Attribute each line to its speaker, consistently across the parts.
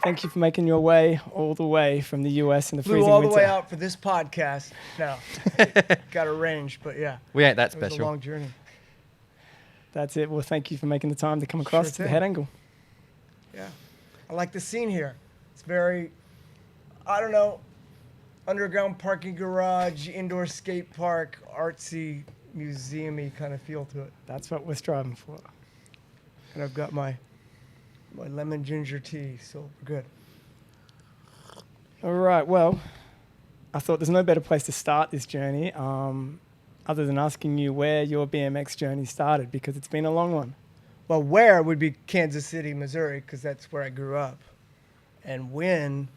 Speaker 1: thank you for making your way all the way from the US in the
Speaker 2: Flew
Speaker 1: freezing
Speaker 2: all the
Speaker 1: winter.
Speaker 2: way out for this podcast. No, got arranged, but yeah.
Speaker 3: We ain't that
Speaker 2: It was a
Speaker 3: special.
Speaker 2: long journey.
Speaker 1: That's it. Well, thank you for making the time to come
Speaker 2: Sure
Speaker 1: across to the
Speaker 2: thing.
Speaker 1: head angle.
Speaker 2: Yeah. I like the scene here. It's very, I don't know, underground parking garage, indoor skate park, artsy, museum-y kind of feel to it.
Speaker 1: That's what we're striving for.
Speaker 2: And I've got my lemon ginger tea, so we're good.
Speaker 1: All right. Well, I thought there's no better place to start this journey other than asking you where your BMX journey started, because it's been a long one.
Speaker 2: Well, where would be Kansas City, Missouri, because that's where I grew up. And when,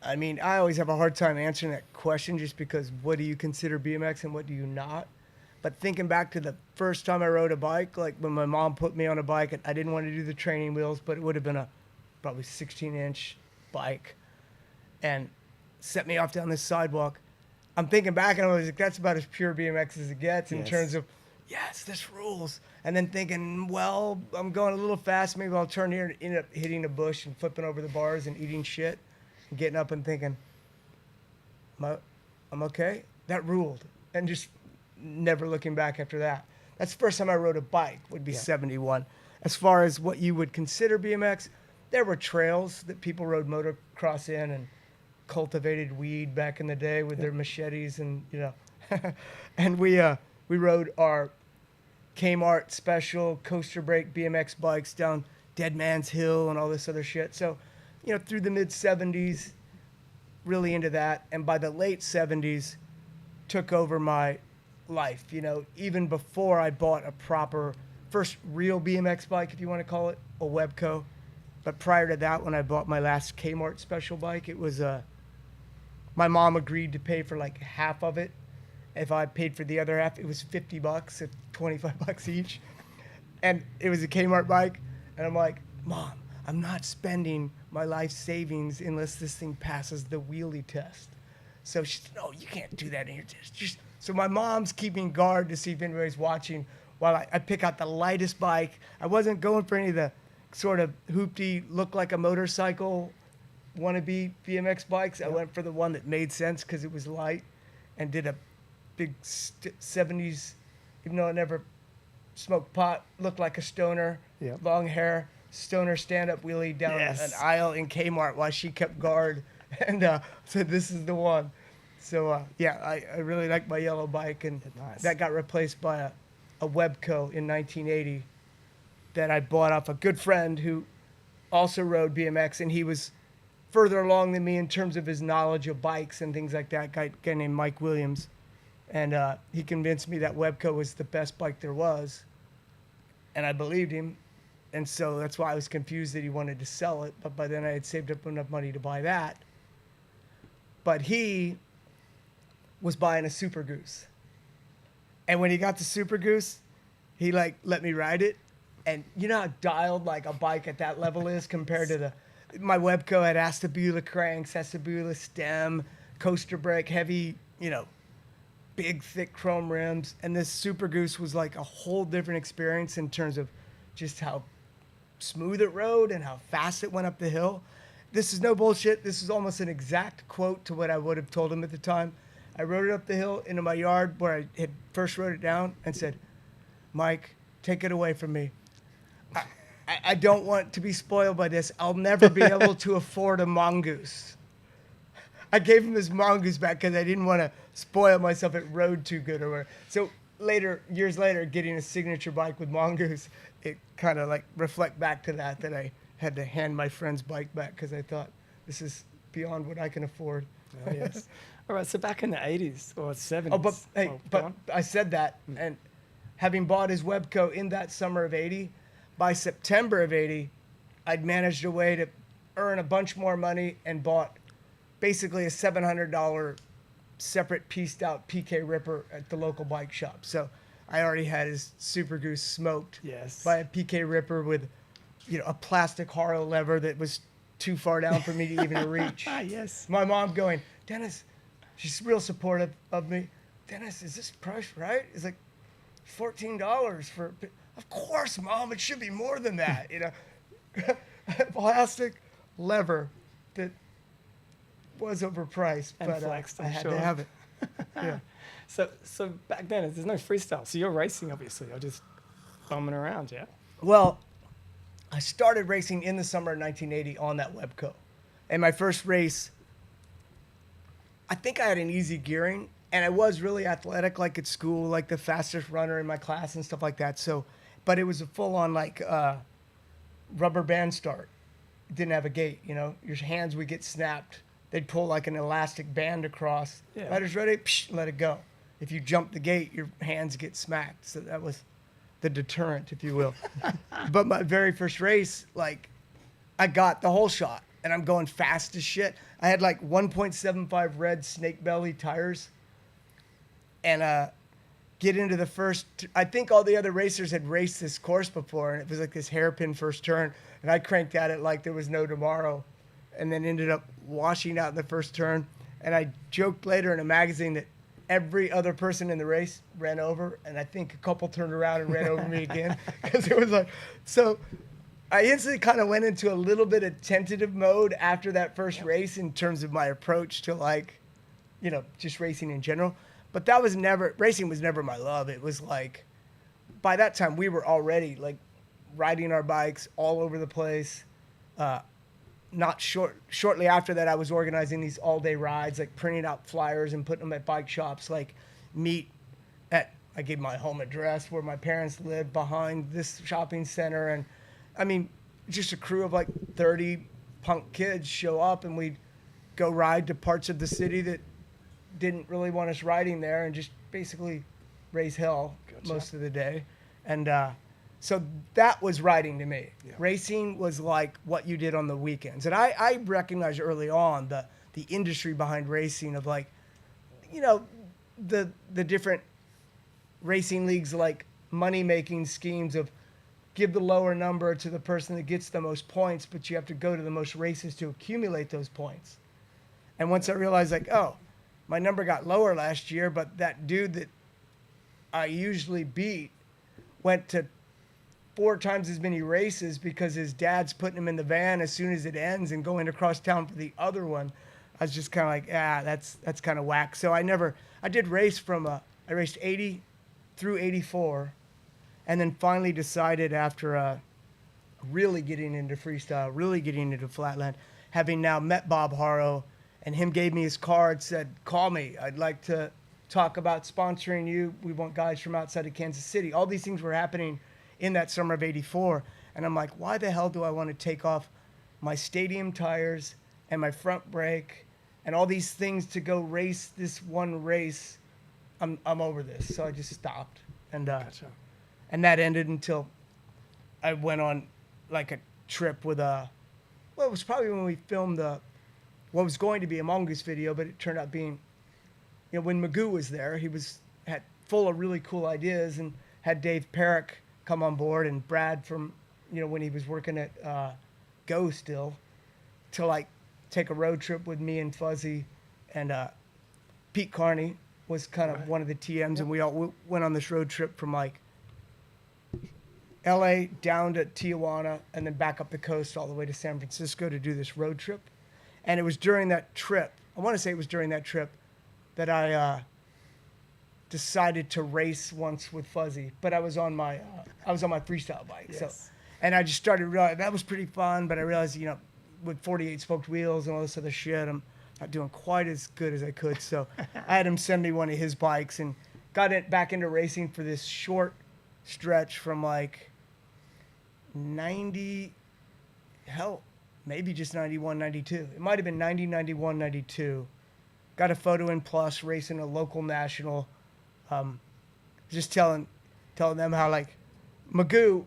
Speaker 2: I mean, I always have a hard time answering that question just because what do you consider BMX and what do you not? But thinking back to the first time I rode a bike, like when my mom put me on a bike, and I didn't want to do the training wheels, but it would have been a probably 16-inch bike, and set me off down this sidewalk. I'm thinking back, and I was like, that's about as pure BMX as it gets in
Speaker 1: Yes.
Speaker 2: terms of, yes, this rules. And then thinking, well, I'm going a little fast. Maybe I'll turn here and end up hitting a bush and flipping over the bars and eating shit. And getting up and thinking, I'm okay. That ruled. And just never looking back after that. That's the first time I rode a bike, would be 71. As far as what you would consider BMX, there were trails that people rode motocross in and cultivated weed back in the day with their machetes and, you know. And we rode our Kmart special coaster brake BMX bikes down Dead Man's Hill and all this other shit. So, you know, through the mid 70s, really into that. And by the late 70s, took over my life. You know, even before I bought a proper first real BMX bike, if you want to call it, a Webco. But prior to that, when I bought my last Kmart special bike, it was my mom agreed to pay for like half of it. If I paid for the other half, it was $50 at $25 each. And it was a Kmart bike. And I'm like, Mom, I'm not spending my life savings unless this thing passes the wheelie test. So she said, no, you can't do that in your test. So my mom's keeping guard to see if anybody's watching while I pick out the lightest bike. I wasn't going for any of the sort of hoopty, look like a motorcycle wannabe BMX bikes. I went for the one that made sense because it was light and did a big 70s, even though I never smoked pot, looked like a stoner,
Speaker 1: Yep.
Speaker 2: long hair, stoner stand-up wheelie down an aisle in Kmart while she kept guard and said, this is the one. So, yeah, I really like my yellow bike, and
Speaker 1: Nice.
Speaker 2: that got replaced by a Webco in 1980 that I bought off a good friend who also rode BMX, and he was further along than me in terms of his knowledge of bikes and things like that, guy named Mike Williams. And he convinced me that Webco was the best bike there was, and I believed him. And so that's why I was confused that he wanted to sell it, but by then I had saved up enough money to buy that. But he was buying a Super Goose. And when he got the Super Goose, he like let me ride it. And you know how dialed like a bike at that level is compared to my Webco had Astabula cranks, Astabula stem, coaster brake, heavy, you know, big thick chrome rims. And this Super Goose was like a whole different experience in terms of just how smooth it rode and how fast it went up the hill. This is no bullshit. This is almost an exact quote to what I would have told him at the time. I rode it up the hill into my yard where I had first rode it down and said, Mike, take it away from me. I don't want to be spoiled by this. I'll never be able to afford a Mongoose. I gave him this Mongoose back because I didn't want to spoil myself. It rode too good or whatever. So later, years later, getting a signature bike with Mongoose, it kind of like reflect back to that I had to hand my friend's bike back because I thought this is beyond what I can afford.
Speaker 1: Oh, yes. All right, so back in the 80s or 70s.
Speaker 2: Oh, but hey,
Speaker 1: Oh, go
Speaker 2: but
Speaker 1: on.
Speaker 2: I said that, and having bought his Webco in that summer of '80, by September of '80, I'd managed a way to earn a bunch more money and bought basically a $700 separate pieced out PK Ripper at the local bike shop. So I already had his Super Goose smoked
Speaker 1: Yes.
Speaker 2: by a PK Ripper with, you know, a plastic Haro lever that was too far down for me to even reach.
Speaker 1: Ah, yes.
Speaker 2: My mom going, Dennis, she's real supportive of me. Dennis, is this price right? It's like $14 for, of course, Mom, it should be more than that, you know. Plastic, lever that was overpriced,
Speaker 1: And
Speaker 2: but
Speaker 1: flexed,
Speaker 2: I
Speaker 1: I'm
Speaker 2: had
Speaker 1: sure.
Speaker 2: to have it. Yeah.
Speaker 1: So back then, there's no freestyle. So you're racing, obviously. You're just bumming around, yeah?
Speaker 2: Well, I started racing in the summer of 1980 on that Webco. And my first race, I think I had an easy gearing, and I was really athletic, like at school, like the fastest runner in my class and stuff like that. So, but it was a full-on like rubber band start. It didn't have a gate, you know. Your hands would get snapped. They'd pull like an elastic band across.
Speaker 1: Yeah.
Speaker 2: Riders ready? Psh, let it go. If you jump the gate, your hands get smacked. So that was the deterrent, if you will. But my very first race, like, I got the whole shot, and I'm going fast as shit. I had like 1.75 red snake belly tires, and get into the first. I think all the other racers had raced this course before, and it was like this hairpin first turn, and I cranked at it like there was no tomorrow, and then ended up washing out in the first turn. And I joked later in a magazine that every other person in the race ran over, and I think a couple turned around and ran over me again, because it was like so. I instantly kind of went into a little bit of tentative mode after that first race in terms of my approach to, like, you know, just racing in general. But that was never, racing was never my love. It was like, by that time we were already like riding our bikes all over the place. Shortly after that, I was organizing these all-day rides, like printing out flyers and putting them at bike shops, like meet at, I gave my home address where my parents lived behind this shopping center. And I mean, just a crew of like 30 punk kids show up, and we'd go ride to parts of the city that didn't really want us riding there, and just basically raise hell most of the day. And so that was riding to me. Yeah. Racing was like what you did on the weekends. And I recognized early on the industry behind racing of, like, you know, the different racing leagues, like money-making schemes of give the lower number to the person that gets the most points, but you have to go to the most races to accumulate those points. And once I realized, like, oh, my number got lower last year, but that dude that I usually beat went to 4 times as many races because his dad's putting him in the van as soon as it ends and going across town for the other one. I was just kind of like, that's kind of whack. So I did race I raced 80 through 84. And then finally decided after really getting into freestyle, really getting into flatland, having now met Bob Haro, and him gave me his card, said, call me. I'd like to talk about sponsoring you. We want guys from outside of Kansas City. All these things were happening in that summer of 84. And I'm like, why the hell do I want to take off my stadium tires and my front brake and all these things to go race this one race? I'm over this. So I just stopped. And
Speaker 1: Gotcha.
Speaker 2: And that ended until I went on like a trip with it was probably when we filmed what was going to be a Mongoose video, but it turned out being, you know, when Mongoose was there, he had full of really cool ideas, and had Dave Perrick come on board, and Brad from, you know, when he was working at Go still, to like take a road trip with me and Fuzzy, and Pete Carney was kind of one of the TMs, and we all went on this road trip from like LA down to Tijuana and then back up the coast all the way to San Francisco to do this road trip. And it was during that trip, I want to say it was during that trip, that I decided to race once with Fuzzy. But I was on my freestyle bike. Yes. So, and I just started realizing that was pretty fun, but I realized, you know, with 48 spoked wheels and all this other shit, I'm not doing quite as good as I could. So I had him send me one of his bikes, and got back into racing for this short stretch from like 90, hell, maybe just 91, 92. It might have been 90, 91, 92. Got a photo in Plus racing a local national. Just telling them how, like, Magoo,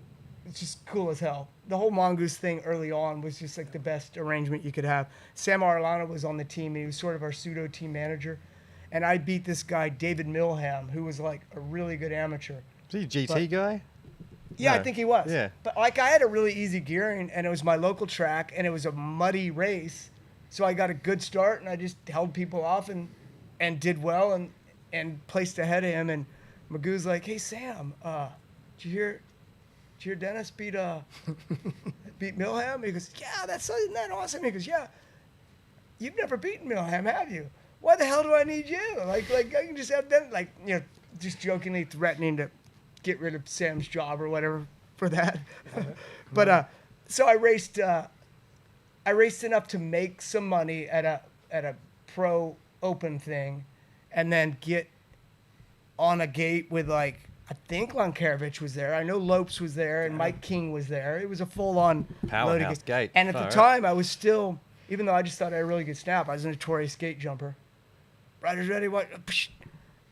Speaker 2: it's just cool as hell. The whole Mongoose thing early on was just like the best arrangement you could have. Sam Arlana was on the team. He was sort of our pseudo team manager. And I beat this guy, David Milham, who was like a really good amateur.
Speaker 3: Is he a GT guy?
Speaker 2: Yeah,
Speaker 3: No.
Speaker 2: I think he was.
Speaker 3: Yeah.
Speaker 2: But like, I had a really easy gearing, and it was my local track, and it was a muddy race. So I got a good start, and I just held people off and did well and placed ahead of him. And Magoo's like, hey, Sam, did you hear did you hear Dennis beat Mayhem? He goes, yeah, isn't that awesome? He goes, yeah, you've never beaten Mayhem, have you? Why the hell do I need you? Like I can just have them, like, you know, just jokingly threatening to get rid of Sam's job or whatever for that. But so I raced enough to make some money at a pro open thing, and then get on a gate with, like, I think Lankarovich was there. I know Lopes was there, and Mike King was there. It was a full-on
Speaker 3: Powerhouse gate.
Speaker 2: And at the time, I was still, even though I just thought I had a really good snap, I was a notorious gate jumper. Riders ready, what?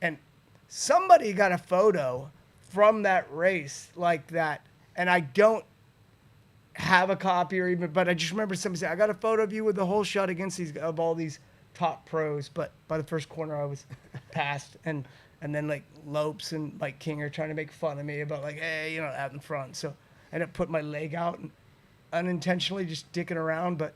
Speaker 2: And somebody got a photo from that race like that, and I don't have a copy or even, but I just remember somebody saying, I got a photo of you with the whole shot against all these top pros, but by the first corner I was passed, and then, like, Lopes and Mike King are trying to make fun of me about, like, hey, you know, out in front. So I ended up putting my leg out and unintentionally just dicking around, but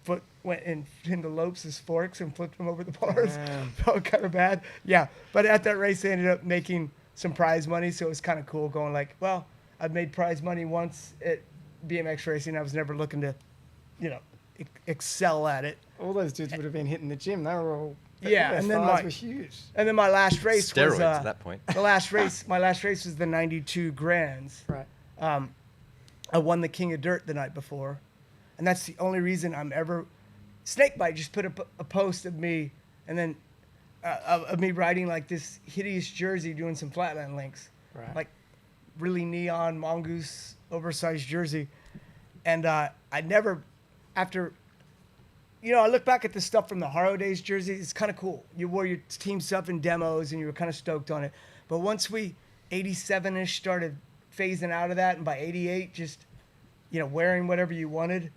Speaker 2: foot went into Lopes' forks and flipped him over the bars. Felt kind of bad. Yeah, but at that race, they ended up making some prize money, so it was kind of cool going, like, well, I've made prize money once at BMX racing. I was never looking to, you know, excel at it.
Speaker 1: All those dudes would have been hitting the gym. They were all...
Speaker 2: And then
Speaker 1: my were huge.
Speaker 2: And then my last race
Speaker 3: Steroids
Speaker 2: was
Speaker 3: at that point.
Speaker 2: my last race was the 92 Grands.
Speaker 1: Right.
Speaker 2: I won the King of Dirt the night before, and that's the only reason I'm ever. Snakebite just put up a post of me, and then of me riding, like, this hideous jersey doing some flatland links,
Speaker 1: Right.
Speaker 2: like really neon Mongoose oversized jersey, and I never, after. You know, I look back at the stuff from the Haro days jersey. It's kind of cool. You wore your team stuff in demos, and you were kind of stoked on it. But once we, 87-ish, started phasing out of that, and by 88, just, you know, wearing whatever you wanted,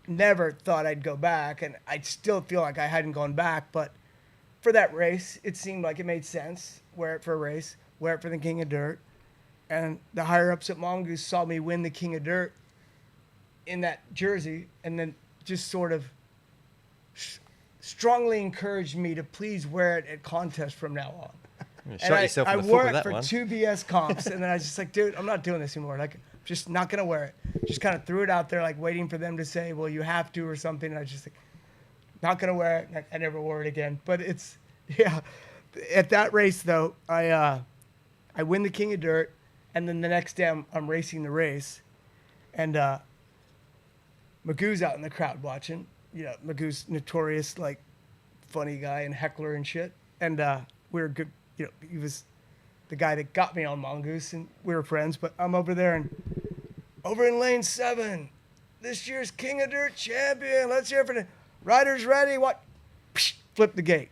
Speaker 2: never thought I'd go back. And I still feel like I hadn't gone back. But for that race, it seemed like it made sense. Wear it for a race. Wear it for the King of Dirt. And the higher-ups at Mongoose saw me win the King of Dirt in that jersey, and then just sort of strongly encouraged me to please wear it at contests from now on.
Speaker 3: You shot yourself in the foot
Speaker 2: wore
Speaker 3: with
Speaker 2: it
Speaker 3: that
Speaker 2: for
Speaker 3: one.
Speaker 2: 2 BS comps, and then I was just like, dude, I'm not doing this anymore. Like, just not gonna wear it. Just kind of threw it out there, like, waiting for them to say, well, you have to or something. And I was just like, not gonna wear it. And I never wore it again. But it's, yeah. At that race though, I win the King of Dirt, and then the next day I'm racing the race, and Magoo's out in the crowd watching. You know, Magoo's notorious, like, funny guy and heckler and shit. And we were good, you know, he was the guy that got me on Mongoose, and we were friends. But I'm over there, and over in lane 7, this year's King of Dirt champion. Let's hear for the riders ready. What? Flip the gate.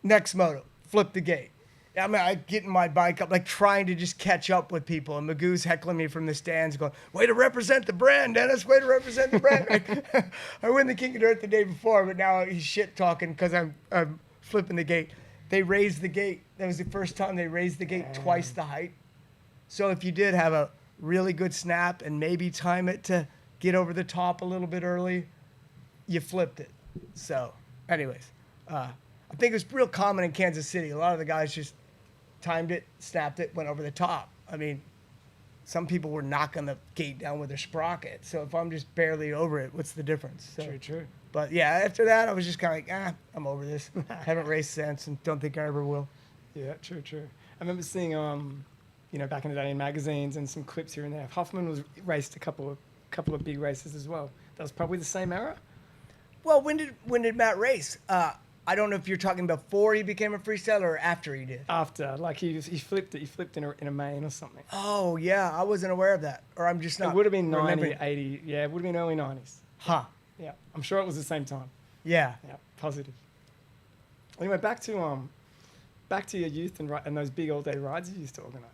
Speaker 2: Next moto, flip the gate. I mean, I get in my bike up, like, trying to just catch up with people, and Magoo's heckling me from the stands, going, way to represent the brand, Dennis, way to represent the brand. Like, I win the King of Dirt the day before, but now he's shit-talking because I'm flipping the gate. They raised the gate. That was the first time they raised the gate twice the height. So if you did have a really good snap and maybe time it to get over the top a little bit early, you flipped it. So anyways, I think it was real common in Kansas City. A lot of the guys just timed it, snapped it, went over the top. I mean, some people were knocking the gate down with their sprocket. So if I'm just barely over it, what's the difference? So,
Speaker 1: True.
Speaker 2: But yeah, after that, I was just kind of like, I'm over this. Haven't raced since, and don't think I ever will.
Speaker 1: Yeah, true. I remember seeing, you know, back in the day in magazines and some clips here and there. Hoffman was raced a couple of big races as well. That was probably the same era.
Speaker 2: Well, when did Matt race? I don't know if you're talking before he became a freestyler or after he did.
Speaker 1: After, like, he flipped it. He flipped in a main or something.
Speaker 2: Oh yeah, I wasn't aware of that, or I'm just not.
Speaker 1: It would have been 90,
Speaker 2: remembering.
Speaker 1: 80. Yeah, it would have been early 90s.
Speaker 2: Huh.
Speaker 1: Yeah, I'm sure it was the same time.
Speaker 2: Yeah.
Speaker 1: Yeah, positive. Anyway, back to your youth and those big all-day rides you used to organise.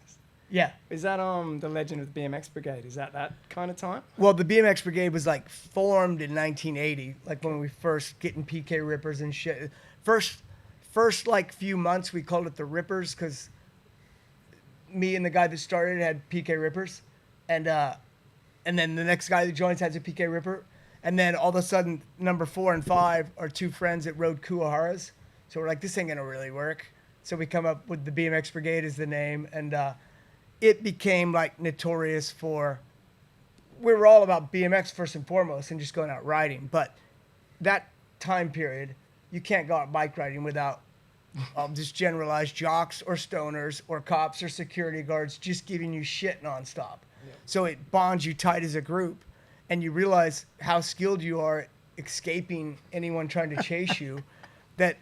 Speaker 2: Yeah.
Speaker 1: Is that the legend of the BMX Brigade? Is that kind of time?
Speaker 2: Well, the BMX Brigade was, like, formed in 1980, like when we first getting PK Rippers and shit. First like few months we called it the Rippers because me and the guy that started had PK Rippers, and then the next guy that joins has a PK Ripper, and then all of a sudden number 4 and 5 are 2 friends that rode Kuwaharas. So we're like, this ain't gonna really work. So we come up with the BMX Brigade as the name, and it became like notorious for, we were all about BMX first and foremost and just going out riding. But that time period, you can't go out bike riding without just generalized jocks or stoners or cops or security guards just giving you shit nonstop. Yeah. So it bonds you tight as a group, and you realize how skilled you are at escaping anyone trying to chase you. That,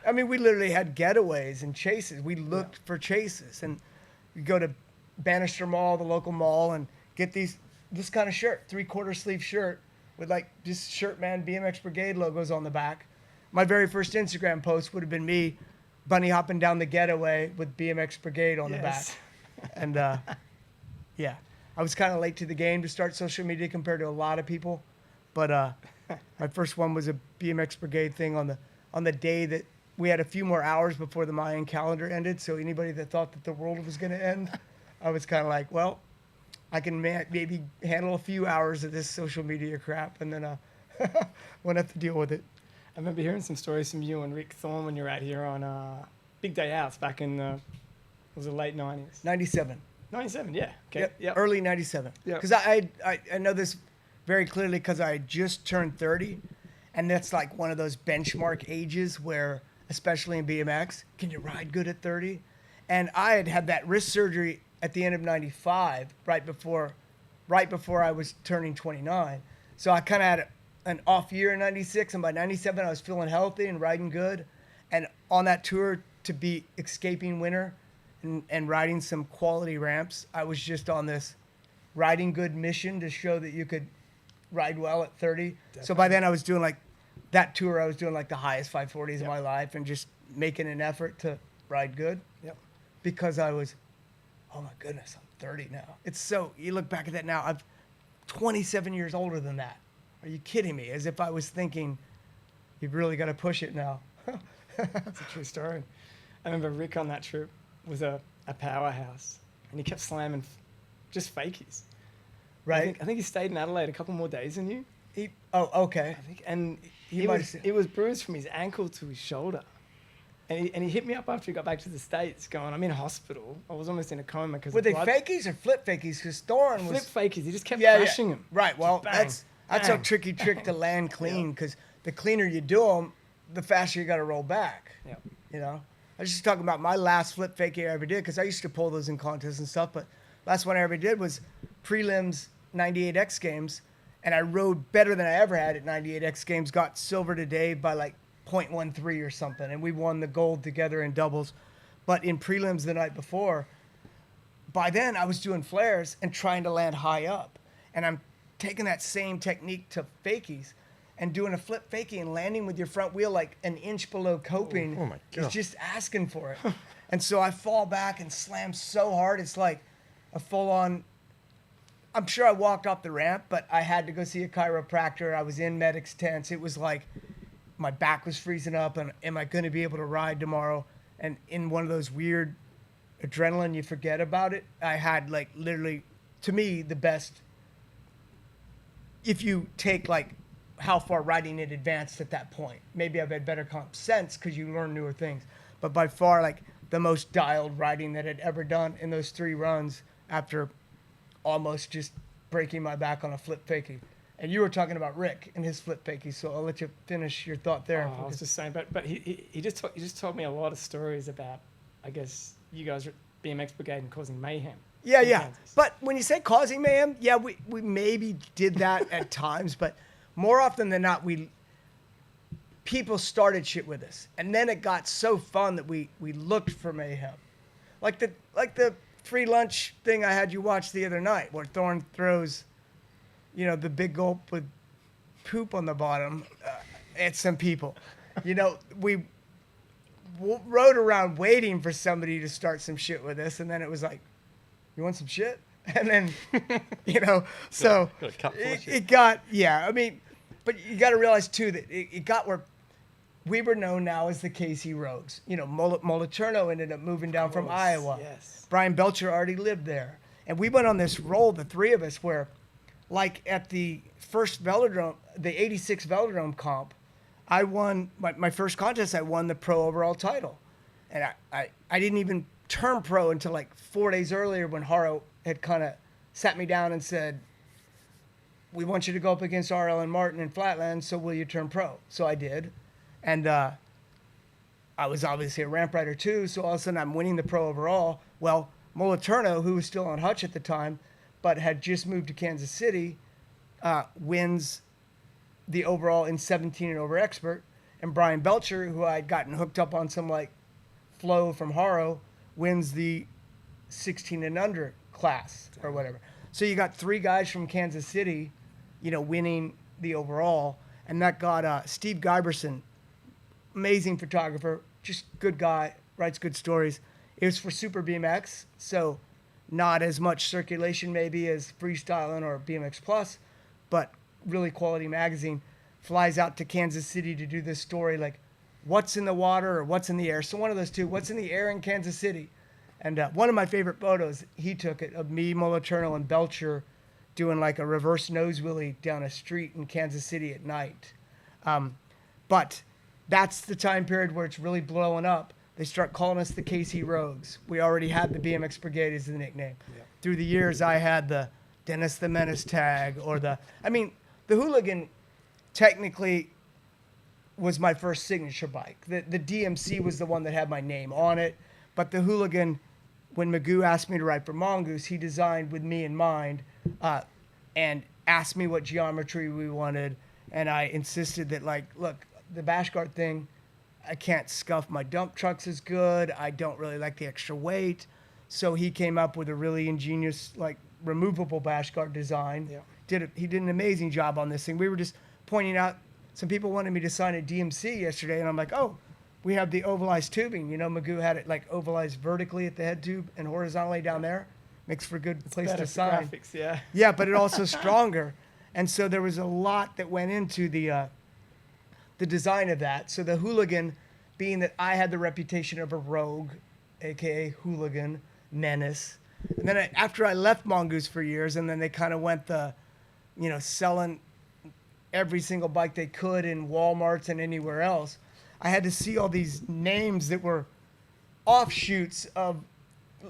Speaker 2: I mean, we literally had getaways and chases. We looked for chases, and we go to Bannister Mall, the local mall, and get this kind of shirt, 3/4 sleeve shirt with like just shirt man BMX Brigade logos on the back. My very first Instagram post would have been me bunny hopping down the getaway with BMX Brigade on the back. And yeah, I was kind of late to the game to start social media compared to a lot of people. But my first one was a BMX Brigade thing on the day that we had a few more hours before the Mayan calendar ended. So anybody that thought that the world was going to end, I was kind of like, well, I can maybe handle a few hours of this social media crap, and then won't have to deal with it.
Speaker 1: I remember hearing some stories from you and Rick Thorne when you were out here on Big Day Outs back in was it late 90s?
Speaker 2: 97.
Speaker 1: 97, yeah. Okay.
Speaker 2: Yep. Early 97.
Speaker 1: Yeah.
Speaker 2: Because I know this very clearly because I just turned 30, and that's like one of those benchmark ages where, especially in BMX, can you ride good at 30? And I had that wrist surgery at the end of 95, right before I was turning 29. So I kind of had an off year in 96, and by 97 I was feeling healthy and riding good. And on that tour to be escaping winter and riding some quality ramps, I was just on this riding good mission to show that you could ride well at 30. Definitely. So by then I was doing like that tour, I was doing like the highest 540s of my life and just making an effort to ride good.
Speaker 1: Yep.
Speaker 2: Because I was, oh my goodness, I'm 30 now. It's so, you look back at that now, I'm 27 years older than that. Are you kidding me? As if I was thinking, you've really got to push it now.
Speaker 1: That's a true story. I remember Rick on that trip was a powerhouse, and he kept slamming just fakies.
Speaker 2: Right.
Speaker 1: I think he stayed in Adelaide a couple more days than you.
Speaker 2: Okay.
Speaker 1: I think, and it was bruised from his ankle to his shoulder. And he hit me up after he got back to the States going, I'm in hospital. I was almost in a coma because
Speaker 2: were they fakies or flip fakies? Because Thorne was...
Speaker 1: Flip fakies. He just kept crashing them.
Speaker 2: Right. Well, that's a tricky trick to land clean, because the cleaner you do them, the faster you got to roll back.
Speaker 1: Yep.
Speaker 2: You know? I was just talking about my last flip fakie I ever did, because I used to pull those in contests and stuff, but last one I ever did was prelims 98 X Games, and I rode better than I ever had at 98 X Games, got silver today by like 0.13 or something, and we won the gold together in doubles. But in prelims the night before, by then I was doing flares and trying to land high up, and I'm taking that same technique to fakies and doing a flip fakie and landing with your front wheel like an inch below coping.
Speaker 3: Oh my God.
Speaker 2: Is just asking for it. And so I fall back and slam so hard, it's like a full-on, I'm sure I walked off the ramp, but I had to go see a chiropractor. I was in medics tents. It was like my back was freezing up, and am I going to be able to ride tomorrow? And in one of those weird adrenaline, you forget about it. I had like literally, to me, the best, if you take like how far riding it advanced at that point. Maybe I've had better comp sense because you learn newer things. But by far, like the most dialed riding that I'd ever done in those 3 runs after almost just breaking my back on a flip fakie. And you were talking about Rick and his flip fakie, so I'll let you finish your thought there.
Speaker 1: I was just saying, but he just told me a lot of stories about, I guess, you guys at BMX Brigade and causing mayhem.
Speaker 2: Yeah. Kansas. But when you say causing mayhem, yeah, we maybe did that at times, but more often than not, people started shit with us, and then it got so fun that we looked for mayhem, like the free lunch thing I had you watch the other night, where Thorne throws, the big gulp with poop on the bottom at some people. We rode around waiting for somebody to start some shit with us, and then it was like, you want some shit? And then, so it got, I mean, but you got to realize too that it got where we were known now as the KC Rogues. Moliterno ended up moving down from Iowa.
Speaker 1: Yes.
Speaker 2: Brian Belcher already lived there. And we went on this roll, the 3 of us, where like at the first velodrome, the 86 velodrome comp, I won my first contest. I won the pro overall title. And I didn't even turn pro until like 4 days earlier when Haro had kind of sat me down and said, we want you to go up against RL and Martin in Flatland, so will you turn pro? So I did. And I was obviously a ramp rider too, so all of a sudden I'm winning the pro overall. Well, Moliterno, who was still on Hutch at the time, but had just moved to Kansas City, wins the overall in 17 and over expert. And Brian Belcher, who I'd gotten hooked up on some like flow from Haro, wins the 16 and under class or whatever. So you got 3 guys from Kansas City, winning the overall. And that got Steve Giberson, amazing photographer, just good guy, writes good stories. It was for Super BMX, so not as much circulation maybe as Freestyling or BMX Plus, but really quality magazine. Flies out to Kansas City to do this story, like what's in the water or what's in the air. So one of those two, what's in the air in Kansas City. And one of my favorite photos, he took it of me, Moliterno, and Belcher doing like a reverse nose wheelie down a street in Kansas City at night. But that's the time period where it's really blowing up. They start calling us the KC Rogues. We already had the BMX Brigade as the nickname. Yeah. Through the years, I had the Dennis the Menace tag or the Hooligan technically was my first signature bike. The DMC was the one that had my name on it. But the Hooligan, when Magoo asked me to write for Mongoose, he designed with me in mind and asked me what geometry we wanted. And I insisted that, like, look, the bash guard thing, I can't scuff my dump trucks as good. I don't really like the extra weight. So he came up with a really ingenious, like, removable bash guard design. Yeah. He did an amazing job on this thing. We were just pointing out, some people wanted me to sign a DMC yesterday, and I'm like, oh, we have the ovalized tubing. Magoo had it like ovalized vertically at the head tube and horizontally down there. Makes for a good place to sign.
Speaker 1: Graphics, yeah.
Speaker 2: Yeah, but it also stronger. And so there was a lot that went into the design of that. So the Hooligan, being that I had the reputation of a rogue, aka hooligan, menace. And then after I left Mongoose for years, and then they kind of went selling every single bike they could in Walmarts and anywhere else, I had to see all these names that were offshoots of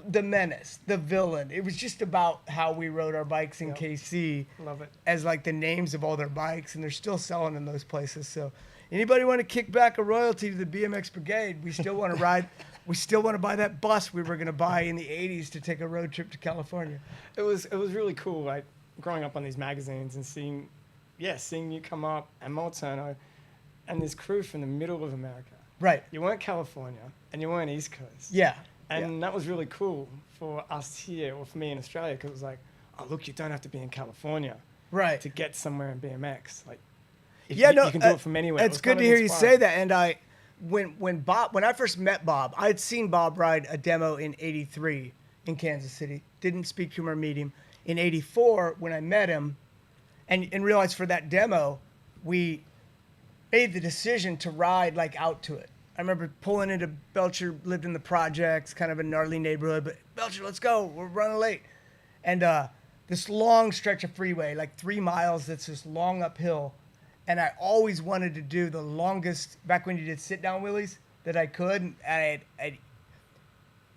Speaker 2: the menace, the villain. It was just about how we rode our bikes in KC.
Speaker 1: Love it.
Speaker 2: As like the names of all their bikes, and they're still selling in those places. So anybody want to kick back a royalty to the BMX Brigade? We still want to ride. We still want to buy that bus we were going to buy in the 80s to take a road trip to California.
Speaker 1: It was really cool, like growing up on these magazines and seeing you come up and Moliterno and this crew from the middle of America.
Speaker 2: Right.
Speaker 1: You weren't California and you weren't East Coast.
Speaker 2: Yeah.
Speaker 1: And that was really cool for us here, or for me in Australia, because it was like, oh, look, you don't have to be in California to get somewhere in BMX. Like, you can do it from anywhere.
Speaker 2: It's good to hear you say that. And when I first met Bob, I'd seen Bob ride a demo in '83 in Kansas City. Didn't speak to him or meet him. In '84, when I met him, and realized for that demo, we made the decision to ride like out to it. I remember pulling into Belcher, lived in the projects, kind of a gnarly neighborhood, but Belcher, let's go, we're running late. And this long stretch of freeway, like 3 miles, that's this long uphill. And I always wanted to do the longest, back when you did sit-down wheelies, that I could. And I'd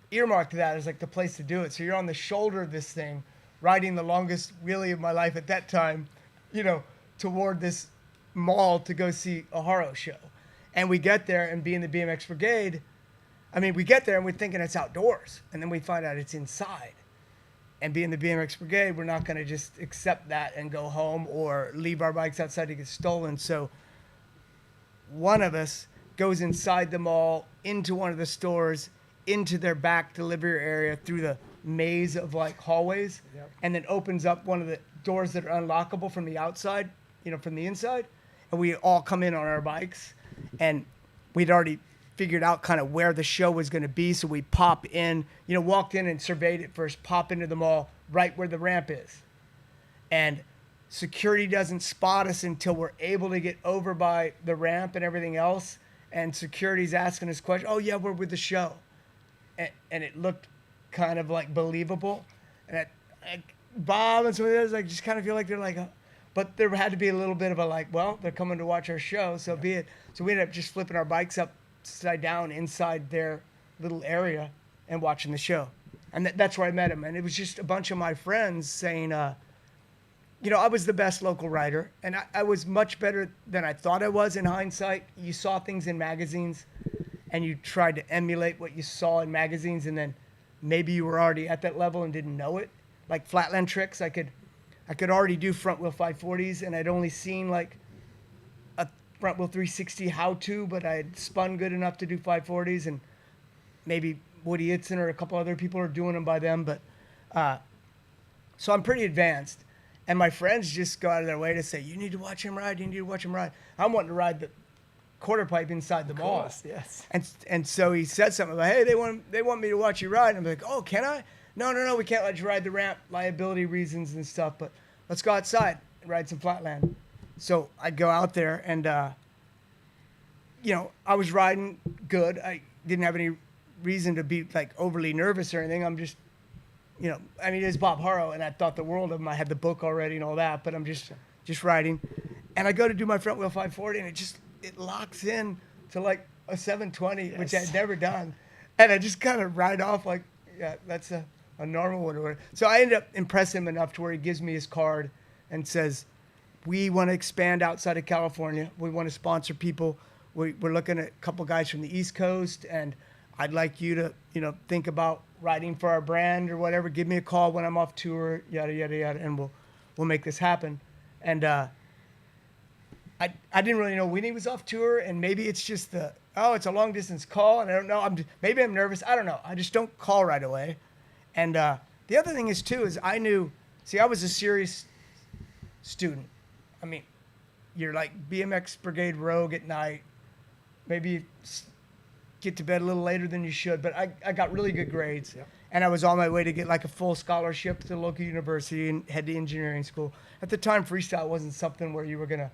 Speaker 2: earmarked that as like the place to do it. So you're on the shoulder of this thing, riding the longest wheelie of my life at that time, toward this mall to go see a Haro show. And we get there, and being the BMX Brigade, we get there and we're thinking it's outdoors. And then we find out it's inside. And being the BMX Brigade, we're not going to just accept that and go home or leave our bikes outside to get stolen. So one of us goes inside the mall, into one of the stores, into their back delivery area through the maze of like hallways, and then opens up one of the doors that are unlockable from the outside, from the inside. And we all come in on our bikes. And we'd already figured out kind of where the show was going to be. So we pop in, walked in and surveyed it first, pop into the mall right where the ramp is. And security doesn't spot us until we're able to get over by the ramp and everything else. And security's asking us questions. Oh, yeah, we're with the show. And it looked kind of like believable. And Bob and some of the others just kind of feel like they're like, but there had to be a little bit of a like, well, they're coming to watch our show, so be it. So we ended up just flipping our bikes upside down inside their little area and watching the show. And that's where I met him. And it was just a bunch of my friends saying, you know, I was the best local writer, and I was much better than I thought I was in hindsight. You saw things in magazines, and you tried to emulate what you saw in magazines, and then maybe you were already at that level and didn't know it. Like flatland tricks, I could already do front wheel 540s, and I'd only seen like a front wheel 360 how-to, but I had spun good enough to do 540s, and maybe Woody Itzen or a couple other people are doing them by them, but so I'm pretty advanced. And my friends just go out of their way to say, you need to watch him ride, you need to watch him ride. I'm wanting to ride the quarter pipe inside the mall.
Speaker 1: Of course, yes.
Speaker 2: And so he said something like, hey, they want me to watch you ride. And I'm like, oh, can I? No, we can't let you ride the ramp, liability reasons and stuff, but let's go outside and ride some flatland. So I go out there and, you know, I was riding good. I didn't have any reason to be like overly nervous or anything. I'm just, you know, I mean, it's Bob Haro, and I thought the world of him. I had the book already and all that, but I'm just riding. And I go to do my front wheel 540, and it locks in to like a 720, yes, which I'd never done. And I just kind of ride off like, yeah, that's a normal one or whatever. So I ended up impressing him enough to where he gives me his card and says, we want to expand outside of California. We want to sponsor people. We're looking at a couple guys from the East Coast, and I'd like you to, you know, think about writing for our brand or whatever. Give me a call when I'm off tour, yada, yada, yada, and we'll make this happen. And I didn't really know when he was off tour, and maybe it's just it's a long distance call, and I don't know. Maybe I'm nervous. I don't know. I just don't call right away. And the other thing is I was a serious student. I mean, you're like BMX Brigade Rogue at night. Maybe you get to bed a little later than you should, but I got really good grades. Yep. And I was on my way to get like a full scholarship to the local university and head to engineering school. At the time, freestyle wasn't something where you were going to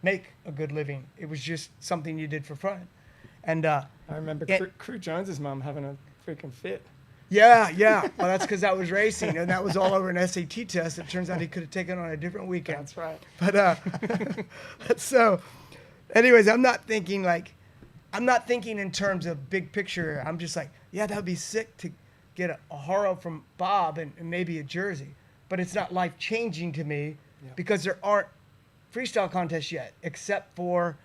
Speaker 2: make a good living. It was just something you did for fun. And
Speaker 1: I remember Crew Jones's mom having a freaking fit.
Speaker 2: Yeah. Well, that's because I was racing, and that was all over an SAT test. It turns out he could have taken on a different weekend.
Speaker 1: That's right.
Speaker 2: But so, anyways, I'm not thinking in terms of big picture. I'm just like, yeah, that would be sick to get a Haro from Bob and maybe a jersey. But it's not life-changing to me because there aren't freestyle contests yet, except for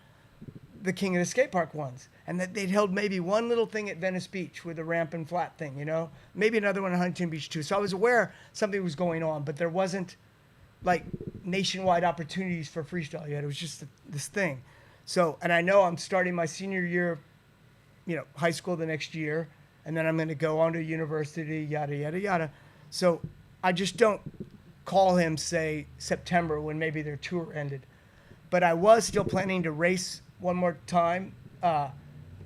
Speaker 2: the King of the Skate Park ones. And that they'd held maybe one little thing at Venice Beach with a ramp and flat thing, you know? Maybe another one at Huntington Beach too. So I was aware something was going on, but there wasn't like nationwide opportunities for freestyle yet. It was just this thing. So, and I know I'm starting my senior year, you know, high school the next year, and then I'm going to go on to university, yada, yada, yada. So I just don't call him, say, September when maybe their tour ended. But I was still planning to race one more time.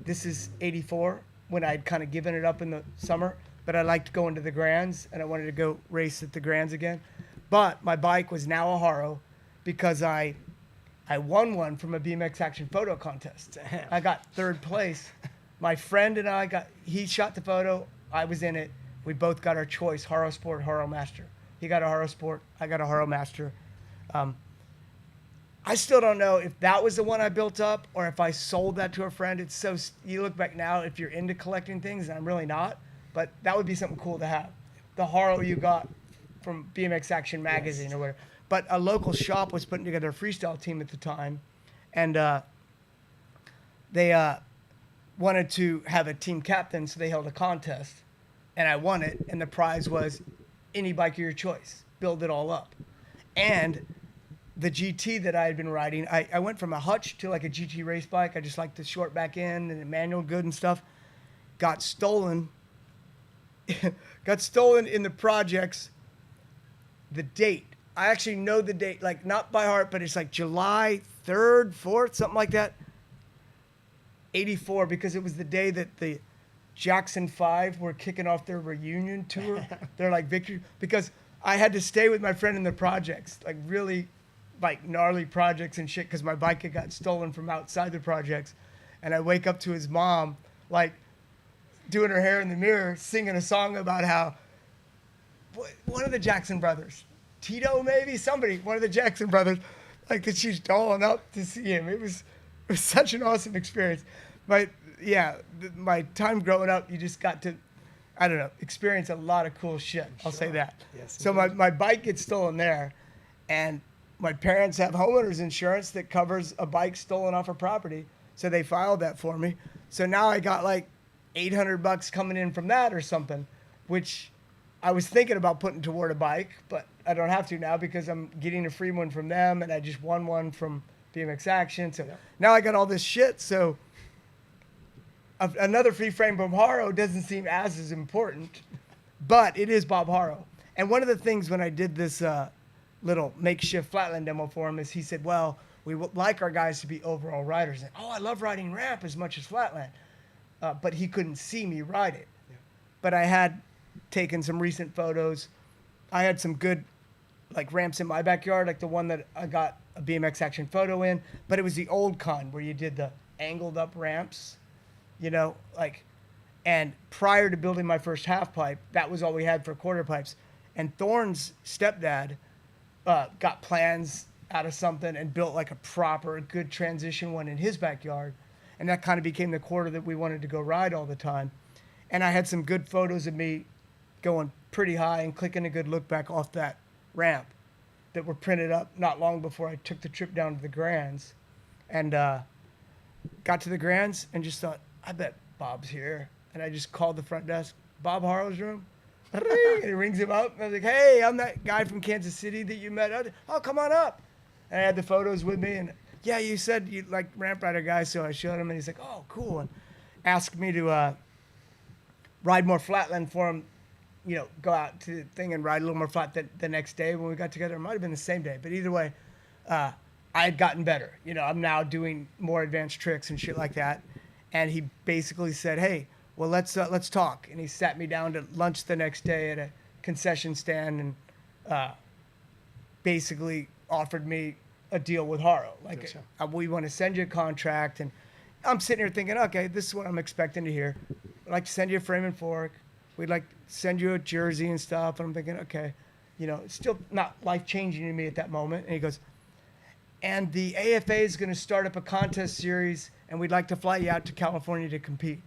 Speaker 2: This is 84, when I'd kind of given it up in the summer. But I liked going to the Grands, and I wanted to go race at the Grands again. But my bike was now a Haro because I won one from a BMX action photo contest.
Speaker 1: Damn.
Speaker 2: I got third place. My friend and he shot the photo. I was in it. We both got our choice, Haro Sport, Haro Master. He got a Haro Sport. I got a Haro Master. I still don't know if that was the one I built up or if I sold that to a friend. It's so, you look back now, if you're into collecting things, and I'm really not, but that would be something cool to have. The Haro you got from BMX Action Magazine or whatever. But a local shop was putting together a freestyle team at the time, and they wanted to have a team captain, so they held a contest, and I won it, and the prize was any bike of your choice. Build it all up. And the GT that I had been riding, I went from a hutch to like a GT race bike. I just liked the short back end and the manual good and stuff. Got stolen. Got stolen in the projects. The date. I actually know the date, like not by heart, but it's like July 3rd, 4th, something like that. 84, because it was the day that the Jackson 5 were kicking off their reunion tour. They're like victory, because I had to stay with my friend in the projects, like really like gnarly projects and shit, because my bike had got stolen from outside the projects. And I wake up to his mom, like doing her hair in the mirror, singing a song about how one of the Jackson brothers, Tito maybe, one of the Jackson brothers, like that she's dolling up to see him. It was such an awesome experience. My time growing up, you just got to, I don't know, experience a lot of cool shit. I'll say that.
Speaker 1: Yes,
Speaker 2: so my bike gets stolen there, and my parents have homeowners insurance that covers a bike stolen off a property. So they filed that for me. So now I got like $800 coming in from that or something, which I was thinking about putting toward a bike, but I don't have to now because I'm getting a free one from them, and I just won one from BMX Action. So now I got all this shit. So another free frame from Haro doesn't seem as important, but it is Bob Haro. And one of the things when I did this little makeshift flatland demo for him is he said, well, we would like our guys to be overall riders. And, I love riding ramp as much as flatland. But he couldn't see me ride it. Yeah. But I had taken some recent photos. I had some good like ramps in my backyard, like the one that I got a BMX Action photo in, but it was the old kind where you did the angled up ramps, and prior to building my first half pipe, that was all we had for quarter pipes. And Thorne's stepdad got plans out of something and built like a proper good transition one in his backyard. And that kind of became the quarter that we wanted to go ride all the time. And I had some good photos of me going pretty high and clicking a good look back off that ramp that were printed up not long before I took the trip down to the Grands. And got to the Grands and just thought, I bet Bob's here. And I just called the front desk, Bob Haro's room. And he rings him up. And I was like, hey, I'm that guy from Kansas City that you met. Oh, come on up. And I had the photos with me. And yeah, you said you like ramp rider guys. So I showed him and he's like, oh, cool. And asked me to ride more flatland for him, go out to the thing and ride a little more flat the next day when we got together. It might have been the same day. But either way, I had gotten better. I'm now doing more advanced tricks and shit like that. And he basically said, hey, well, let's talk. And he sat me down to lunch the next day at a concession stand and basically offered me a deal with Haro. Like, we want to send you a contract. And I'm sitting here thinking, okay, this is what I'm expecting to hear. I'd like to send you a frame and fork. We'd like to send you a jersey and stuff. And I'm thinking, okay, it's still not life-changing to me at that moment. And he goes, and the AFA is going to start up a contest series, and we'd like to fly you out to California to compete.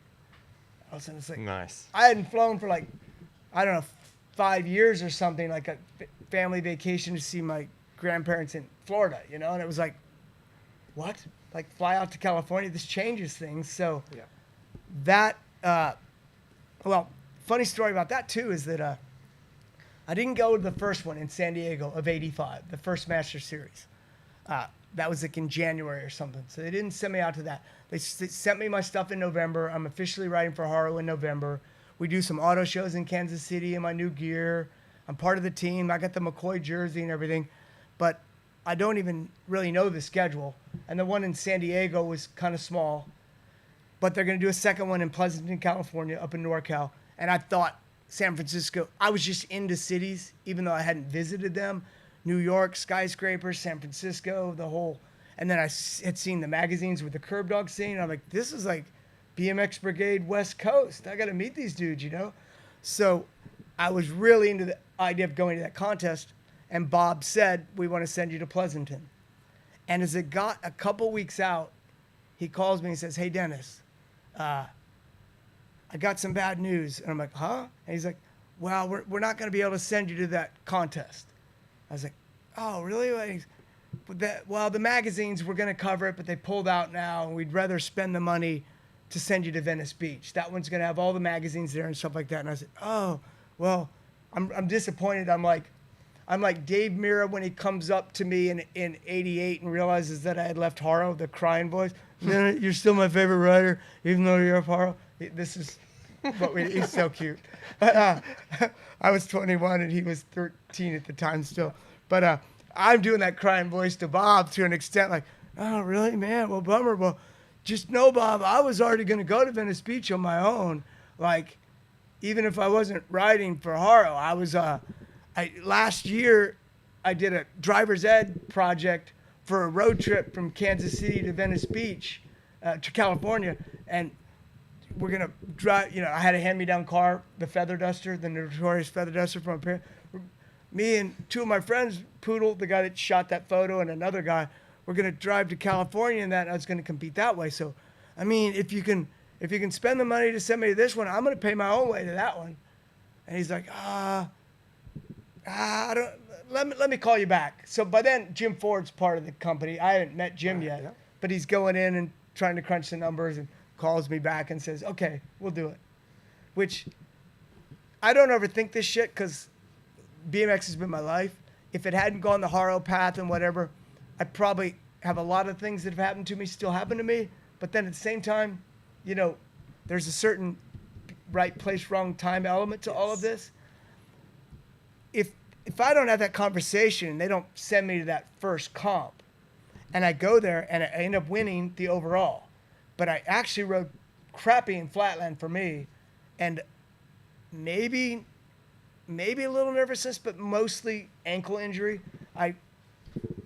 Speaker 2: All of a sudden, it's like,
Speaker 3: nice.
Speaker 2: I hadn't flown for 5 years or something, like a family vacation to see my grandparents in Florida, and it was like, what? Like, fly out to California? This changes things. So that, funny story about that, too, is that I didn't go to the first one in San Diego of '85, the first Master Series. That was like in January or something. So they didn't send me out to that. They sent me my stuff in November. I'm officially riding for Haro in November. We do some auto shows in Kansas City in my new gear. I'm part of the team. I got the McCoy jersey and everything. But I don't even really know the schedule. And the one in San Diego was kind of small. But they're going to do a second one in Pleasanton, California, up in NorCal. And I thought San Francisco, I was just into cities, even though I hadn't visited them. New York, skyscrapers, San Francisco, the whole, and then I had seen the magazines with the curb dog scene. And I'm like, this is like BMX Brigade West Coast. I got to meet these dudes, So I was really into the idea of going to that contest. And Bob said, we want to send you to Pleasanton. And as it got a couple weeks out, he calls me and says, hey, Dennis, I got some bad news. And I'm like, huh? And he's like, well, we're not going to be able to send you to that contest. I was like, oh, really? Well, the magazines were going to cover it, but they pulled out now, and we'd rather spend the money to send you to Venice Beach. That one's going to have all the magazines there and stuff like that. And I said, oh, well, I'm disappointed. I'm like Dave Mirra when he comes up to me in '88 and realizes that I had left Haro, the crying voice. You're still my favorite rider, even though you're Haro. This is he's so cute. I was 21 and he was 13 at the time still. But I'm doing that crying voice to Bob to an extent like, oh, really, man? Well, bummer. Well, just know, Bob, I was already going to go to Venice Beach on my own. Like, even if I wasn't riding for Haro, I was, last year I did a driver's ed project for a road trip from Kansas City to Venice Beach to California. And we're going to drive, I had a hand-me-down car, the Feather Duster, the notorious Feather Duster from my parents. Me and two of my friends, Poodle, the guy that shot that photo, and another guy, we're going to drive to California and I was going to compete that way. So, I mean, if you can if you can spend the money to send me to this one, I'm going to pay my own way to that one. And he's like, I don't, let me call you back. So by then, Jim Ford's part of the company. I haven't met Jim yet,
Speaker 1: yeah.
Speaker 2: but he's going in and trying to crunch the numbers and calls me back and says, okay, we'll do it. Which I don't overthink this shit because BMX has been my life. If it hadn't gone the Haro path and whatever, I probably have a lot of things that have happened to me still happen to me. But then at the same time, you know, there's a certain right place, wrong time element to all of this. If I don't have that conversation and they don't send me to that first comp, and I go there and I end up winning the overall, but I actually rode crappy in flatland for me, and maybe a little nervousness, but mostly ankle injury. I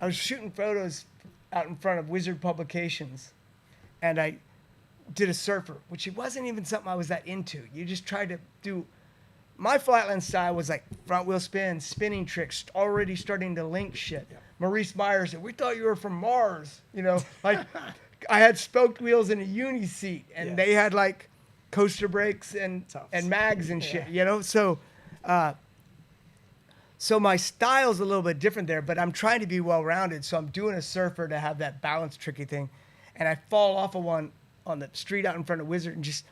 Speaker 2: was shooting photos out in front of Wizard Publications, and I did a surfer, which it wasn't even something I was that into. You just tried to do. My flatland style was like front wheel spin, spinning tricks, already starting to link shit. Yeah. Maurice Myers said, "We thought you were from Mars." You know, like I had spoked wheels in a uni seat, and they had like coaster brakes and mags and shit. You know, so my style's a little bit different there, but I'm trying to be well-rounded. So I'm doing a surfer to have that balance tricky thing, and I fall off of one on the street out in front of Wizard and just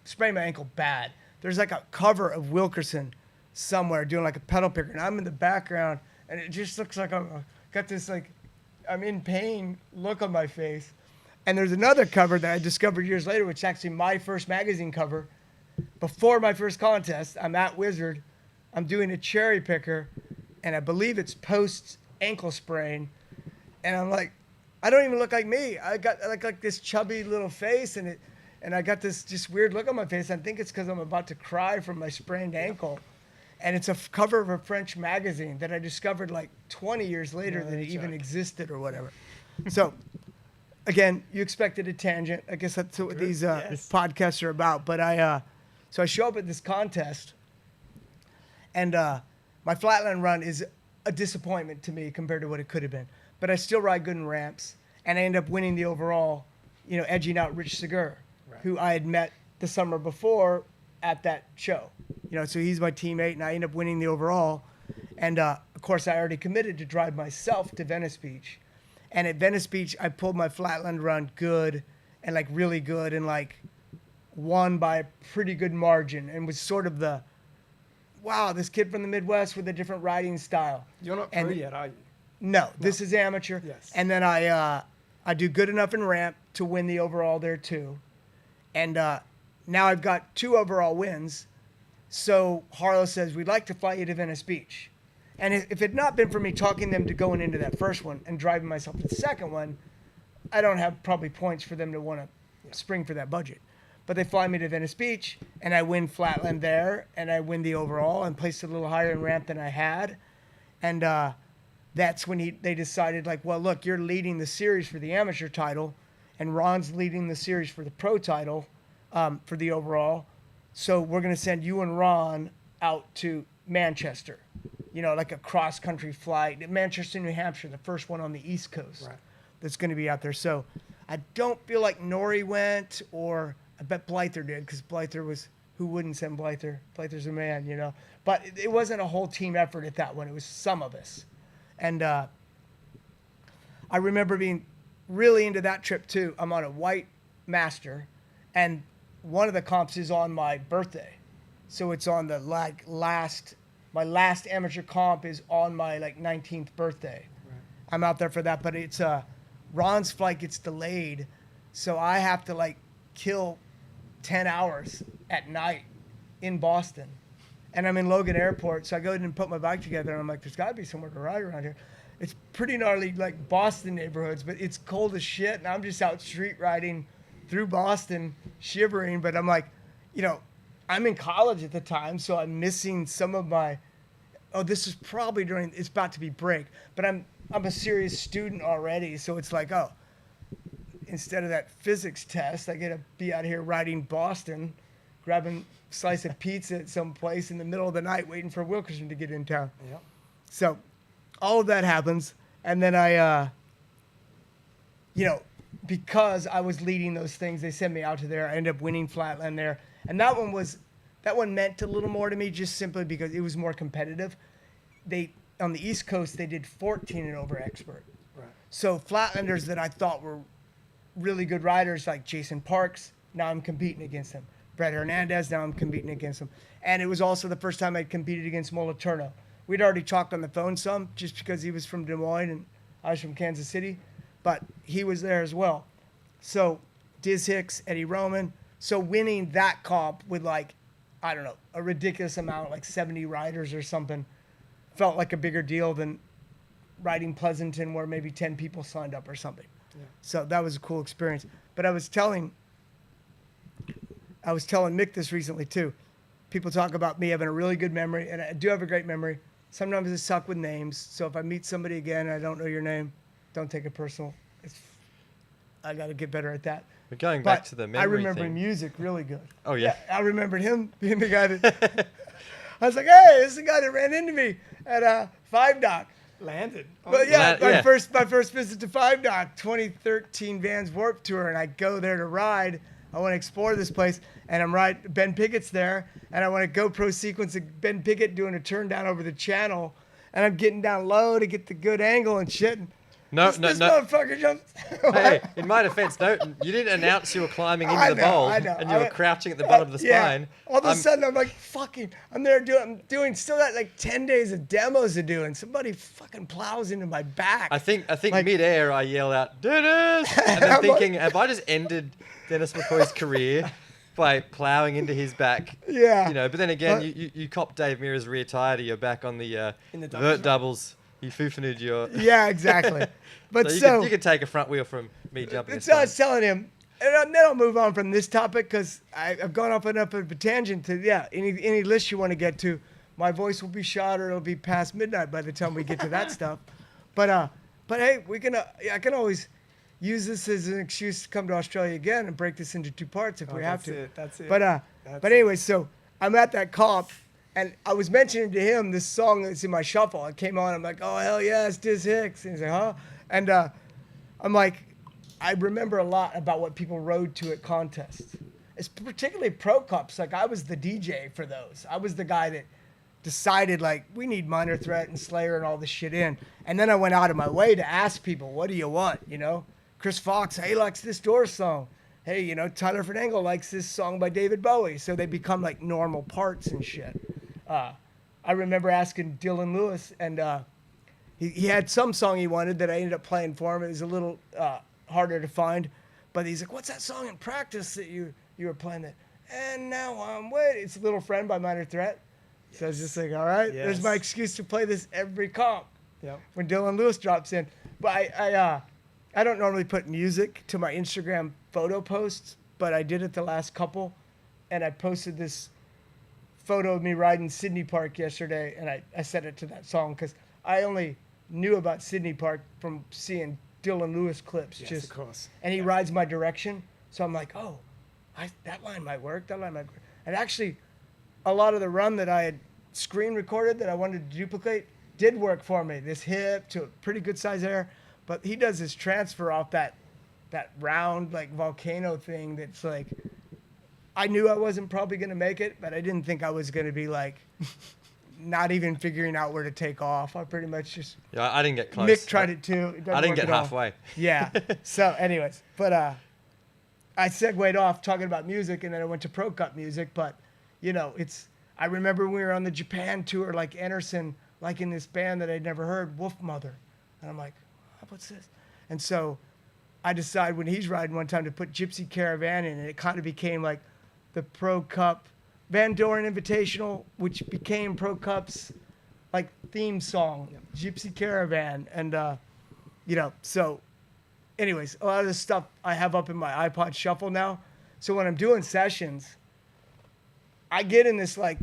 Speaker 2: sprain my ankle bad. There's like a cover of Wilkerson somewhere doing like a pedal picker, and I'm in the background, and it just looks like I'm got this like I'm in pain look on my face. And there's another cover that I discovered years later, which is actually my first magazine cover. Before my first contest, I'm at Wizard, I'm doing a cherry picker, and I believe it's post ankle sprain, and I'm like, I don't even look like me. I got like this chubby little face, and I got this just weird look on my face. I think it's because I'm about to cry from my sprained ankle. And it's a cover of a French magazine that I discovered like 20 years later that it even existed or whatever. So, again, you expected a tangent. I guess that's what these podcasts are about. But so I show up at this contest, and my flatland run is a disappointment to me compared to what it could have been. But I still ride good in ramps, and I end up winning the overall, you know, edging out Rich Segur, who I had met the summer before at that show. You know, so he's my teammate, and I end up winning the overall. And, of course, I already committed to drive myself to Venice Beach. And at Venice Beach, I pulled my flatland run good and, like, really good and, like, won by a pretty good margin and was sort of the, wow, this kid from the Midwest with a different riding style.
Speaker 1: You're not pro yet, are you?
Speaker 2: No, this is amateur.
Speaker 1: Yes.
Speaker 2: And then I do good enough in ramp to win the overall there, too. And now I've got 2 overall wins. So Haro says, we'd like to fly you to Venice Beach. And if it had not been for me talking them to going into that first one and driving myself to the second one, I don't have probably points for them to want to spring for that budget. But they fly me to Venice Beach, and I win flatland there, and I win the overall and placed a little higher in ramp than I had. And that's when they decided, like, well, look, you're leading the series for the amateur title, and Ron's leading the series for the pro title for the overall. So we're going to send you and Ron out to Manchester, you know, like a cross-country flight. Manchester, New Hampshire, the first one on the East Coast that's going to be out there. So I don't feel like Nori went, or I bet Blyther did, because Blyther was, who wouldn't send Blyther? Blyther's a man, you know. But it wasn't a whole team effort at that one. It was some of us. And I remember being really into that trip, too. I'm on a white master, and one of the comps is on my birthday. So it's on the my last amateur comp is on my 19th birthday. Right. I'm out there for that, but it's Ron's flight gets delayed, so I have to kill 10 hours at night in Boston. And I'm in Logan Airport, so I go in and put my bike together, and I'm like, there's got to be somewhere to ride around here. It's pretty gnarly, like Boston neighborhoods, but it's cold as shit, and I'm just out street riding through Boston, shivering. But I'm like, you know, I'm in college at the time, so I'm missing some of my, this is probably it's about to be break, but I'm a serious student already, so it's like, instead of that physics test, I get to be out here riding Boston, grabbing a slice of pizza at some place in the middle of the night, waiting for Wilkerson to get in town. Yeah. So all of that happens, and then I, because I was leading those things, they sent me out to there. I ended up winning flatland there. And that one meant a little more to me just simply because it was more competitive. On the East Coast, they did 14 and over expert.
Speaker 1: Right.
Speaker 2: So flatlanders that I thought were really good riders like Jason Parks, now I'm competing against him. Brett Hernandez, now I'm competing against him. And it was also the first time I'd competed against Moliterno. We'd already talked on the phone some just because he was from Des Moines and I was from Kansas City, but he was there as well. So Diz Hicks, Eddie Roman. So winning that comp with like, I don't know, a ridiculous amount, like 70 riders or something, felt like a bigger deal than riding Pleasanton where maybe 10 people signed up or something. Yeah. So that was a cool experience. But I was telling Mick this recently too. People talk about me having a really good memory, and I do have a great memory. Sometimes I suck with names, so if I meet somebody again and I don't know your name, don't take it personal. I got to get better at that.
Speaker 3: We're going back to the memory
Speaker 2: I remember
Speaker 3: thing.
Speaker 2: Music really good.
Speaker 3: Oh, yeah.
Speaker 2: I remembered him being the guy that... I was like, hey, this is the guy that ran into me at Five Dock.
Speaker 1: Landed.
Speaker 2: But my first visit to Five Dock, 2013 Vans Warped Tour, and I go there to ride. I want to explore this place, and I'm riding. Ben Pickett's there, and I want to GoPro sequence of Ben Pickett doing a turn down over the channel, and I'm getting down low to get the good angle and shit. And
Speaker 3: No.
Speaker 2: This motherfucker jumps.
Speaker 3: Hey, in my defense, no, you didn't announce you were climbing into the bowl and you were crouching at the bottom of the spine.
Speaker 2: All of a sudden, I'm like, I'm there doing still got like 10 days of demos to do, and somebody fucking plows into my back.
Speaker 3: I think like, mid-air I yell out, Dennis! And then thinking, have I just ended Dennis McCoy's career by plowing into his back?
Speaker 2: Yeah.
Speaker 3: You know, but then again, you cop Dave Mirra's rear tire to your back on the vert doubles. You foo-fanooed your...
Speaker 2: Yeah, exactly. But
Speaker 3: so you could take a front wheel from me jumping.
Speaker 2: So I was telling him, and then I'll move on from this topic because I've gone off enough of a tangent to, any list you want to get to. My voice will be shot or it'll be past midnight by the time we get to that stuff. But hey, I can always use this as an excuse to come to Australia again and break this into two parts if we have to.
Speaker 1: That's it.
Speaker 2: But anyway, so I'm at that comp. And I was mentioning to him this song that's in my shuffle. It came on. I'm like, oh, hell yeah, it's Diz Hicks. And he's like, huh? And I'm like, I remember a lot about what people rode to at contests. It's particularly pro cups. Like, I was the DJ for those. I was the guy that decided, like, we need Minor Threat and Slayer and all this shit in. And then I went out of my way to ask people, what do you want, you know? Chris Fox, hey, likes this Doors song. Hey, you know, Tyler Fernangle likes this song by David Bowie. So they become, like, normal parts and shit. I remember asking Dylan Lewis, and he had some song he wanted that I ended up playing for him. It was a little harder to find, but he's like, "What's that song in practice that you were playing?" That and now I'm waiting. It's Little Friend by Minor Threat. Yes. So I was just like, "All right, there's my excuse to play this every comp."
Speaker 1: Yep.
Speaker 2: When Dylan Lewis drops in, but I don't normally put music to my Instagram photo posts, but I did it the last couple, and I posted this photo of me riding Sydney Park yesterday, and I set it to that song because I only knew about Sydney Park from seeing Dylan Lewis clips.
Speaker 1: Yes, of course.
Speaker 2: And he rides my direction, so I'm like, oh, that line might work. And actually, a lot of the run that I had screen recorded that I wanted to duplicate did work for me. This hip to a pretty good size air, but he does his transfer off that round like volcano thing that's like. I knew I wasn't probably going to make it, but I didn't think I was going to be like not even figuring out where to take off. I pretty much just...
Speaker 3: Yeah, I didn't get close.
Speaker 2: Mick tried it too.
Speaker 3: I didn't get halfway.
Speaker 2: Yeah. So anyways, but I segued off talking about music, and then I went to Pro Cup music, but, you know, I remember when we were on the Japan tour, like Anderson, like in this band that I'd never heard, Wolf Mother. And I'm like, what's this? And so I decided when he's riding one time to put Gypsy Caravan in, and it kind of became like the Pro Cup Van Doren Invitational, which became Pro Cup's like theme song, Gypsy Caravan. And, you know, so anyways, a lot of this stuff I have up in my iPod Shuffle now. So when I'm doing sessions, I get in this like,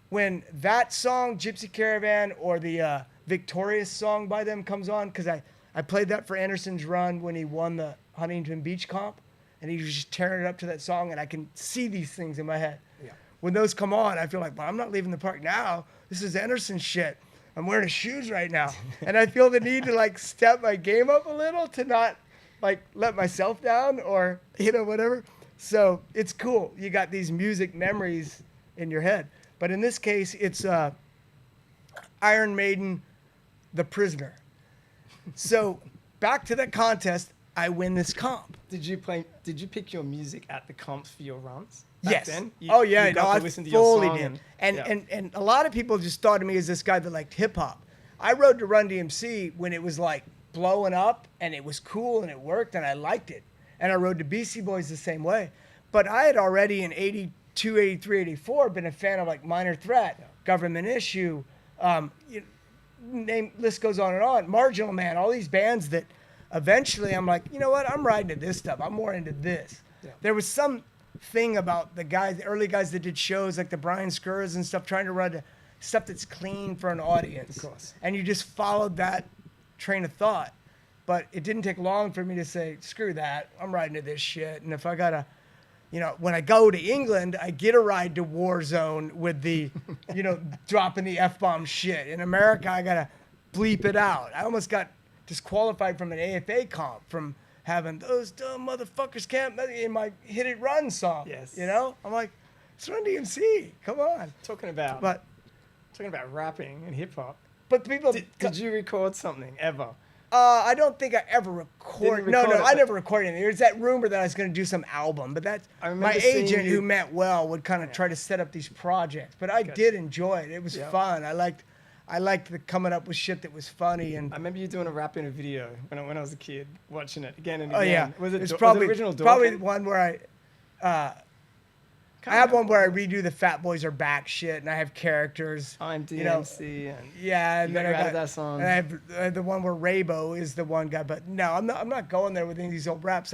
Speaker 2: when that song, Gypsy Caravan, or the Victorious song by them comes on, because I played that for Anderson's run when he won the Huntington Beach comp, and he was just tearing it up to that song, and I can see these things in my head. Yeah. When those come on, I feel like, well, I'm not leaving the park now. This is Anderson shit. I'm wearing his shoes right now. And I feel the need to like step my game up a little to not like let myself down or, you know, whatever. So it's cool. You got these music memories in your head. But in this case, it's Iron Maiden, The Prisoner. So back to the contest, I win this comp.
Speaker 1: Did you pick your music at the comps for your runs?
Speaker 2: Yes.
Speaker 1: Then?
Speaker 2: Oh yeah,
Speaker 1: you got
Speaker 2: no,
Speaker 1: to
Speaker 2: I
Speaker 1: listen to your
Speaker 2: fully
Speaker 1: song
Speaker 2: did.
Speaker 1: yeah.
Speaker 2: And a lot of people just thought of me as this guy that liked hip hop. I rode to Run DMC when it was like blowing up and it was cool and it worked and I liked it. And I rode to BC Boys the same way. But I had already in 82, 83, 84 been a fan of like Minor Threat, Government Issue, list goes on and on, Marginal Man, all these bands that eventually I'm like, you know what, I'm riding to this stuff. I'm more into this. Yeah. There was some thing about the early guys that did shows like the Brian Skurs and stuff, trying to run to stuff that's clean for an audience.
Speaker 1: Of course.
Speaker 2: And you just followed that train of thought. But it didn't take long for me to say, screw that, I'm riding to this shit. And if I gotta, you know, when I go to England, I get a ride to Warzone with the, you know, dropping the F-bomb shit. In America, I gotta bleep it out. I almost got disqualified from an AFA comp from having those dumb motherfuckers can't in my Hit It Run song.
Speaker 1: Yes.
Speaker 2: You know? I'm like, it's Run DMC. Come on.
Speaker 1: Talking about rapping and hip hop.
Speaker 2: But people
Speaker 1: did you record something ever?
Speaker 2: I don't think I ever recorded.
Speaker 1: Didn't record it,
Speaker 2: I never recorded anything. There's that rumor that I was going to do some album, but that's my agent who meant well would kind of try to set up these projects. But I did enjoy it. It was fun. I liked the coming up with shit that was funny. And
Speaker 1: I remember you doing a rap in a video when I was a kid, watching it again and
Speaker 2: oh
Speaker 1: again.
Speaker 2: yeah,
Speaker 1: Was it
Speaker 2: probably
Speaker 1: original?
Speaker 2: Probably the one where I have one where I redo the Fat Boys Are Back shit, and I have characters.
Speaker 1: I'm DMC,
Speaker 2: you know,
Speaker 1: and
Speaker 2: yeah, and
Speaker 1: you
Speaker 2: then I got
Speaker 1: that song.
Speaker 2: And I have the one where Raybo is the one guy, but no, I'm not going there with any of these old raps.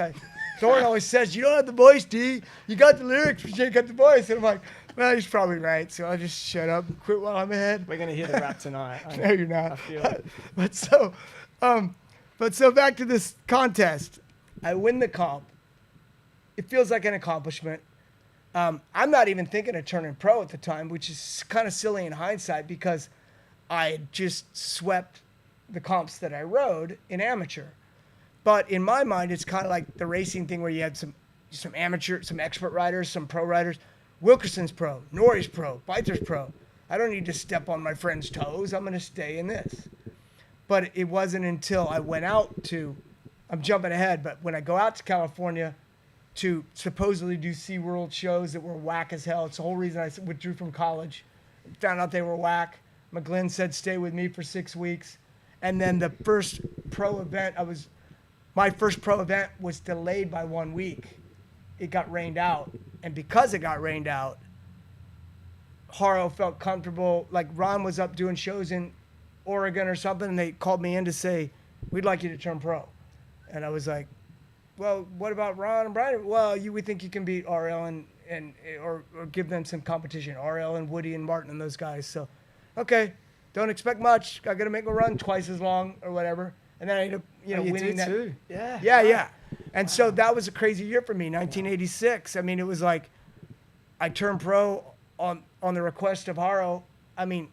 Speaker 2: Thorne always says, "You don't have the voice, D. You got the lyrics, but you ain't got the voice." And I'm like, well, he's probably right, so I'll just shut up and quit while I'm ahead.
Speaker 1: We're gonna hear the rap tonight.
Speaker 2: No, you're not.
Speaker 1: I feel it.
Speaker 2: But so back to this contest. I win the comp. It feels like an accomplishment. I'm not even thinking of turning pro at the time, which is kind of silly in hindsight because I had just swept the comps that I rode in amateur. But in my mind, it's kind of like the racing thing where you had some amateur, some expert riders, some pro riders. Wilkerson's pro, Norrie's pro, Beither's pro. I don't need to step on my friend's toes. I'm going to stay in this. But it wasn't until I went out to, I'm jumping ahead, but when I go out to California to supposedly do SeaWorld shows that were whack as hell. It's the whole reason I withdrew from college. Found out they were whack. McGlynn said, stay with me for 6 weeks. And then the first pro event, my first pro event was delayed by 1 week. It got rained out. And because it got rained out, Haro felt comfortable. Like Ron was up doing shows in Oregon or something, and they called me in to say, we'd like you to turn pro. And I was like, well, what about Ron and Brian? Well, we think you can beat RL or give them some competition. RL and Woody and Martin and those guys. So, okay, don't expect much. I got to make a run twice as long or whatever. And then I ended up, winning that.
Speaker 1: Too. Yeah.
Speaker 2: Yeah. And so that was a crazy year for me, 1986. I mean, it was like I turned pro on the request of Haro. I mean,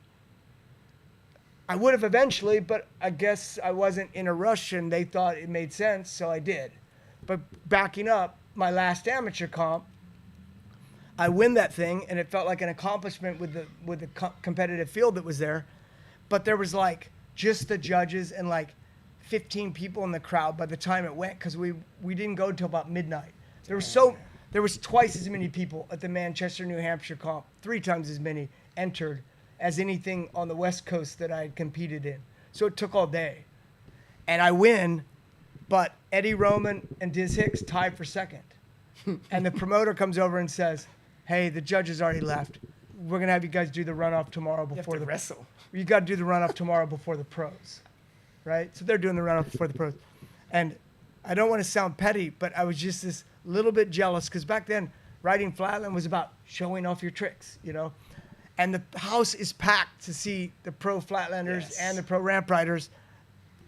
Speaker 2: I would have eventually, but I guess I wasn't in a rush and they thought it made sense, so I did. But backing up, my last amateur comp, I win that thing, and it felt like an accomplishment with the competitive field that was there. But there was like just the judges and like 15 people in the crowd by the time it went, because we didn't go until about midnight. There was twice as many people at the Manchester, New Hampshire comp, 3 times as many entered as anything on the West Coast that I had competed in. So it took all day. And I win, but Eddie Roman and Diz Hicks tie for second. And the promoter comes over and says, hey, the judges already left. We're going to have you guys do the runoff tomorrow before the
Speaker 1: wrestle.
Speaker 2: You got to do the runoff tomorrow before the pros, right? So they're doing the runoff before the pros. And I don't want to sound petty, but I was just this little bit jealous because back then riding flatland was about showing off your tricks, And the house is packed to see the pro flatlanders and the pro ramp riders.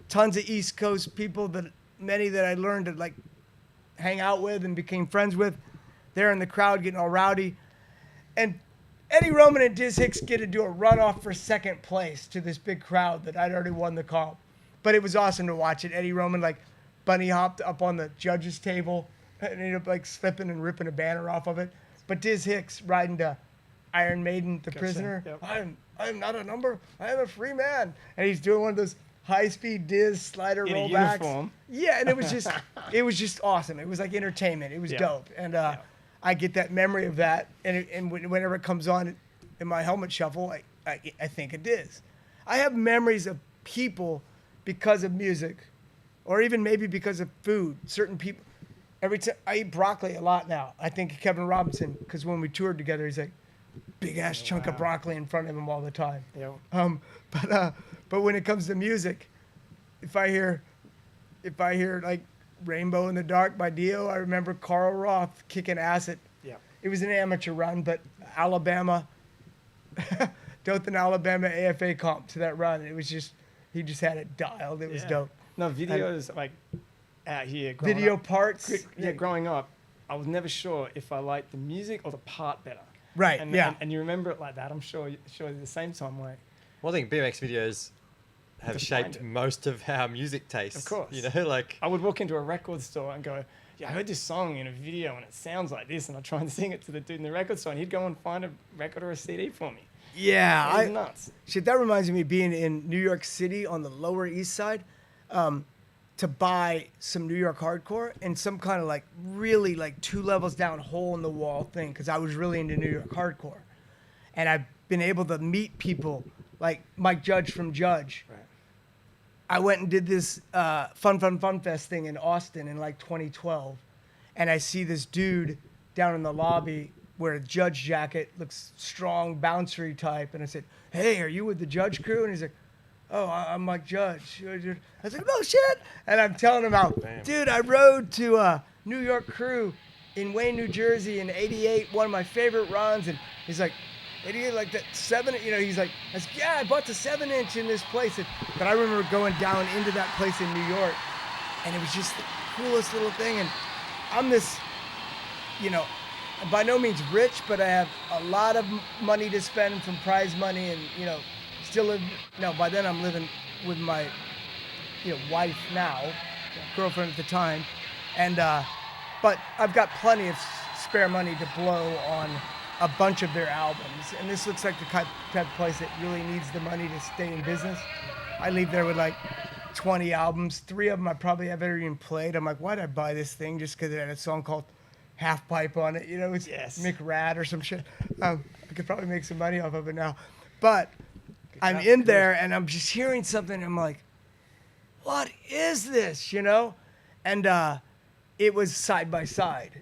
Speaker 2: Tons of East Coast people, many that I learned to like hang out with and became friends with. They're in the crowd getting all rowdy. And Eddie Roman and Diz Hicks get to do a runoff for second place to this big crowd that I'd already won the comp. But it was awesome to watch it. Eddie Roman like bunny hopped up on the judge's table and ended up like slipping and ripping a banner off of it. But Diz Hicks riding to Iron Maiden, The Prisoner.
Speaker 1: Yep.
Speaker 2: I am not a number. I am a free man. And he's doing one of those high-speed Diz slider
Speaker 1: In a
Speaker 2: rollbacks.
Speaker 1: uniform.
Speaker 2: Yeah, and it was just awesome. It was like entertainment. It was dope. And I get that memory of that. And whenever it comes on in my helmet shuffle, I think of Diz. I have memories of people because of music, or even maybe because of food. Certain people. Every time I eat broccoli a lot now. I think of Kevin Robinson, because when we toured together, he's like, big ass chunk of broccoli in front of him all the time.
Speaker 1: Yeah.
Speaker 2: But when it comes to music, if I hear like Rainbow in the Dark by Dio, I remember Carl Roth kicking ass at.
Speaker 1: Yeah.
Speaker 2: It was an amateur run, but Alabama, Dothan, Alabama AFA comp to that run. It was just, he just had it dialed. It was dope.
Speaker 1: No, videos like out here.
Speaker 2: Video
Speaker 1: up,
Speaker 2: parts.
Speaker 1: growing up, I was never sure if I liked the music or the part better.
Speaker 2: Right.
Speaker 1: And you remember it like that. I'm sure the same time way.
Speaker 3: Well, I think BMX videos have
Speaker 1: Defined
Speaker 3: shaped
Speaker 1: it.
Speaker 3: most of our music tastes.
Speaker 1: Of course.
Speaker 3: You know, like
Speaker 1: I would walk into a record store and go, yeah, I heard this song in a video and it sounds like this, and I'd try and sing it to the dude in the record store, and he'd go and find a record or a CD for me.
Speaker 2: Yeah.
Speaker 1: It was nuts.
Speaker 2: Shit, that reminds me of being in New York City on the Lower East Side, to buy some New York hardcore and some kind of like really like 2 levels down hole in the wall thing, because I was really into New York hardcore. And I've been able to meet people like Mike Judge from Judge.
Speaker 1: Right.
Speaker 2: I went and did this Fun Fest thing in Austin in like 2012. And I see this dude down in the lobby wear a Judge jacket, looks strong, bouncery type. And I said, hey, are you with the Judge crew? And he's like, oh, I'm Mike Judge. I was like, no shit. And I'm telling him how, dude, I rode to New York crew in Wayne, New Jersey in '88, one of my favorite runs. And he's like, 88, like that 7, he's like, I said, yeah, I bought the 7-inch in this place. But I remember going down into that place in New York, and it was just the coolest little thing. And I'm this, by no means rich, but I have a lot of money to spend from prize money, and, still live, by then I'm living with my, wife now, girlfriend at the time. And, but I've got plenty of spare money to blow on a bunch of their albums. And this looks like the type of place that really needs the money to stay in business. I leave there with like 20 albums. 3 of them I probably have ever even played. I'm like, why'd I buy this thing? Just because it had a song called Half Pipe on it. It's Mick Rad or some shit. I could probably make some money off of it now. But I'm in there and I'm just hearing something. And I'm like, what is this? And it was Side by Side.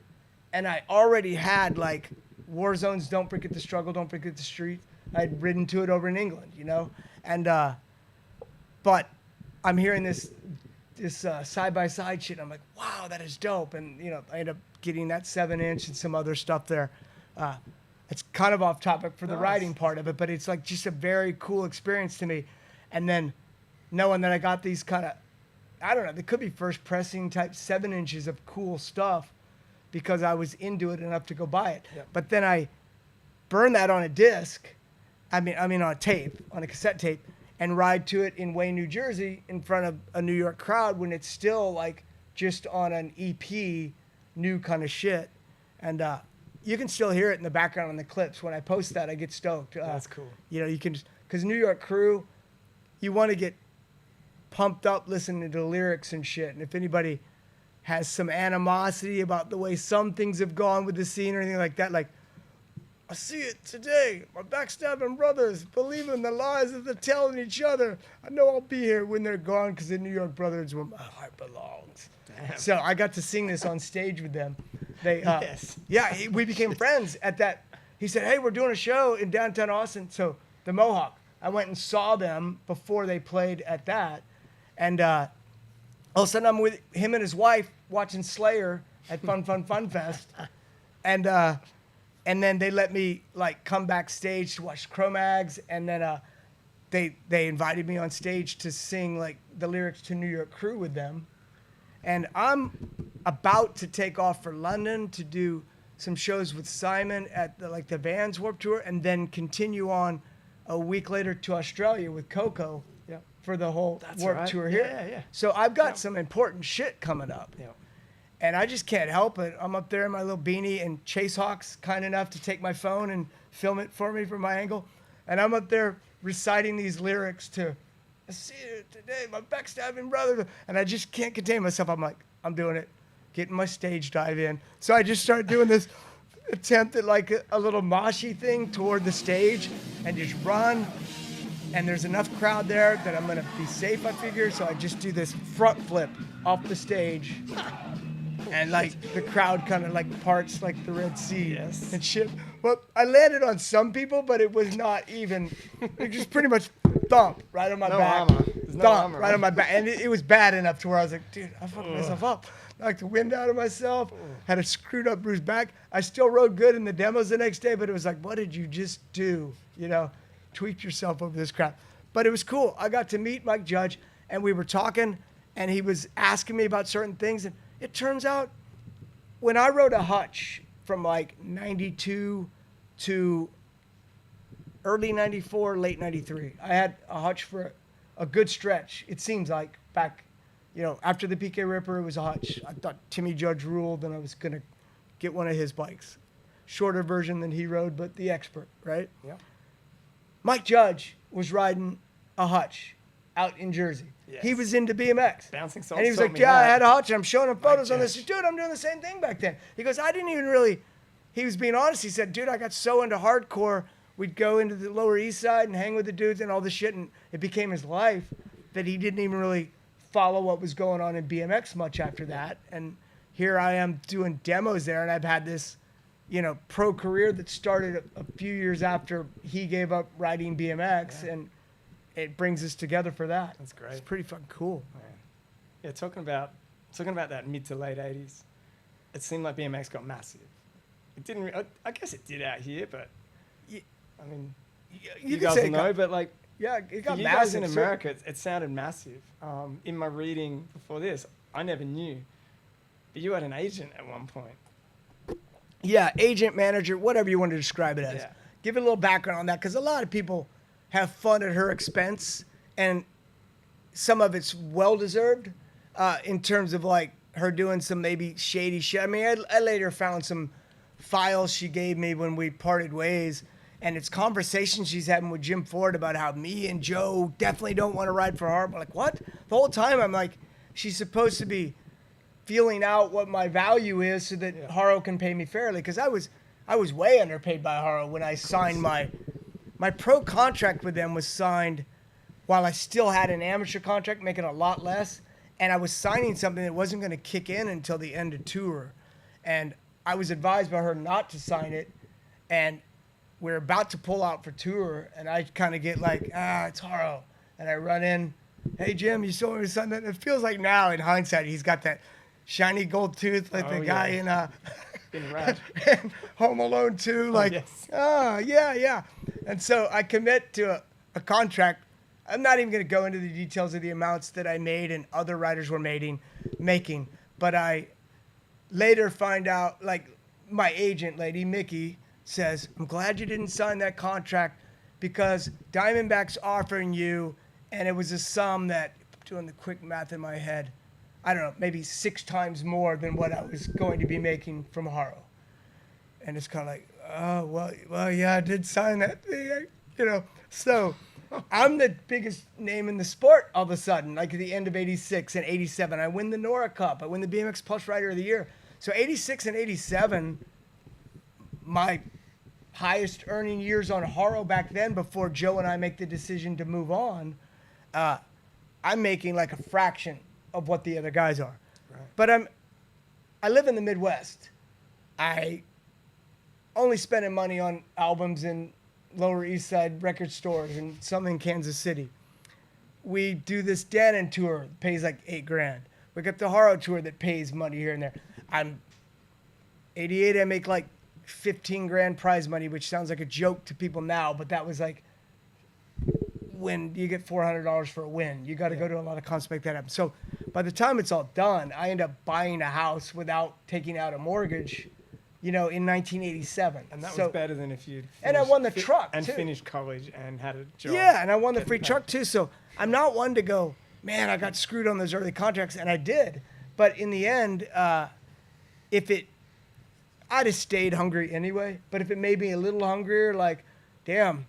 Speaker 2: And I already had like Warzone's Don't Forget the Struggle, Don't Forget the Street. I'd ridden to it over in England, And, but I'm hearing this Side by Side shit. I'm like, wow, that is dope. And, I ended up getting that 7-inch and some other stuff there. It's kind of off topic for the riding part of it, but it's like just a very cool experience to me. And then knowing that I got these kind of, I don't know, they could be first pressing type 7 inches of cool stuff because I was into it enough to go buy it.
Speaker 1: Yep.
Speaker 2: But then I burned that on a disc, on a tape, on a cassette tape, and ride to it in Wayne, New Jersey in front of a New York crowd when it's still like just on an EP, new kind of shit. And you can still hear it in the background on the clips. When I post that, I get stoked.
Speaker 1: That's cool.
Speaker 2: You can just, because New York crew, you want to get pumped up listening to the lyrics and shit. And if anybody has some animosity about the way some things have gone with the scene or anything like that, like, I see it today. My backstabbing brothers believing the lies that they're telling each other. I know I'll be here when they're gone because the New York brothers is where my heart belongs. Damn. So I got to sing this on stage with them. They, we became friends at that. He said, hey, we're doing a show in downtown Austin. So the Mohawk, I went and saw them before they played at that. And all of a sudden I'm with him and his wife watching Slayer at Fun Fest. And then they let me like come backstage to watch Cro-Mags, and then they invited me on stage to sing like the lyrics to New York Crew with them. And I'm about to take off for London to do some shows with Simon at the Vans Warped Tour, and then continue on a week later to Australia with Coco.
Speaker 1: Yeah.
Speaker 2: for the whole
Speaker 1: That's
Speaker 2: Warped
Speaker 1: right.
Speaker 2: Tour here.
Speaker 1: Yeah, yeah.
Speaker 2: So I've got
Speaker 1: Yeah.
Speaker 2: some important shit coming up.
Speaker 1: Yeah.
Speaker 2: And I just can't help it. I'm up there in my little beanie, and Chase Hawk's kind enough to take my phone and film it for me from my angle. And I'm up there reciting these lyrics to, I see you today, my backstabbing brother. And I just can't contain myself. I'm like, I'm doing it. Getting my stage dive in. So I just started doing this attempt at like a little moshy thing toward the stage and just run. And there's enough crowd there that I'm going to be safe, I figure. So I just do this front flip off the stage. And like the crowd kind of like parts like the Red Sea and shit. Well, I landed on some people, but it was not even. It just pretty much thump right on my
Speaker 1: No
Speaker 2: back.
Speaker 1: armor. There's no
Speaker 2: Thump
Speaker 1: armor,
Speaker 2: right on my back, and it was bad enough to where I was like, dude, I fucked myself up. Knocked the wind out of myself. Had a screwed up bruised back. I still rode good in the demos the next day, but it was like, what did you just do? You know, tweaked yourself over this crap. But it was cool. I got to meet Mike Judge, and we were talking, and he was asking me about certain things, and it turns out when I rode a hutch from like 92 to early 94, late 93, I had a hutch for a good stretch. It seems like back, you know, after the PK Ripper, it was a hutch. I thought Timmy Judge ruled and I was going to get one of his bikes. Shorter version than he rode, but the expert, right?
Speaker 1: Yeah.
Speaker 2: Mike Judge was riding a hutch out in Jersey.
Speaker 1: Yes.
Speaker 2: He was into BMX.
Speaker 1: Bouncing songs
Speaker 2: And he was
Speaker 1: taught
Speaker 2: like,
Speaker 1: me
Speaker 2: yeah, I
Speaker 1: that.
Speaker 2: had a hutch. I'm showing him photos on this.
Speaker 1: Judge.
Speaker 2: Dude, I'm doing the same thing back then. He goes, I didn't even really, he was being honest. He said, dude, I got so into hardcore. We'd go into the Lower East Side and hang with the dudes and all this shit. And it became his life that he didn't even really follow what was going on in BMX much after that. And here I am doing demos there. And I've had this, you know, pro career that started a few years after he gave up riding BMX. And it brings us together for that.
Speaker 1: That's great.
Speaker 2: It's pretty fucking cool.
Speaker 1: Man. Yeah, talking about that mid to late 80s, it seemed like BMX got massive. It didn't. I guess it did out here, but I mean, you
Speaker 2: can
Speaker 1: guys
Speaker 2: say
Speaker 1: will
Speaker 2: it
Speaker 1: know.
Speaker 2: got-
Speaker 1: But like,
Speaker 2: Yeah, it
Speaker 1: for
Speaker 2: got
Speaker 1: you
Speaker 2: massive.
Speaker 1: guys in
Speaker 2: so-
Speaker 1: America, it sounded massive. In my reading before this, I never knew, but you had an agent at one point.
Speaker 2: Yeah, agent, manager, whatever you want to describe it as.
Speaker 1: Yeah.
Speaker 2: Give it a little background on that, because a lot of people have fun at her expense, and some of it's well-deserved in terms of, like, her doing some maybe shady shit. I mean, I later found some files she gave me when we parted ways, and it's conversations she's having with Jim Ford about how me and Joe definitely don't want to ride for her. I'm like, what? The whole time I'm like, she's supposed to be feeling out what my value is so that Haro can pay me fairly, because I was way underpaid by Haro when I signed my pro contract with them was signed while I still had an amateur contract making a lot less, and I was signing something that wasn't going to kick in until the end of tour, and I was advised by her not to sign it, and we're about to pull out for tour, and I kind of get like, it's Haro, and I run in, hey Jim, you saw me sign that? It feels like now in hindsight he's got that shiny gold tooth like the guy in
Speaker 1: Been rad.
Speaker 2: and Home Alone 2, like,
Speaker 1: yes.
Speaker 2: yeah. And so I commit to a contract. I'm not even going to go into the details of the amounts that I made and other writers were making, but I later find out, like, my agent lady, Mickey, says, I'm glad you didn't sign that contract because Diamondback's offering you, and it was a sum that, doing the quick math in my head, I don't know, maybe 6 times more than what I was going to be making from Haro. And it's kind of like, oh, well, yeah, I did sign that thing, you know. So I'm the biggest name in the sport all of a sudden, like at the end of 86 and 87. I win the Nora Cup. I win the BMX Plus Rider of the Year. So 86 and 87, my highest earning years on Haro back then before Joe and I make the decision to move on, I'm making like a fraction of what the other guys are.
Speaker 1: Right.
Speaker 2: But I live in the Midwest. I only spending money on albums in Lower East Side record stores and some in Kansas City. We do this Dannon tour that pays like $8,000. We got the Haro tour that pays money here and there. I'm 88, I make like $15,000 prize money, which sounds like a joke to people now, but that was like when you get $400 for a win. You got to go to a lot of cons to make that happen. So by the time it's all done, I end up buying a house without taking out a mortgage in 1987.
Speaker 1: And that
Speaker 2: So-
Speaker 1: was better than if you'd
Speaker 2: And I
Speaker 1: finished-
Speaker 2: won the truck,
Speaker 1: and
Speaker 2: too.
Speaker 1: finished college and had a job.
Speaker 2: Yeah, and I won the
Speaker 1: Getting
Speaker 2: free
Speaker 1: paid.
Speaker 2: truck too. So I'm not one to go, man, I got screwed on those early contracts, and I did. But in the end, I'd have stayed hungry anyway. But if it made me a little hungrier, like, damn,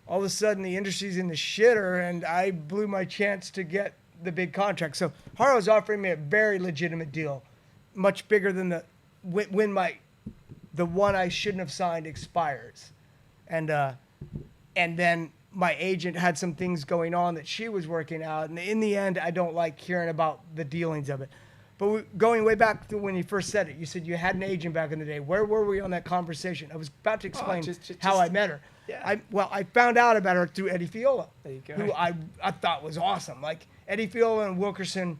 Speaker 2: all of a sudden the industry's in the shitter, and I blew my chance to get the big contract. So Haro's offering me a very legitimate deal, much bigger than when the one I shouldn't have signed expires, and then my agent had some things going on that she was working out, and in the end, I don't like hearing about the dealings of it. But going way back to when you first said it, you said you had an agent back in the day. Where were we on that conversation? I was about to explain how I met her.
Speaker 1: Yeah.
Speaker 2: I found out about her through Eddie Fiola,
Speaker 1: There you go.
Speaker 2: who I thought was awesome. Like Eddie Fiola and Wilkerson,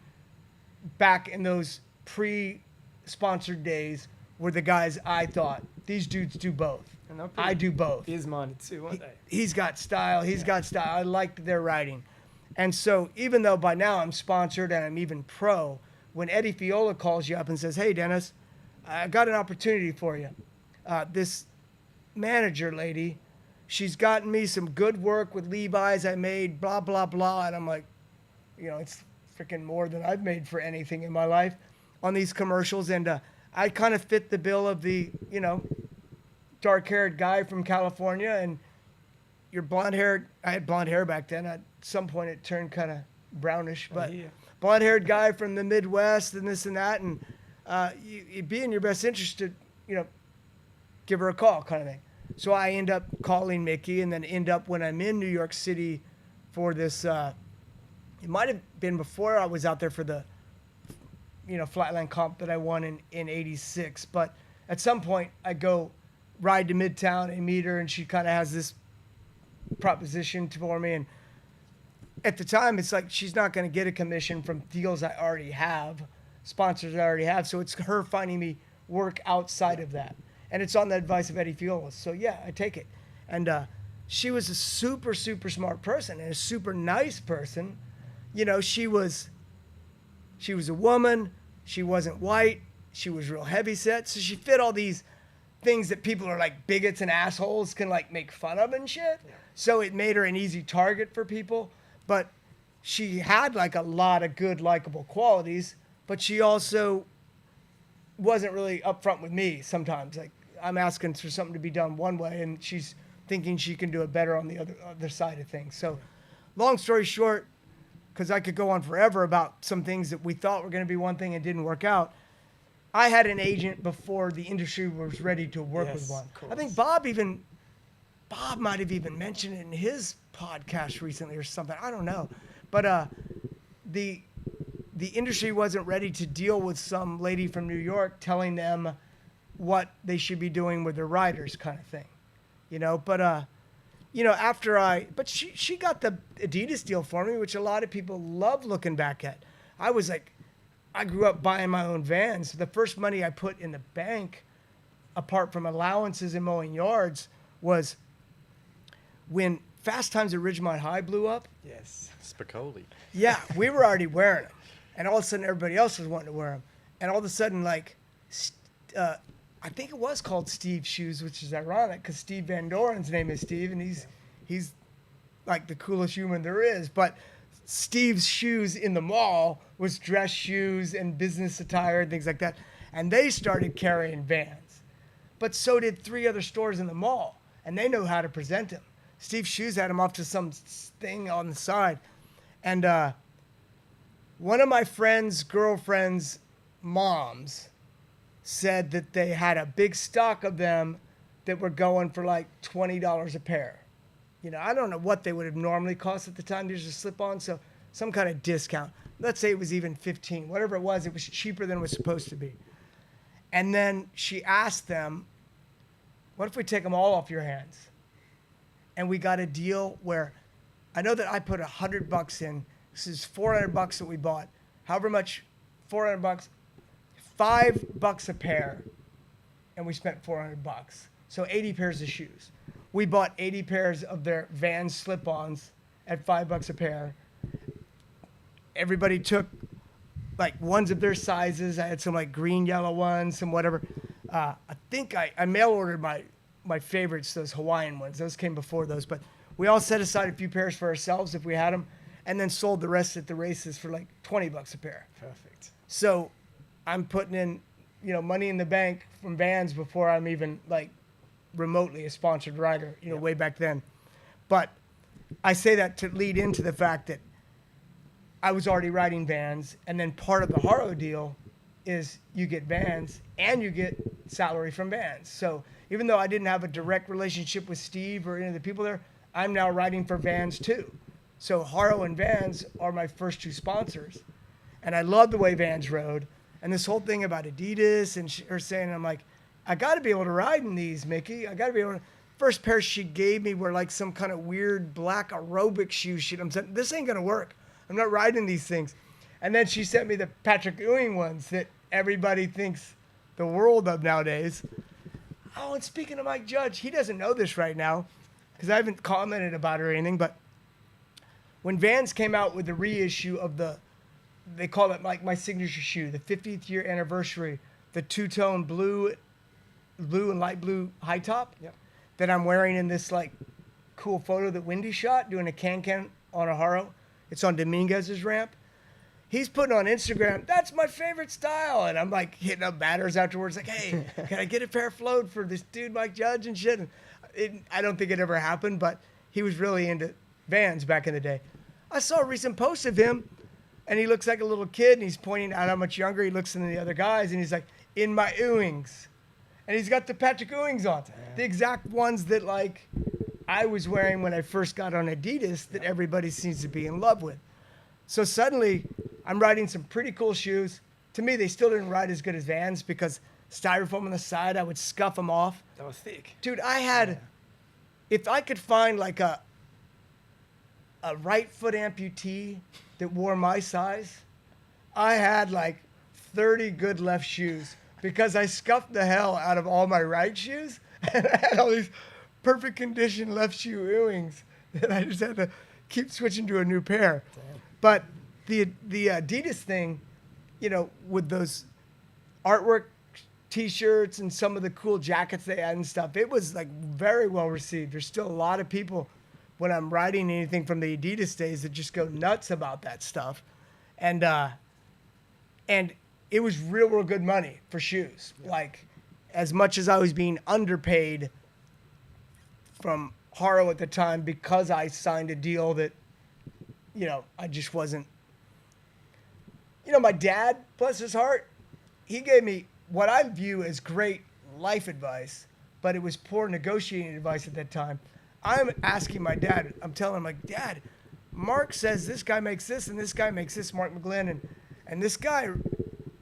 Speaker 2: back in those pre-sponsored days, were the guys I thought, these dudes do both.
Speaker 1: And they're pretty
Speaker 2: I do both.
Speaker 1: Beers-minded too, aren't they?
Speaker 2: He's got style. He's got style. I liked their writing. And so even though by now I'm sponsored and I'm even pro, when Eddie Fiola calls you up and says, hey, Dennis, I got an opportunity for you. This manager lady, she's gotten me some good work with Levi's I made, blah, blah, blah. And I'm like, it's freaking more than I've made for anything in my life on these commercials. And I kind of fit the bill of the, dark-haired guy from California, and you're blonde-haired. I had blonde hair back then. At some point, it turned kind of brownish, but
Speaker 1: yeah.
Speaker 2: blonde-haired guy from the Midwest and this and that, and it'd be in your best interest to, give her a call kind of thing. So I end up calling Mickey, and then end up when I'm in New York City for this, it might have been before I was out there for the, flatland comp that I won in 86, but at some point I go ride to Midtown and meet her, and she kind of has this proposition for me. And at the time, it's like she's not going to get a commission from deals I already have, sponsors I already have. So it's her finding me work outside of that. And it's on the advice of Eddie Fiola. So yeah, I take it. And she was a super, super smart person and a super nice person. She was a woman. She wasn't white. She was real heavy set. So she fit all these things that people are like bigots and assholes can like make fun of and shit. Yeah. So it made her an easy target for people. But she had like a lot of good, likable qualities, but she also wasn't really upfront with me sometimes. Like I'm asking for something to be done one way, and she's thinking she can do it better on the other side of things. So long story short, because I could go on forever about some things that we thought were going to be one thing and didn't work out, I had an agent before the industry was ready to work with one. I think Bob might have even mentioned it in his podcast recently or something. I don't know. But the industry wasn't ready to deal with some lady from New York telling them what they should be doing with their riders kind of thing. But she got the Adidas deal for me, which a lot of people love looking back at. I grew up buying my own vans. The first money I put in the bank, apart from allowances and mowing yards, was when Fast Times at Ridgemont High blew up.
Speaker 1: Yes.
Speaker 3: Spicoli.
Speaker 2: Yeah, we were already wearing them. And all of a sudden, everybody else was wanting to wear them. And all of a sudden, I think it was called Steve's Shoes, which is ironic because Steve Van Doren's name is Steve, and he's like the coolest human there is. But Steve's Shoes in the mall was dress shoes and business attire and things like that. And they started carrying Vans. But so did 3 other stores in the mall. And they know how to present them. Steve's Shoes had them off to some thing on the side. And one of my friend's girlfriend's moms said that they had a big stock of them that were going for like $20 a pair. I don't know what they would have normally cost at the time. These are slip-on, so some kind of discount. Let's say it was even 15. Whatever it was cheaper than it was supposed to be. And then she asked them, what if we take them all off your hands? And we got a deal where I know that I put $100 in. This is $400 that we bought. However much, $400, $5 a pair, and we spent $400. So 80 pairs of shoes. We bought 80 pairs of their Vans slip-ons at $5 a pair. Everybody took like ones of their sizes. I had some like green, yellow ones, some whatever. I think I mail ordered my favorites, those Hawaiian ones. Those came before those, but we all set aside a few pairs for ourselves if we had them, and then sold the rest at the races for like $20 a pair.
Speaker 1: Perfect.
Speaker 2: So I'm putting in, money in the bank from Vans before I'm even like remotely a sponsored rider, way back then. But I say that to lead into the fact that I was already riding Vans, and then part of the Haro deal is you get Vans and you get salary from Vans. So even though I didn't have a direct relationship with Steve or any of the people there, I'm now riding for Vans too. So Haro and Vans are my first two sponsors. And I love the way Vans rode. And this whole thing about Adidas and her saying, I'm like, I got to be able to ride in these, Mickey. I got to be able to. First pair she gave me were like some kind of weird black aerobic shoe shit. I'm saying, this ain't going to work. I'm not riding these things. And then she sent me the Patrick Ewing ones that everybody thinks the world of nowadays. Oh, and speaking of Mike Judge, he doesn't know this right now because I haven't commented about it or anything, but when Vans came out with the reissue of they call it like my signature shoe, the 50th year anniversary, the two-tone blue and light blue high top that I'm wearing in this like cool photo that Wendy shot doing a can on a Haro. It's on Dominguez's ramp. He's putting on Instagram, that's my favorite style. And I'm like hitting up batters afterwards, like, hey, can I get a pair flowed for this dude, Mike Judge and shit? And I don't think it ever happened, but he was really into Vans back in the day. I saw a recent post of him, and he looks like a little kid, and he's pointing out how much younger he looks than the other guys, and he's like, in my Ewings. And he's got the Patrick Ewings on, the exact ones that, like, I was wearing when I first got on Adidas that everybody seems to be in love with. So suddenly, I'm riding some pretty cool shoes. To me, they still didn't ride as good as Vans because styrofoam on the side, I would scuff them off.
Speaker 1: That was thick.
Speaker 2: Dude, I had, if I could find like a right foot amputee that wore my size, I had like 30 good left shoes because I scuffed the hell out of all my right shoes and I had all these perfect condition left shoe Ewings that I just had to keep switching to a new pair. Damn. But the Adidas thing, with those artwork T-shirts and some of the cool jackets they had and stuff, it was like very well received. There's still a lot of people when I'm riding anything from the Adidas days that just go nuts about that stuff, and it was real good money for shoes. Yeah. Like as much as I was being underpaid from Haro at the time because I signed a deal that, I just wasn't. My dad, bless his heart, he gave me what I view as great life advice, but it was poor negotiating advice at that time. I'm asking my dad, I'm telling him, like, Dad, Mark says this guy makes this and this guy makes this, Mark McGlynn, and this guy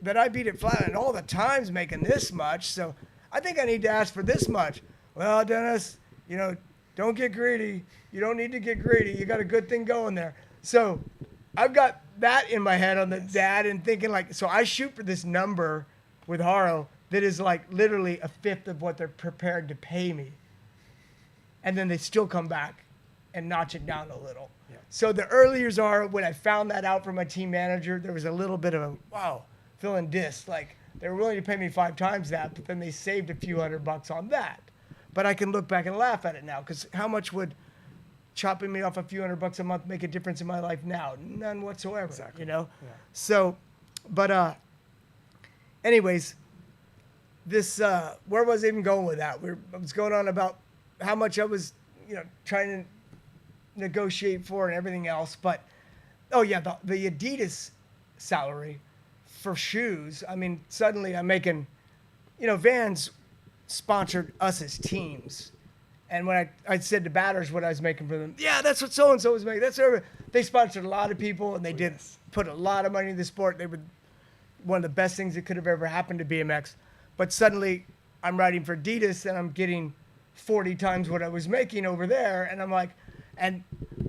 Speaker 2: that I beat at Flatland all the time's making this much, so I think I need to ask for this much. Well, Dennis, don't get greedy. You don't need to get greedy. You got a good thing going there. So I've got that in my head on the dad and thinking like, so I shoot for this number with Haro that is like literally a fifth of what they're prepared to pay me. And then they still come back and notch it down a little. Yeah. So the early years are when I found that out from my team manager, there was a little bit of a, wow, feeling dissed. Like they were willing to pay me 5 times that, but then they saved a few $100 on that. But I can look back and laugh at it now because how much would chopping me off a few $100 a month make a difference in my life now? None whatsoever,
Speaker 1: exactly.
Speaker 2: Yeah.
Speaker 1: So,
Speaker 2: but anyways, this, where was I even going with that? I was going on about how much I was, trying to negotiate for and everything else. But, oh yeah, the Adidas salary for shoes, I mean, suddenly I'm making, Vans sponsored us as teams. And when I said to batters what I was making for them, yeah, that's what so-and-so was making. They sponsored a lot of people, and they did put a lot of money in the sport. They were one of the best things that could have ever happened to BMX. But suddenly, I'm riding for Adidas, and I'm getting 40 times what I was making over there. And I'm like, and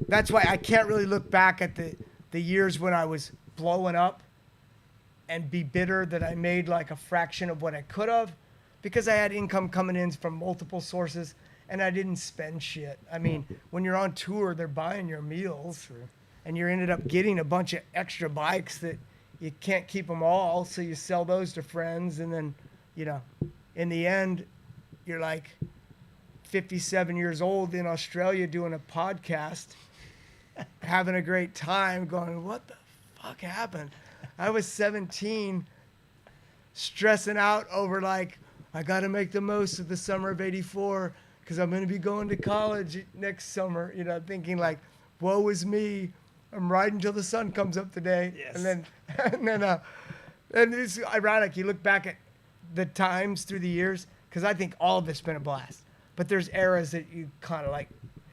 Speaker 2: that's why I can't really look back at the years when I was blowing up and be bitter that I made like a fraction of what I could have, because I had income coming in from multiple sources. And I didn't spend shit. I mean, when you're on tour, they're buying your meals. True. And you ended up getting a bunch of extra bikes that you can't keep them all, so you sell those to friends, and then, in the end, you're like 57 years old in Australia doing a podcast, having a great time, going, what the fuck happened? I was 17, stressing out over like, I got to make the most of the summer of '84 because I'm going to be going to college next summer, you know, thinking like, woe is me. I'm riding till the sun comes up today.
Speaker 1: Yes.
Speaker 2: And it's ironic. You look back at the times through the years, because I think all of it's been a blast. But there's eras that you kind of like.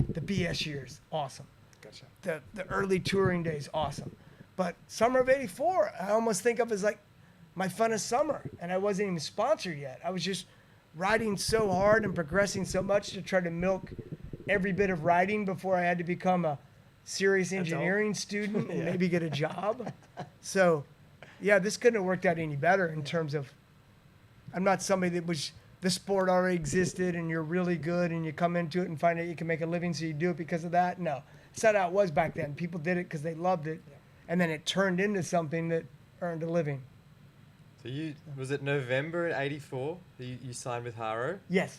Speaker 2: The BS years, awesome.
Speaker 1: Gotcha.
Speaker 2: The early touring days, awesome. But summer of '84, I almost think of as like my funnest summer. And I wasn't even sponsored yet. I was just riding so hard and progressing so much to try to milk every bit of riding before I had to become a serious engineering student and maybe get a job. So, yeah, this couldn't have worked out any better in terms of, I'm not somebody that was, the sport already existed and you're really good and you come into it and find out you can make a living so you do it because of that. No, it's not how it was back then. People did it because they loved it. And then it turned into something that earned a living.
Speaker 3: So was it November in '84 that you signed with Haro?
Speaker 2: Yes.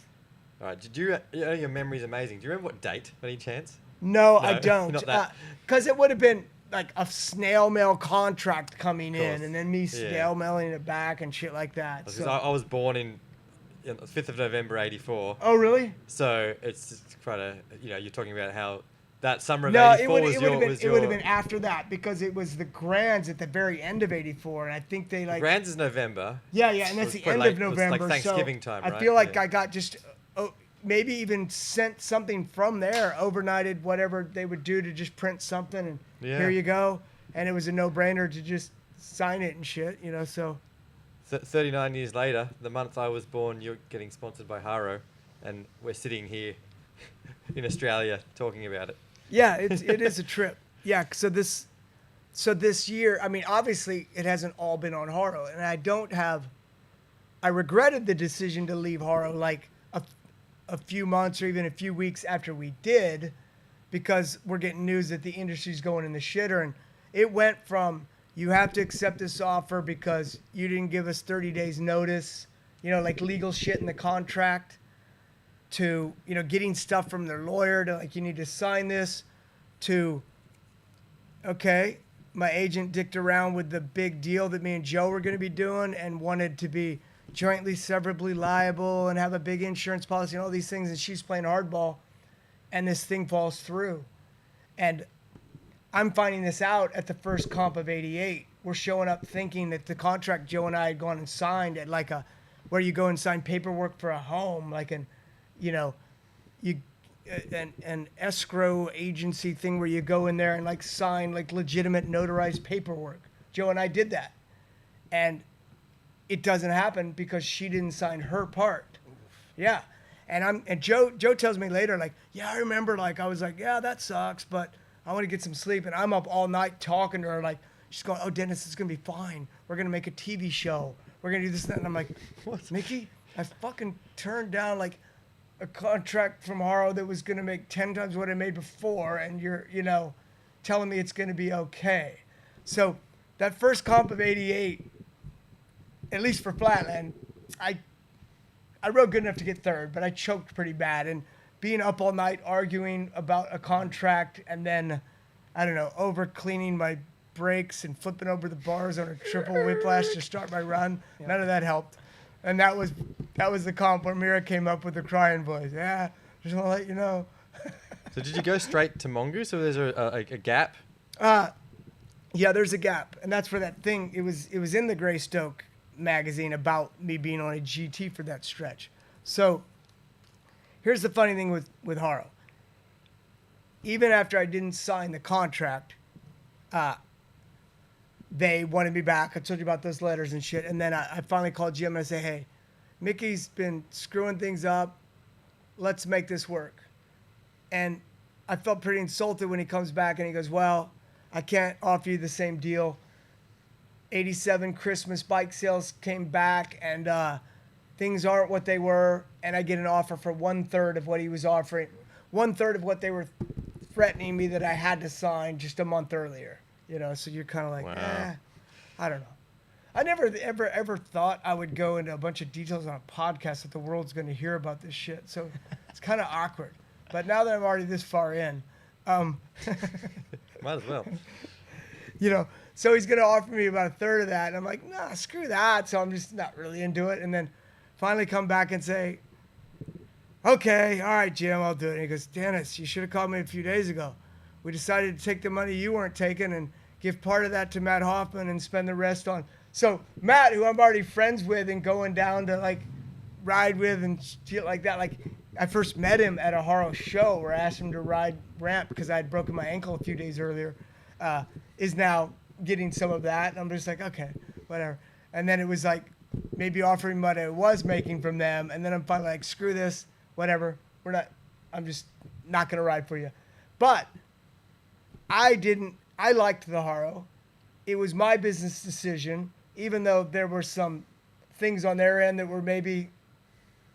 Speaker 3: All right. Did you know, your memory's amazing. Do you remember what date, by any chance?
Speaker 2: No, I don't.
Speaker 3: Not that.
Speaker 2: Because it would have been like a snail mail contract coming in and then me snail mailing it back and shit like that.
Speaker 3: Because I was born in the 5th of November '84.
Speaker 2: Oh, really?
Speaker 3: So it's just quite a, you're talking about how that summer of
Speaker 2: No,
Speaker 3: '84
Speaker 2: it would have been after that because it was the Grands at the very end of '84, and I think they like.
Speaker 3: Grands is November.
Speaker 2: Yeah, and that's the end of November.
Speaker 3: It's like Thanksgiving time, right?
Speaker 2: I feel like I got just maybe even sent something from there, overnighted whatever they would do to just print something, and here you go, and it was a no-brainer to just sign it and shit, So.
Speaker 3: 39 years later, the month I was born, you're getting sponsored by Haro, and we're sitting here in Australia talking about it.
Speaker 2: Yeah, it is a trip. Yeah, so this year, I mean, obviously it hasn't all been on Haro, and I regretted the decision to leave Haro like a few months or even a few weeks after we did, because we're getting news that the industry's going in the shitter, and it went from, you have to accept this offer because you didn't give us 30 days notice, like legal shit in the contract, to, getting stuff from their lawyer to like, you need to sign this, to, okay, my agent dicked around with the big deal that me and Joe were going to be doing and wanted to be jointly severably liable and have a big insurance policy and all these things. And she's playing hardball and this thing falls through. And I'm finding this out at the first comp of '88. We're showing up thinking that the contract Joe and I had gone and signed at like where you go and sign paperwork for a home, like an escrow agency thing where you go in there and like sign like legitimate notarized paperwork. Joe and I did that. And it doesn't happen because she didn't sign her part. Yeah. And Joe tells me later, like, yeah, I remember, like, I was like, yeah, that sucks, but I want to get some sleep. And I'm up all night talking to her, like, she's going, oh, Dennis, it's going to be fine. We're going to make a TV show. We're going to do this and that. And I'm like, what, Mickey? I fucking turned down, like, a contract from Haro that was going to make 10 times what I made before, and you're, telling me it's going to be okay. So that first comp of '88, at least for Flatland, I rode good enough to get third, but I choked pretty bad. And being up all night arguing about a contract and then, I don't know, over cleaning my brakes and flipping over the bars on a triple whiplash to start my run, none of that helped. And that was the comp where Mira came up with the crying voice. Yeah, just want to let you know.
Speaker 3: So did you go straight to Mongoose, or there's a gap?
Speaker 2: Yeah, there's a gap, and that's for that thing. It was in the Greystoke magazine about me being on a GT for that stretch. So here's the funny thing with Haro. Even after I didn't sign the contract, they wanted me back. I told you about those letters and shit. And then I finally called Jim and I say, hey, Mickey's been screwing things up. Let's make this work. And I felt pretty insulted when he comes back and he goes, well, I can't offer you the same deal. 87 Christmas bike sales came back and things aren't what they were. And I get an offer for 1/3 of what he was offering. 1/3 of what they were threatening me that I had to sign just a month earlier. So you're kind of like,
Speaker 3: wow.
Speaker 2: I don't know. I never ever thought I would go into a bunch of details on a podcast that the world's going to hear about this shit. So it's kind of awkward. But now that I'm already this far in,
Speaker 3: Might as well.
Speaker 2: you know, so he's going to offer me about a third of that. And I'm like, nah, screw that. So I'm just not really into it. And then finally come back and say, okay, all right, Jim, I'll do it. And he goes, Dennis, you should have called me a few days ago. We decided to take the money you weren't taking and give part of that to Matt Hoffman and spend the rest on. So Matt, who I'm already friends with and going down to like ride with and shit like that, like I first met him at a Haro show where I asked him to ride ramp because I had broken my ankle a few days earlier, is now getting some of that. And I'm just like, okay, whatever. And then it was like maybe offering what I was making from them. And then I'm finally like, screw this, whatever. I'm just not going to ride for you. But I liked the Haro. It was my business decision, even though there were some things on their end that were maybe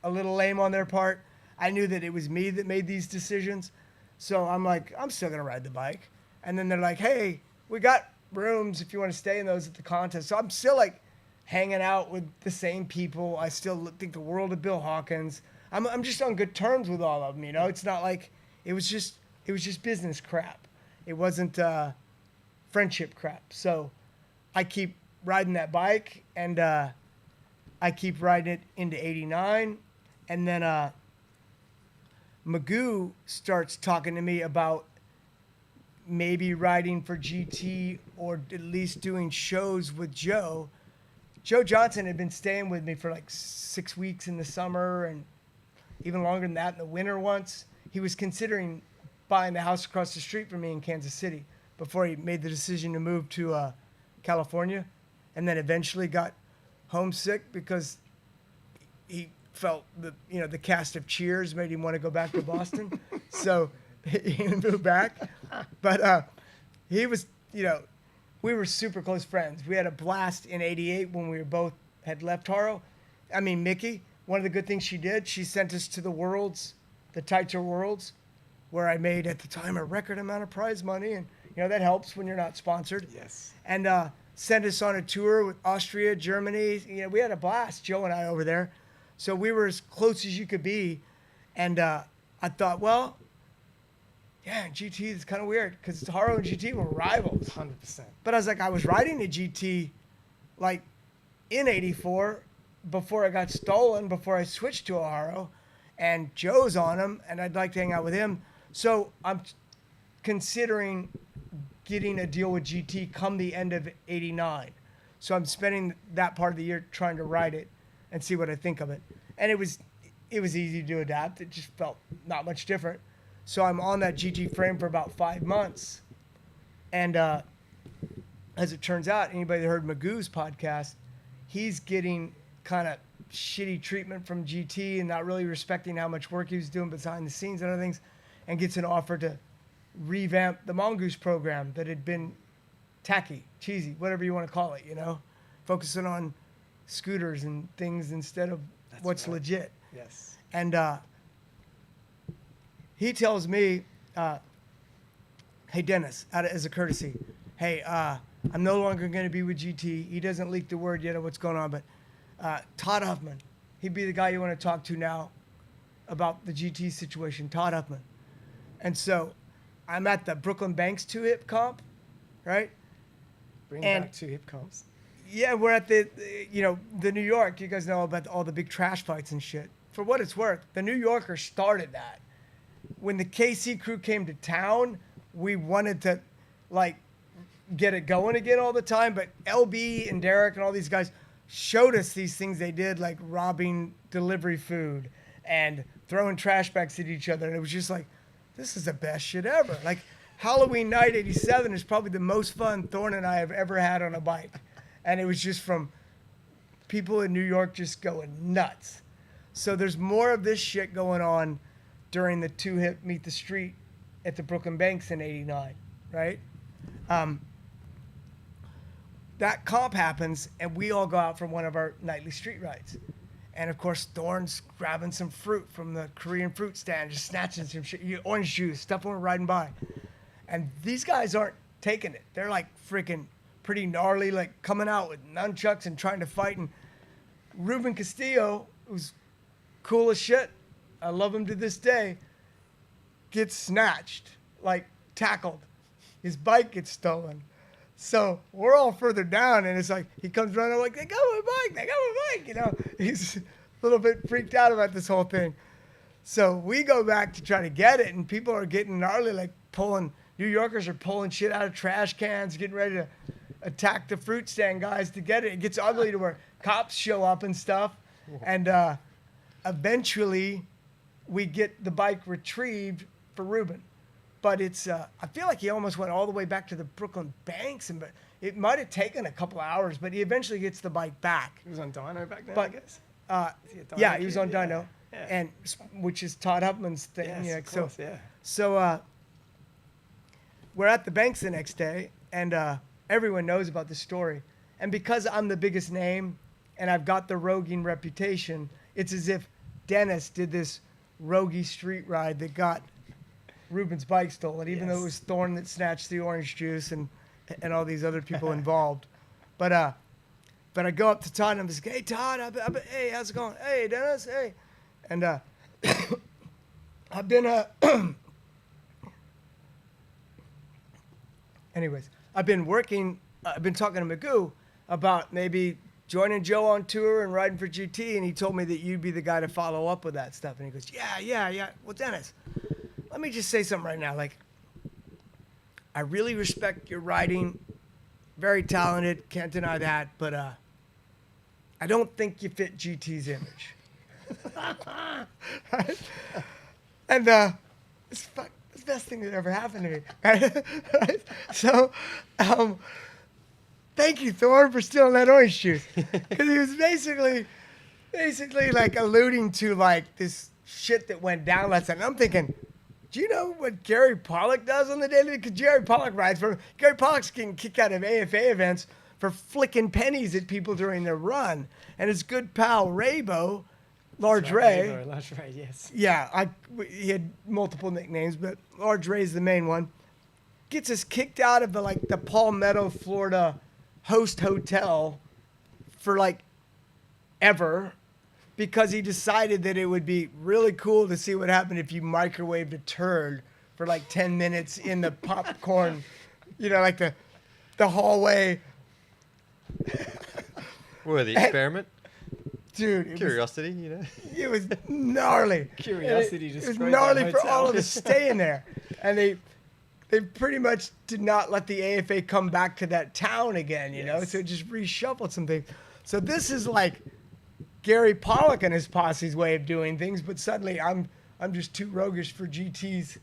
Speaker 2: a little lame on their part. I knew that it was me that made these decisions. So I'm like, I'm still going to ride the bike. And then they're like, hey, we got rooms if you want to stay in those at the contest. So I'm still like hanging out with the same people. I still think the world of Bill Hawkins. I'm just on good terms with all of them, you know? It's not like, it was just business crap. It wasn't friendship crap. So I keep riding that bike, and I keep riding it into 89. And then Magoo starts talking to me about maybe riding for GT or at least doing shows with Joe. Joe Johnson had been staying with me for like 6 weeks in the summer and even longer than that in the winter once. He was considering buying the house across the street from me in Kansas City before he made the decision to move to California, and then eventually got homesick because he felt the cast of Cheers made him want to go back to Boston. So he moved back. But he was, we were super close friends. We had a blast in 88 when we both had left Haro. I mean, Mickey, one of the good things she did, she sent us to the Worlds, the Taicher Worlds, where I made at the time a record amount of prize money. And, that helps when you're not sponsored.
Speaker 1: Yes.
Speaker 2: And sent us on a tour with Austria, Germany. We had a blast, Joe and I, over there. So we were as close as you could be. And I thought, well, yeah, GT is kind of weird because Haro and GT were rivals.
Speaker 1: 100%.
Speaker 2: But I was like, I was riding a GT like in 84 before I got stolen, before I switched to a Haro. And Joe's on him, and I'd like to hang out with him. So I'm considering getting a deal with GT come the end of 89. So I'm spending that part of the year trying to ride it and see what I think of it. And it was easy to adapt. It just felt not much different. So I'm on that GT frame for about 5 months. And as it turns out, anybody that heard Magoo's podcast, he's getting kind of shitty treatment from GT and not really respecting how much work he was doing behind the scenes and other things, and gets an offer to revamp the Mongoose program that had been tacky, cheesy, whatever you want to call it, focusing on scooters and things instead of what's right. Legit.
Speaker 1: Yes.
Speaker 2: And he tells me, hey, Dennis, as a courtesy, hey, I'm no longer going to be with GT. He doesn't leak the word yet of what's going on, but Todd Huffman, he'd be the guy you want to talk to now about the GT situation, Todd Huffman. And so I'm at the Brooklyn Banks 2-hip comp, right?
Speaker 1: Bring back 2-hip comps.
Speaker 2: Yeah, we're at the New York. You guys know about all the big trash fights and shit. For what it's worth, the New Yorker started that. When the KC crew came to town, we wanted to, get it going again all the time. But LB and Derek and all these guys showed us these things they did, like robbing delivery food and throwing trash bags at each other. And it was just like, this is the best shit ever. Like, Halloween night 87 is probably the most fun Thorne and I have ever had on a bike. And it was just from people in New York just going nuts. So there's more of this shit going on during the 2-hip Meet the Street at the Brooklyn Banks in 89, right? That comp happens, and we all go out for one of our nightly street rides. And, of course, Thorne's grabbing some fruit from the Korean fruit stand, just snatching some shit, orange juice, stuff when we're riding by. And these guys aren't taking it. They're, freaking pretty gnarly, like coming out with nunchucks and trying to fight. And Ruben Castillo, who's cool as shit, I love him to this day, gets snatched, like tackled. His bike gets stolen. So we're all further down, and it's like he comes running like, they got my bike, you know. He's a little bit freaked out about this whole thing. So we go back to try to get it, and people are getting gnarly, like New Yorkers are pulling shit out of trash cans, getting ready to attack the fruit stand guys to get it. It gets ugly to where cops show up and stuff. And eventually we get the bike retrieved for Ruben. But it's, I feel like he almost went all the way back to the Brooklyn banks, but it might have taken a couple of hours, but he eventually gets the bike back.
Speaker 1: He was on dyno back then,
Speaker 2: But,
Speaker 1: I guess.
Speaker 2: Yeah, he was on
Speaker 1: Yeah.
Speaker 2: dyno,
Speaker 1: Yeah.
Speaker 2: and which is Todd Huffman's thing.
Speaker 1: Yes,
Speaker 2: Yeah,
Speaker 1: of course, yeah.
Speaker 2: So we're at the banks the next day, and everyone knows about the story. And because I'm the biggest name, and I've got the roguing reputation, it's as if Dennis did this roguey street ride that got Ruben's bike stolen, even though it was Thorne that snatched the orange juice and all these other people involved. But I go up to Todd and I'm just like, hey, Todd, hey, how's it going? Hey, Dennis, hey. And I've been, anyways, I've been talking to Magoo about maybe joining Joe on tour and riding for GT, and he told me that you'd be the guy to follow up with that stuff. And he goes, yeah. Well, Dennis, let me just say something right now. Like, I really respect your riding. Very talented, can't deny that. But I don't think you fit GT's image. Right? And it's the best thing that ever happened to me. Right? So, thank you, Thorne, for stealing that orange juice. Because he was basically like alluding to like this shit that went down last night. And I'm thinking, do you know what Gary Pollock does on the daily? Because Gary Pollock Gary Pollock's getting kicked out of AFA events for flicking pennies at people during their run. And his good pal Raybo, Large Ray.
Speaker 1: Large Ray, yes.
Speaker 2: Yeah, he had multiple nicknames, but Large Ray's the main one. Gets us kicked out of the Palmetto, Florida host hotel for like ever, because he decided that it would be really cool to see what happened if you microwaved a turd for like 10 minutes in the popcorn, like the hallway.
Speaker 3: What, the experiment?
Speaker 2: Dude,
Speaker 3: Curiosity,
Speaker 2: it was gnarly.
Speaker 1: Curiosity
Speaker 2: It was
Speaker 1: destroyed
Speaker 2: gnarly
Speaker 1: that
Speaker 2: for
Speaker 1: hotel.
Speaker 2: all of us staying there. And they pretty much did not let the AFA come back to that town again, you know?
Speaker 1: Yes.
Speaker 2: So it just reshuffled some things. So this is like Gary Pollock and his posse's way of doing things, but suddenly I'm just too roguish for GT's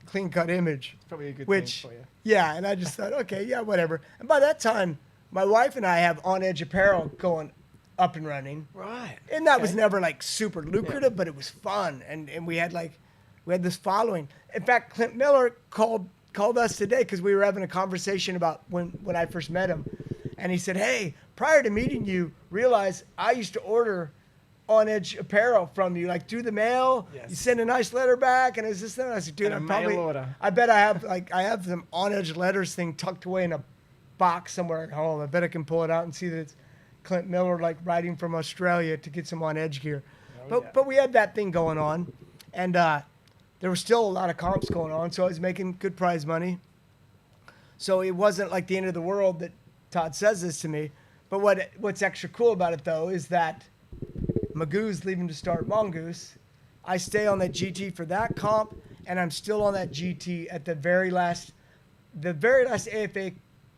Speaker 2: clean-cut image.
Speaker 1: Probably a good
Speaker 2: thing for you. Yeah, and I just thought, okay, yeah, whatever. And by that time, my wife and I have On Edge Apparel going up and running.
Speaker 1: Right.
Speaker 2: And that was never like super lucrative, but it was fun. And we had this following. In fact, Clint Miller called us today because we were having a conversation about when I first met him. And he said, hey, prior to meeting you, realize I used to order On Edge Apparel from you, like through the mail.
Speaker 1: Yes.
Speaker 2: You send a nice letter back, and it's this thing. I said, dude,
Speaker 1: And
Speaker 2: I
Speaker 1: a mail
Speaker 2: probably,
Speaker 1: order.
Speaker 2: I bet I have some On Edge letters thing tucked away in a box somewhere at home. I bet I can pull it out and see that it's Clint Miller, like writing from Australia to get some On Edge gear. But we had that thing going on, and there was still a lot of comps going on, so I was making good prize money. So it wasn't like the end of the world that Todd says this to me. But what's extra cool about it, though, is that Magoo's leaving to start Mongoose. I stay on that GT for that comp, and I'm still on that GT at the very last AFA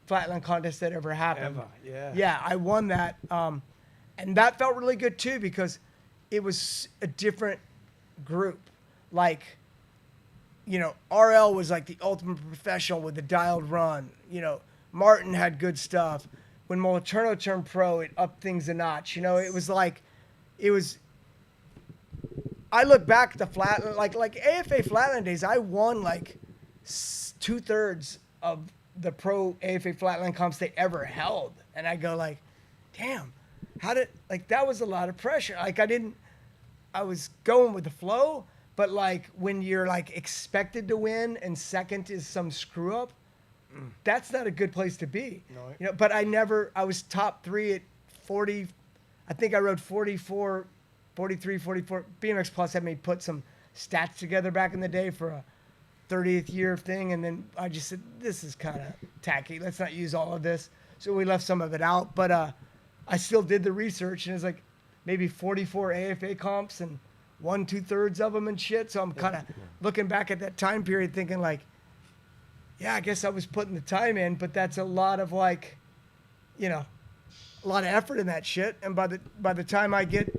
Speaker 2: flatland contest that ever happened.
Speaker 1: Yeah.
Speaker 2: Yeah, I won that. And that felt really good, too, because it was a different group. Like, RL was like the ultimate professional with the dialed run. Martin had good stuff. When Moliterno turned pro, it upped things a notch. It was like, I look back at the flatland, like AFA flatland days, I won like 2/3 of the pro AFA flatland comps they ever held. And I go like, damn, that was a lot of pressure. Like I was going with the flow, but like when you're like expected to win and second is some screw up, that's not a good place to be.
Speaker 1: No.
Speaker 2: You know, but I was top 3 at 40. I think I rode 44, 43, 44. BMX Plus had me put some stats together back in the day for a 30th year thing. And then I just said, this is kind of tacky. Let's not use all of this. So we left some of it out. But I still did the research, and it's like maybe 44 AFA comps and 1/2 of them and shit. So I'm kind of looking back at that time period thinking like, yeah, I guess I was putting the time in, but that's a lot of like, you know, a lot of effort in that shit. And by the time I get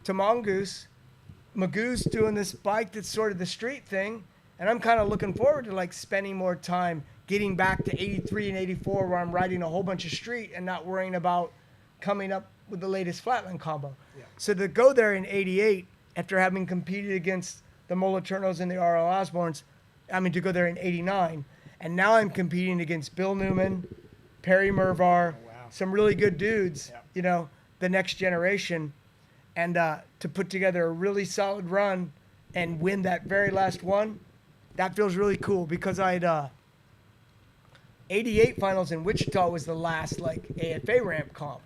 Speaker 2: to Mongoose doing this bike that's sort of the street thing, and I'm kind of looking forward to like spending more time getting back to 83 and 84 where I'm riding a whole bunch of street and not worrying about coming up with the latest flatland combo.
Speaker 1: Yeah.
Speaker 2: So to go there in 88 after having competed against the Molitornos and the R.L. Osbornes, to go there in 89, and now I'm competing against Bill Newman, Perry Mervar, some really good dudes, you know, the next generation, and to put together a really solid run and win that very last one, that feels really cool because I'd 88 finals in Wichita was the last like AFA ramp comp,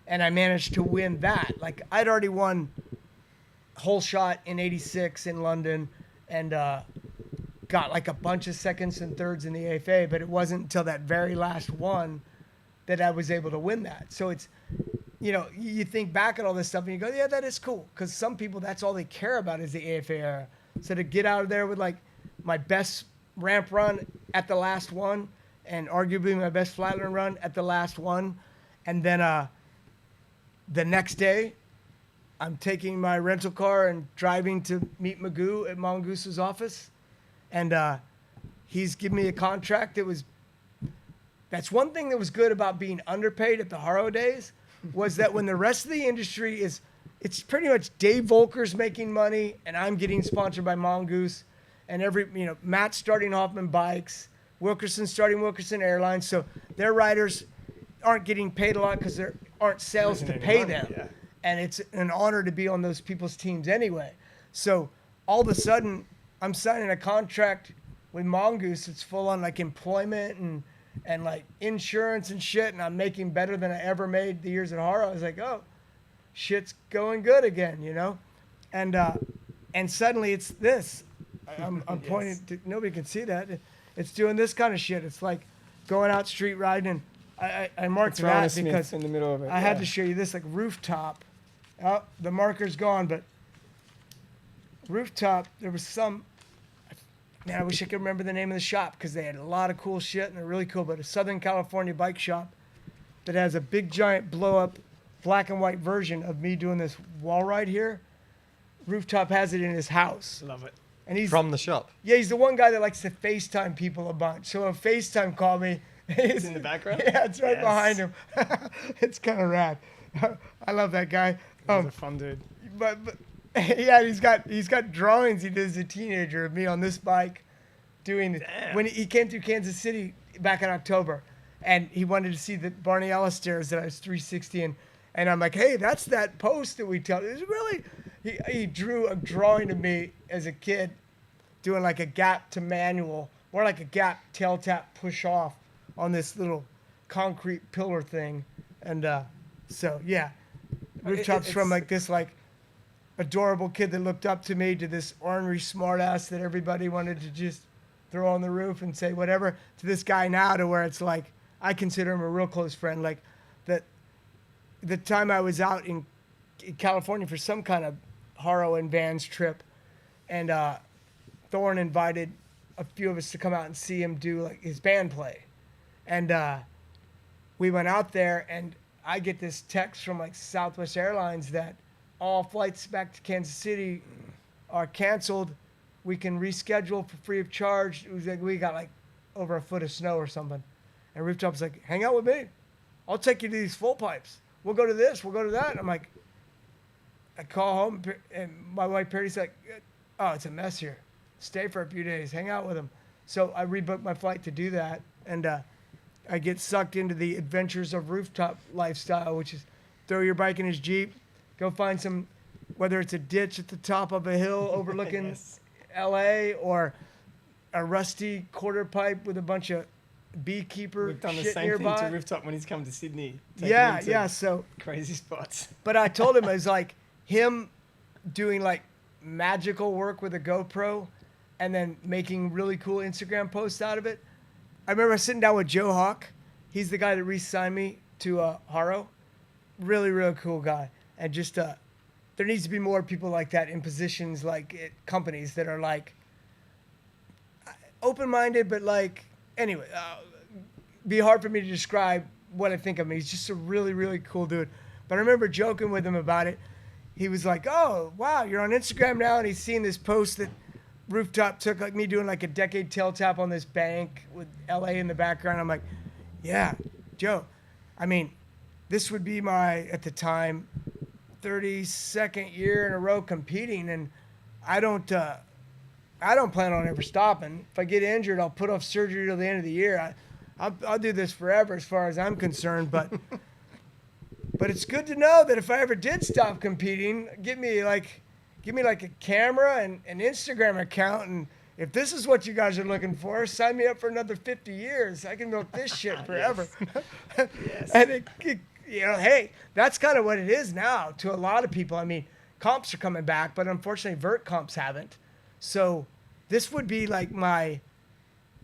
Speaker 2: and I managed to win that. Like I'd already won whole shot in 86 in London and got like a bunch of seconds and thirds in the AFA, but it wasn't until that very last one that I was able to win that. So it's, you know, you think back at all this stuff and you go, yeah, that is cool. Because some people, that's all they care about is the AFA era. So to get out of there with like my best ramp run at the last one and arguably my best flatland run at the last one. And then the next day, I'm taking my rental car and driving to meet Magoo at Mongoose's office. And he's given me a contract. That's one thing that was good about being underpaid at the Haro days, was that when the rest of the industry it's pretty much Dave Volker's making money and I'm getting sponsored by Mongoose, and Matt's starting Hoffman Bikes, Wilkerson's starting Wilkerson Airlines. So their riders aren't getting paid a lot because there aren't sales to pay them.
Speaker 1: Yeah.
Speaker 2: And it's an honor to be on those people's teams anyway. So all of a sudden, I'm signing a contract with Mongoose. It's full on like employment and like insurance and shit. And I'm making better than I ever made the years at Haro. I was like, oh, shit's going good again, you know? And suddenly it's this. I'm pointing to, nobody can see that. It's doing this kind of shit. It's like going out street riding. And I marked that because
Speaker 1: in the middle of it.
Speaker 2: I had to show you this, like rooftop. Oh, the marker's gone, but rooftop, there was some, man, I wish I could remember the name of the shop because they had a lot of cool shit and they're really cool, but a Southern California bike shop that has a big giant blow up black and white version of me doing this wall ride here. Rooftop has it in his house.
Speaker 1: Love it.
Speaker 2: And he's
Speaker 3: From the shop.
Speaker 2: Yeah, he's the one guy that likes to FaceTime people a bunch. So when FaceTime called me,
Speaker 1: It's in the background?
Speaker 2: Yeah, it's right
Speaker 1: Yes.
Speaker 2: behind him. It's kind of rad. I love that guy.
Speaker 1: He's a fun dude.
Speaker 2: But yeah, he's got drawings he did as a teenager of me on this bike doing it.
Speaker 1: Damn.
Speaker 2: When he came through Kansas City back in October, and he wanted to see the Barney Ellis stairs that I was 360 and I'm like, hey, that's that post that we tell. It was really, he drew a drawing of me as a kid doing like a gap to manual, or like a gap tail tap push off on this little concrete pillar thing. And so yeah, Rooftops from like this like adorable kid that looked up to me to this ornery smartass that everybody wanted to just throw on the roof and say whatever, to this guy now to where it's like I consider him a real close friend. Like that, the time I was out in California for some kind of Haro and Vans trip, and Thorne invited a few of us to come out and see him do like his band play, and we went out there and I get this text from like Southwest Airlines that all flights back to Kansas City are canceled. We can reschedule for free of charge. It was like we got like over a foot of snow or something. And Rooftop's like, hang out with me. I'll take you to these full pipes. We'll go to this. We'll go to that. And I'm like, I call home and my wife Perry's like, oh, it's a mess here. Stay for a few days. Hang out with him. So I rebooked my flight to do that. And I get sucked into the adventures of Rooftop lifestyle, which is throw your bike in his Jeep, go find some, whether it's a ditch at the top of a hill overlooking
Speaker 1: Yes.
Speaker 2: LA or a rusty quarter pipe with a bunch of beekeeper
Speaker 1: We've done the
Speaker 2: shit
Speaker 1: same
Speaker 2: nearby.
Speaker 1: thing to Rooftop when he's come to Sydney. taking
Speaker 2: Yeah,
Speaker 1: him to
Speaker 2: yeah. So,
Speaker 1: Crazy spots.
Speaker 2: but I told him it was like him doing like magical work with a GoPro and then making really cool Instagram posts out of it. I remember sitting down with Joe Hawk. He's the guy that re-signed me to Haro. Really, really cool guy. And just there needs to be more people like that in positions like at companies that are like open-minded, but like, anyway, be hard for me to describe what I think of him. He's just a really, really cool dude. But I remember joking with him about it. He was like, oh, wow, you're on Instagram now. And he's seen this post that Rooftop took, like me doing like a decade tail tap on this bank with LA in the background. I'm like, yeah, Joe, I mean, this would be my, at the time, 32nd year in a row competing. And I don't plan on ever stopping. If I get injured, I'll put off surgery till the end of the year. I'll do this forever as far as I'm concerned. But but it's good to know that if I ever did stop competing, give me like a camera and an Instagram account. And if this is what you guys are looking for, sign me up for another 50 years. I can milk this shit forever.
Speaker 1: Yes.
Speaker 2: And hey, that's kind of what it is now to a lot of people. I mean, comps are coming back, but unfortunately, vert comps haven't. So this would be like my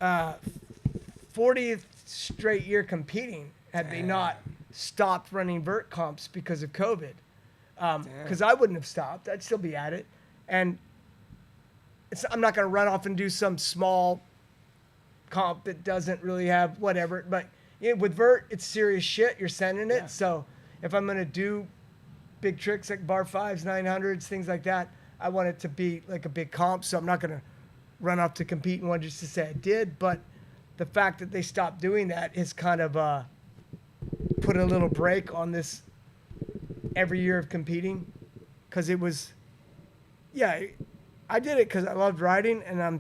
Speaker 2: 40th straight year competing had they not stopped running vert comps because of COVID. Because I wouldn't have stopped. I'd still be at it. And I'm not going to run off and do some small comp that doesn't really have whatever. But with vert, it's serious shit. You're sending it.
Speaker 1: Yeah.
Speaker 2: So if I'm going to do big tricks like bar 5s, 900s, things like that, I want it to be like a big comp. So I'm not going to run off to compete in one just to say I did. But the fact that they stopped doing that has kind of put a little break on this every year of competing. Because it was, yeah, I did it because I loved riding and I'm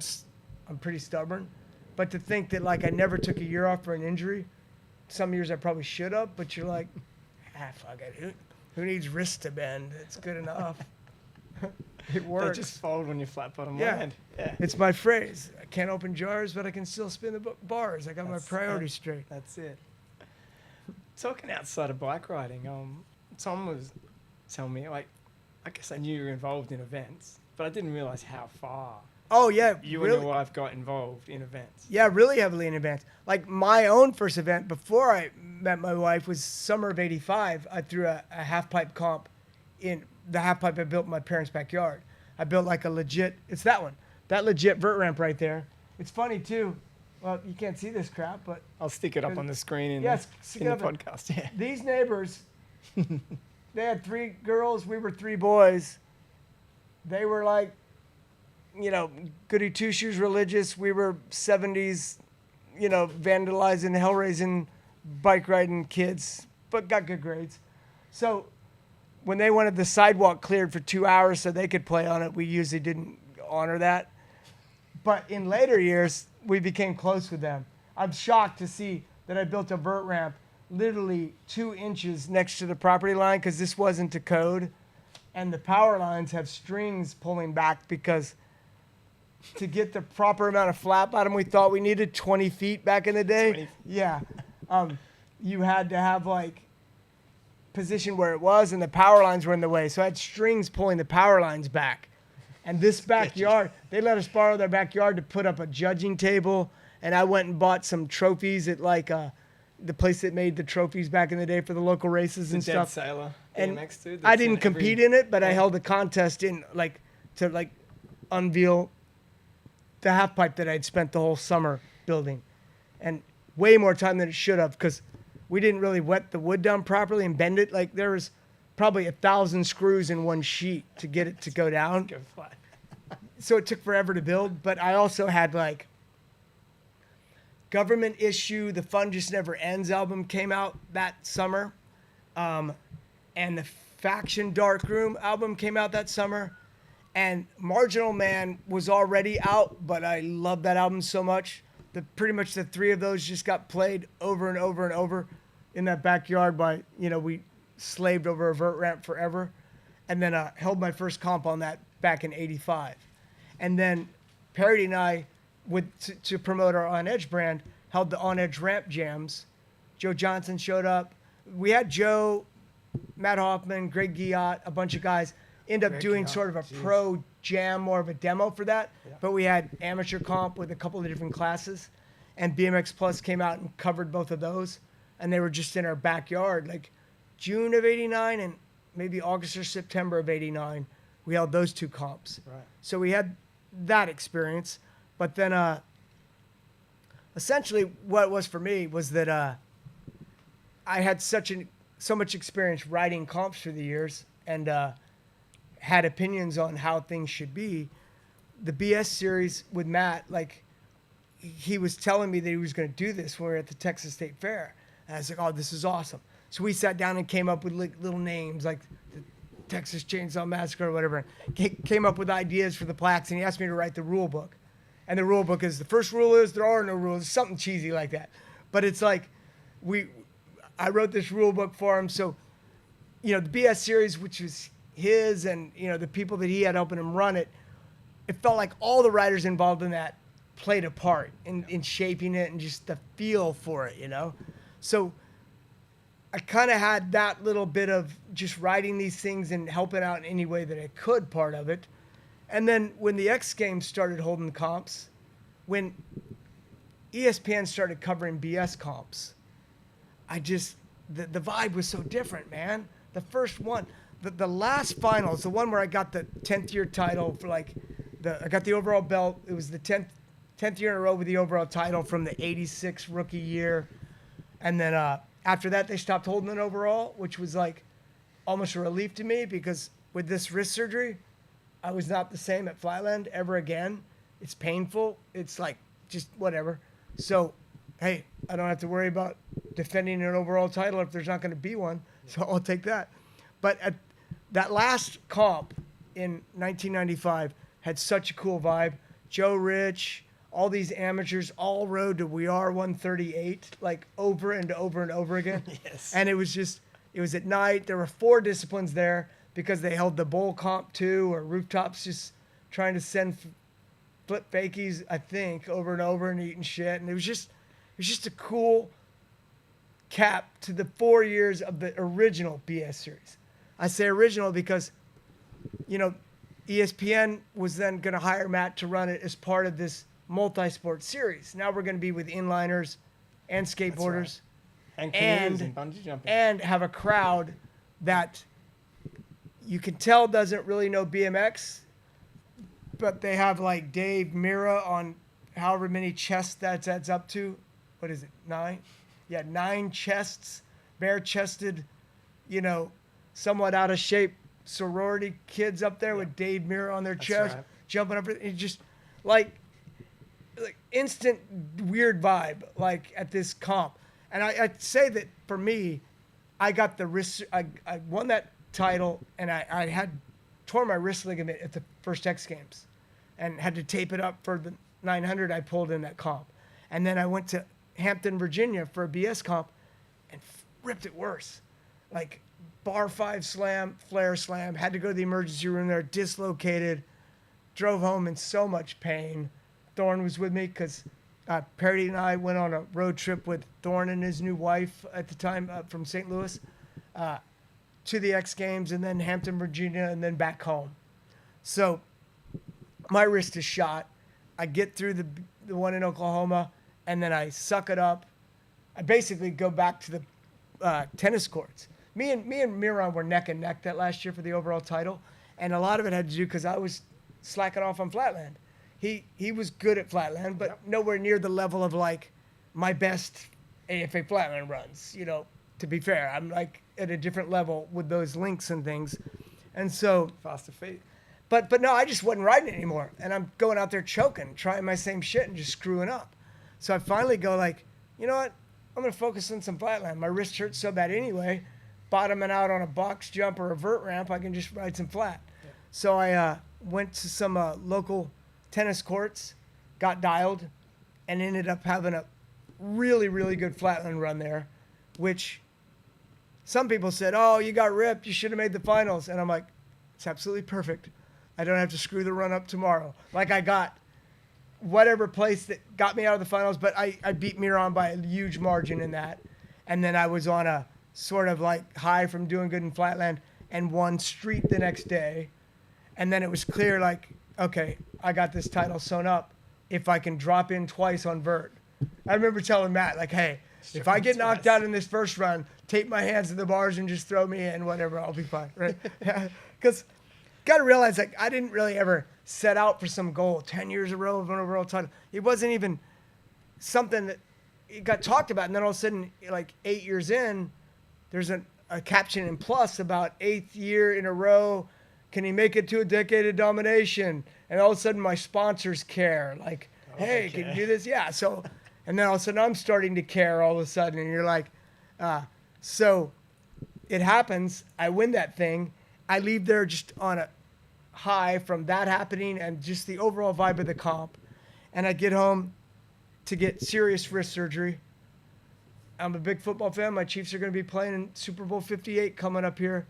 Speaker 2: pretty stubborn. But to think that like I never took a year off for an injury, some years I probably should have, but you're like, fuck it. Who needs wrist to bend? It's good enough. It works.
Speaker 1: They just fold when you flat bottom
Speaker 2: Yeah.
Speaker 1: land. Yeah.
Speaker 2: It's my phrase. I can't open jars, but I can still spin the bars. I got my priorities straight.
Speaker 1: That's it. Talking outside of bike riding, Tom was telling me, like, I guess I knew you were involved in events, but I didn't realize how far
Speaker 2: Oh, yeah.
Speaker 1: you
Speaker 2: really,
Speaker 1: and your wife got involved in events.
Speaker 2: Yeah, really heavily in events. Like my own first event before I met my wife was summer of '85. I threw a half pipe comp in the half pipe I built in my parents' backyard. I built like a legit, it's that one, that legit vert ramp right there. It's funny too. Well, you can't see this crap, but
Speaker 1: I'll stick it up on the screen in,
Speaker 2: yes,
Speaker 1: in the podcast. Yeah.
Speaker 2: these neighbors, they had 3 girls. We were 3 boys. They were like, goody two-shoes religious. We were 70s, vandalizing, hell-raising, bike-riding kids, but got good grades. So when they wanted the sidewalk cleared for 2 hours so they could play on it, we usually didn't honor that. But in later years, we became close with them. I'm shocked to see that I built a vert ramp literally 2 inches next to the property line because this wasn't to code. And the power lines have strings pulling back because to get the proper amount of flat bottom we thought we needed, 20 feet back in the day.
Speaker 1: 20 feet.
Speaker 2: Yeah. You had to have like position where it was and the power lines were in the way. So I had strings pulling the power lines back. And this backyard, they let us borrow their backyard to put up a judging table. And I went and bought some trophies at like the place that made the trophies back in the day for the local races and
Speaker 1: Dead
Speaker 2: stuff.
Speaker 1: Sailor
Speaker 2: And
Speaker 1: BMX dude.
Speaker 2: I
Speaker 1: that's
Speaker 2: didn't
Speaker 1: in every-
Speaker 2: compete in it, but I held a contest in to unveil the half pipe that I'd spent the whole summer building, and way more time than it should have because we didn't really wet the wood down properly and bend it. Like there was probably 1,000 screws in one sheet to get it to go down.
Speaker 1: Go flat.
Speaker 2: So it took forever to build, but I also had like Government Issue, The Fun Just Never Ends album came out that summer. And the Faction Darkroom album came out that summer. And Marginal Man was already out, but I love that album so much that pretty much the 3 of those just got played over and over and over in that backyard by, we slaved over a vert ramp forever. And then held my first comp on that back in '85. And then Parody and I, to promote our On Edge brand, held the On Edge ramp jams. Joe Johnson showed up. We had Joe, Matt Hoffman, Greg Guillot, a bunch of guys end up
Speaker 1: Greg
Speaker 2: doing
Speaker 1: Guillot,
Speaker 2: sort of a
Speaker 1: jeez.
Speaker 2: pro jam, more of a demo for that.
Speaker 1: Yeah.
Speaker 2: But we had amateur comp with a couple of different classes, and BMX Plus came out and covered both of those, and they were just in our backyard, like June of '89 and maybe August or September of '89. We held those two comps.
Speaker 1: Right.
Speaker 2: So we had that experience, but then essentially what it was for me was that I had so much experience writing comps through the years, and had opinions on how things should be. The BS series with Matt, like, he was telling me that he was going to do this when we were at the Texas State Fair. And I was like, oh, this is awesome. So we sat down and came up with like little names like the Texas Chainsaw Massacre or whatever. Came up with ideas for the plaques, and he asked me to write the rule book. And the rule book is, the first rule is there are no rules, something cheesy like that. But it's like, I wrote this rule book for him. So, you know, the BS series, which was his and, you know, the people that he had helping him run it, it felt like all the writers involved in that played a part in shaping it and just the feel for it, you know? So I kind of had that little bit of just writing these things and helping out in any way that I could part of it. And then when the X Games started holding comps, when ESPN started covering BS comps, the vibe was so different, man. The first one, the last finals, the one where I got the 10th year title for like, I got the overall belt. It was the 10th year in a row with the overall title from the '86 rookie year. And then after that, they stopped holding an overall, which was like almost a relief to me, because with this wrist surgery, I was not the same at Flatland ever again. It's painful. It's like just whatever. So, hey, I don't have to worry about defending an overall title if there's not going to be one. So I'll take that. But at that last comp in 1995 had such a cool vibe. Joe Rich, all these amateurs all rode to We Are 138, like over and over and over again.
Speaker 1: Yes.
Speaker 2: And it was at night. There were 4 disciplines there because they held the bowl comp too, or rooftops, just trying to send flip fakies, I think, over and over and eating shit. And it was just a cool cap to the 4 years of the original BS series. I say original because, you know, ESPN was then going to hire Matt to run it as part of this multi-sport series. Now we're going to be with inliners and skateboarders,
Speaker 1: And canoes and bungee jumping.
Speaker 2: and have a crowd that you can tell doesn't really know BMX, but they have like Dave Mira on however many chests that adds up to. What is it, 9? Yeah, 9 chests, bare-chested, you know, somewhat out of shape sorority kids up there with Dave Mira on their chest,
Speaker 1: right.
Speaker 2: jumping up. It just like instant weird vibe, like at this comp. And I'd say that for me, I got the wrist. I won that title, and I had tore my wrist ligament at the first X Games, and had to tape it up for the 900 I pulled in that comp. And then I went to Hampton, Virginia for a BS comp, and ripped it worse. Like bar 5 slam, flare slam, had to go to the emergency room there, dislocated, drove home in so much pain. Thorne was with me because Parody and I went on a road trip with Thorne and his new wife at the time from St. Louis to the X Games, and then Hampton, Virginia, and then back home. So my wrist is shot. I get through the one in Oklahoma, and then I suck it up. I basically go back to the tennis courts. Me and Miron were neck and neck that last year for the overall title, and a lot of it had to do because I was slacking off on Flatland. He was good at Flatland, but nowhere near the level of like my best AFA Flatland runs. You know, to be fair, I'm like at a different level with those links and things, and so
Speaker 1: Faster feet.
Speaker 2: But no, I just wasn't riding anymore, and I'm going out there choking, trying my same shit and just screwing up. So I finally go like, you know what? I'm gonna focus on some Flatland. My wrist hurts so bad anyway. Bottoming out on a box jump or a vert ramp, I can just ride some flat. Yeah. So I went to some local tennis courts, got dialed, and ended up having a really, really good Flatland run there, which some people said, oh, you got ripped, you should have made the finals. And I'm like, it's absolutely perfect. I don't have to screw the run up tomorrow. Like I got whatever place that got me out of the finals, but I beat Miron by a huge margin in that. And then I was on a sort of like high from doing good in flatland and won street the next day. And then it was clear, like, okay, I got this title sewn up if I can drop in twice on vert. I remember telling Matt, like, hey, if I get knocked out in this first run, tape my hands to the bars and just throw me in, whatever, I'll be fine, right? Because got to realize, like, I didn't really ever set out for some goal, 10 years in a row of a world title. It wasn't even something that it got talked about. And then all of a sudden, like 8 years in, there's a caption in Plus about 8th year in a row. Can he make it to a decade of domination? And all of a sudden, my sponsors care. Like, hey, can you do this? Yeah. So, and then all of a sudden, I'm starting to care all of a sudden. And you're like, so it happens. I win that thing. I leave there just on a high from that happening and just the overall vibe of the comp. And I get home to get serious wrist surgery. I'm a big football fan. My Chiefs are going to be playing in Super Bowl 58 coming up here.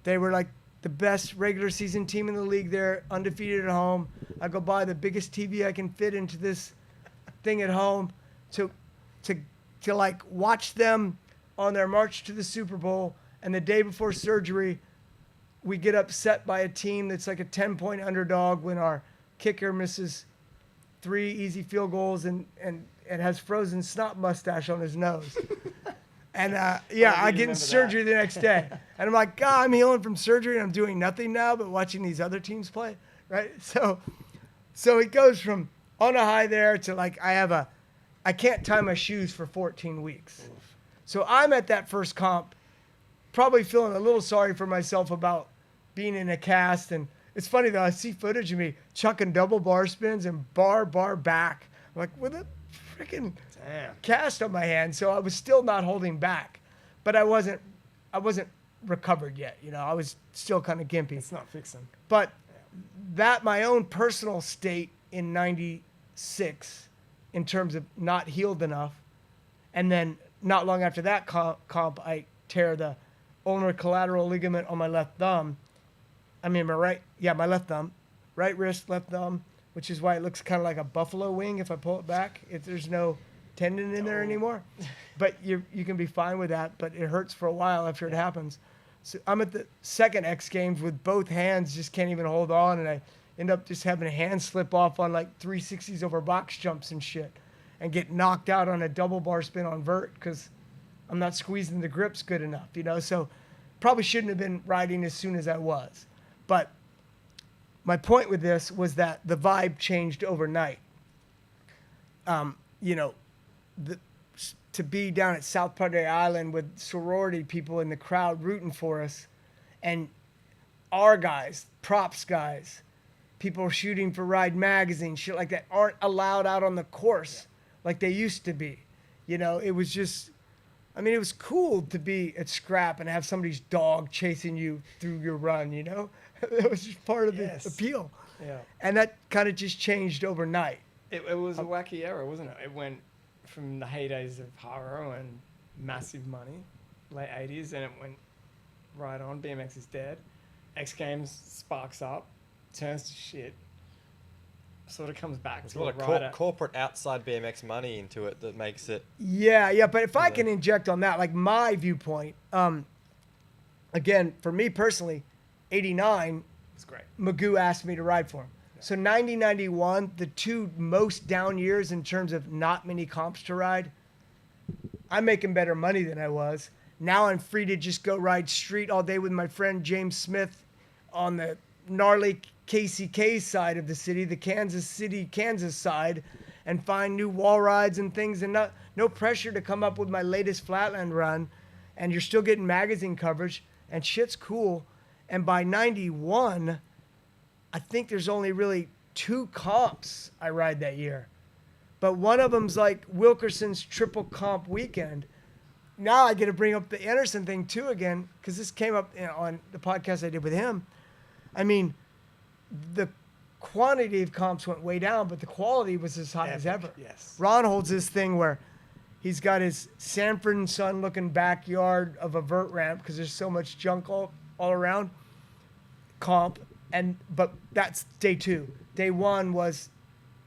Speaker 2: They were like the best regular season team in the league there, undefeated at home. I go buy the biggest TV I can fit into this thing at home to like watch them on their march to the Super Bowl. And the day before surgery, we get upset by a team that's like a 10-point underdog when our kicker misses 3 easy field goals and has frozen snot mustache on his nose. And I get in surgery the next day. And I'm like, God, I'm healing from surgery and I'm doing nothing now but watching these other teams play, right? So it goes from on a high there to like I can't tie my shoes for 14 weeks. Oof. So I'm at that first comp probably feeling a little sorry for myself about being in a cast. And it's funny though, I see footage of me chucking double bar spins and bar back. I'm like, with a freaking cast on my hand. So I was still not holding back, but I wasn't recovered yet. You know, I was still kind of gimpy.
Speaker 1: It's not fixing.
Speaker 2: But that my own personal state in 96 in terms of not healed enough. And then not long after that comp, I tear the ulnar collateral ligament on my left thumb. I mean, my left thumb, right wrist, left thumb, which is why it looks kind of like a buffalo wing if I pull it back. If there's no tendon in there anymore. But you can be fine with that, but it hurts for a while after it happens. So I'm at the second X Games with both hands, just can't even hold on, and I end up just having a hand slip off on like 360s over box jumps and shit and get knocked out on a double bar spin on vert because I'm not squeezing the grips good enough, you know? So probably shouldn't have been riding as soon as I was. But my point with this was that the vibe changed overnight. You know, to be down at South Padre Island with sorority people in the crowd rooting for us, and our guys, props guys, people shooting for Ride Magazine, shit like that, aren't allowed out on the course like they used to be. You know, it was just, I mean, it was cool to be at scrap and have somebody's dog chasing you through your run, you know? That was just part of the appeal.
Speaker 1: Yeah.
Speaker 2: And that kind of just changed overnight.
Speaker 1: It was a wacky era, wasn't it? It went from the heydays of Haro and massive money, late 80s, and it went right on. BMX is dead. X Games sparks up, turns to shit, sort of comes back
Speaker 3: There's
Speaker 1: to
Speaker 3: a lot of corporate outside BMX money into it that makes it...
Speaker 2: Yeah, but if I can inject on that, like my viewpoint, again, for me personally, 89,
Speaker 1: it's great.
Speaker 2: Magoo asked me to ride for him. Yeah. So 90, 91, the two most down years in terms of not many comps to ride, I'm making better money than I was. Now I'm free to just go ride street all day with my friend James Smith on the gnarly KCK side of the city, the Kansas City, Kansas side, and find new wall rides and things, and no pressure to come up with my latest flatland run. And you're still getting magazine coverage, and shit's cool. And by 91, I think there's only really 2 comps I ride that year. But one of them's like Wilkerson's triple comp weekend. Now I get to bring up the Anderson thing too again, because this came up on the podcast I did with him. I mean, the quantity of comps went way down, but the quality was as high as ever.
Speaker 1: Yes.
Speaker 2: Ron holds this thing where he's got his Sanford and Son looking backyard of a vert ramp because there's so much junk all around comp, but that's day 2. Day 1 was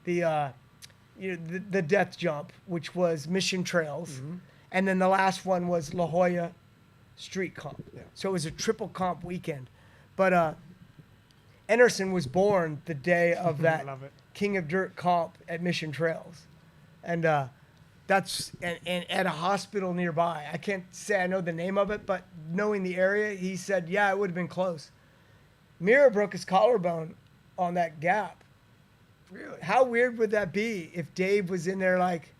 Speaker 2: the the death jump, which was Mission Trails, and then the last one was La Jolla Street Comp.
Speaker 1: Yeah.
Speaker 2: So it was a triple comp weekend. But Anderson was born the day of that
Speaker 1: Love it.
Speaker 2: King of Dirt comp at Mission Trails, and that's and at a hospital nearby. I can't say I know the name of it, but knowing the area, he said, yeah, it would have been close. Mira broke his collarbone on that gap.
Speaker 1: Really?
Speaker 2: How weird would that be if Dave was in there like,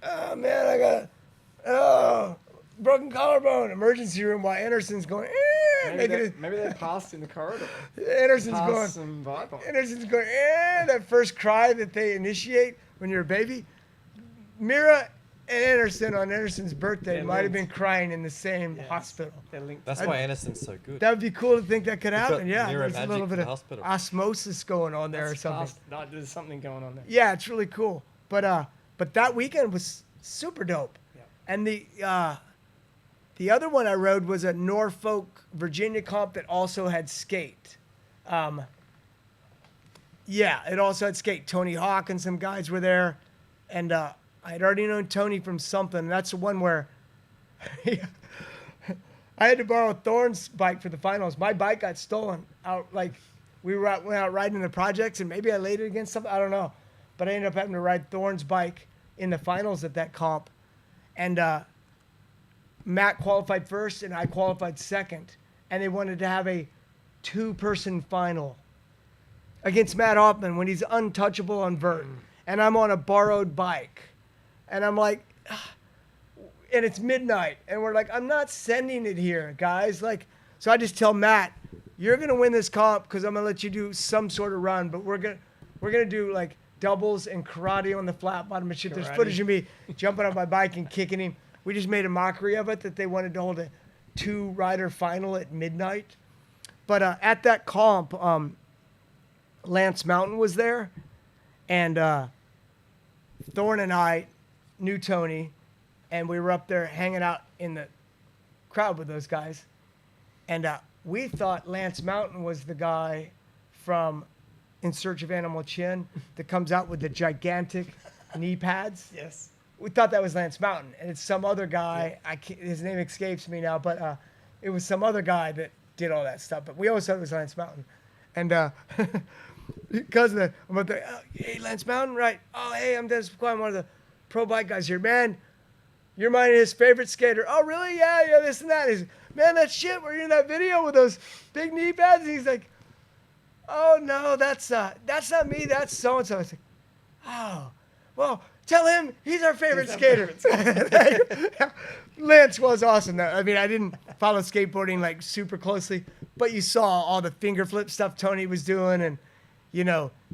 Speaker 2: oh man, broken collarbone, emergency room, while Anderson's going,
Speaker 1: Maybe they passed in the corridor.
Speaker 2: Anderson's
Speaker 1: Passed
Speaker 2: going,
Speaker 1: some vibe on.
Speaker 2: Anderson's going, that first cry that they initiate when you're a baby. Mira and Anderson on Anderson's birthday
Speaker 1: They're
Speaker 2: might have
Speaker 1: linked.
Speaker 2: been crying in the same
Speaker 1: Yes.
Speaker 2: hospital.
Speaker 1: They're linked.
Speaker 3: That's why Anderson's so good.
Speaker 2: That would be cool to think that could happen.
Speaker 3: got
Speaker 2: Yeah,
Speaker 3: mirror
Speaker 2: there's a
Speaker 3: magic
Speaker 2: little
Speaker 3: for
Speaker 2: bit
Speaker 3: the
Speaker 2: of
Speaker 3: hospital.
Speaker 2: osmosis going on there or
Speaker 1: That's
Speaker 2: something.
Speaker 1: past- no, there's something going on there.
Speaker 2: Yeah, it's really cool. But that weekend was super dope.
Speaker 1: Yeah.
Speaker 2: And the other one I rode was a Norfolk, Virginia comp that also had skate. Yeah, it also had skate. Tony Hawk and some guys were there, and I had already known Tony from something. That's the one where I had to borrow Thorne's bike for the finals. My bike got stolen we went out riding the projects, and maybe I laid it against something. I don't know, but I ended up having to ride Thorne's bike in the finals at that comp, and Matt qualified first, and I qualified second, and they wanted to have a two-person final against Matt Hoffman when he's untouchable on vert, and I'm on a borrowed bike, and I'm like, and it's midnight, and we're like, I'm not sending it here, guys. So I just tell Matt, you're gonna win this comp because I'm gonna let you do some sort of run, but we're gonna do like doubles and karate on the flat bottom and shit. There's
Speaker 1: Karate.
Speaker 2: footage of me jumping on my bike and kicking him. We just made a mockery of it that they wanted to hold a two-rider final at midnight. But at that comp, Lance Mountain was there, and Thorne and I knew Tony, and we were up there hanging out in the crowd with those guys, and we thought Lance Mountain was the guy from In Search of Animal Chin that comes out with the gigantic knee pads.
Speaker 1: Yes.
Speaker 2: We thought that was Lance Mountain, and it's some other guy. His name escapes me now, but it was some other guy that did all that stuff. But we always thought it was Lance Mountain, and because of that, I'm up there. Oh, hey, Lance Mountain, right? Oh, hey, I'm Dennis McCoy. I'm one of the pro bike guys here, man. You're his favorite skater. Oh, really? Yeah, this and that. He's, man, that shit. Were you in that video with those big knee pads? And he's like, oh no, that's not me. That's so and so. I was like, oh, well. Tell him he's our favorite skater. Lance was awesome, though. I mean, I didn't follow skateboarding like super closely, but you saw all the finger flip stuff Tony was doing, and you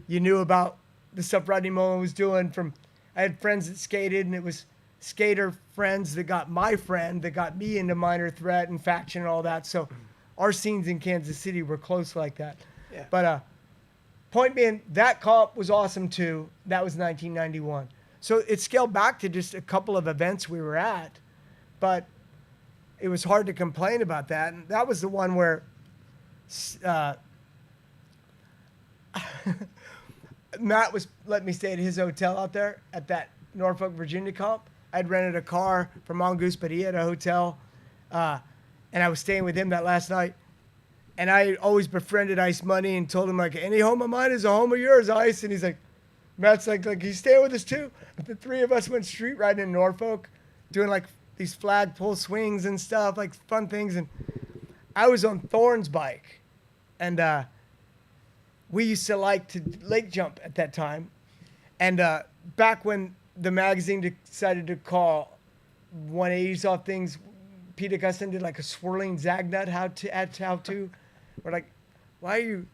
Speaker 2: knew about the stuff Rodney Mullen was doing. I had friends that skated, and it was skater friends that got my friend that got me into Minor Threat and Faction and all that. So our scenes in Kansas City were close like that.
Speaker 1: Yeah.
Speaker 2: But point being, that comp was awesome too. That was 1991. So it scaled back to just a couple of events we were at, but it was hard to complain about that. And that was the one where Matt was letting me stay at his hotel out there at that Norfolk, Virginia comp. I'd rented a car for Mongoose, but he had a hotel, and I was staying with him that last night. And I always befriended Ice Money and told him, like, any home of mine is a home of yours, Ice. And he's like, Matt's like he's staying with us too. But the three of us went street riding in Norfolk, doing like these flagpole swings and stuff, like fun things. And I was on Thorne's bike, and we used to like to lake jump at that time. And back when the magazine decided to call 180s off things, Peter Gustin did like a swirling zagnut how to. We're like, why are you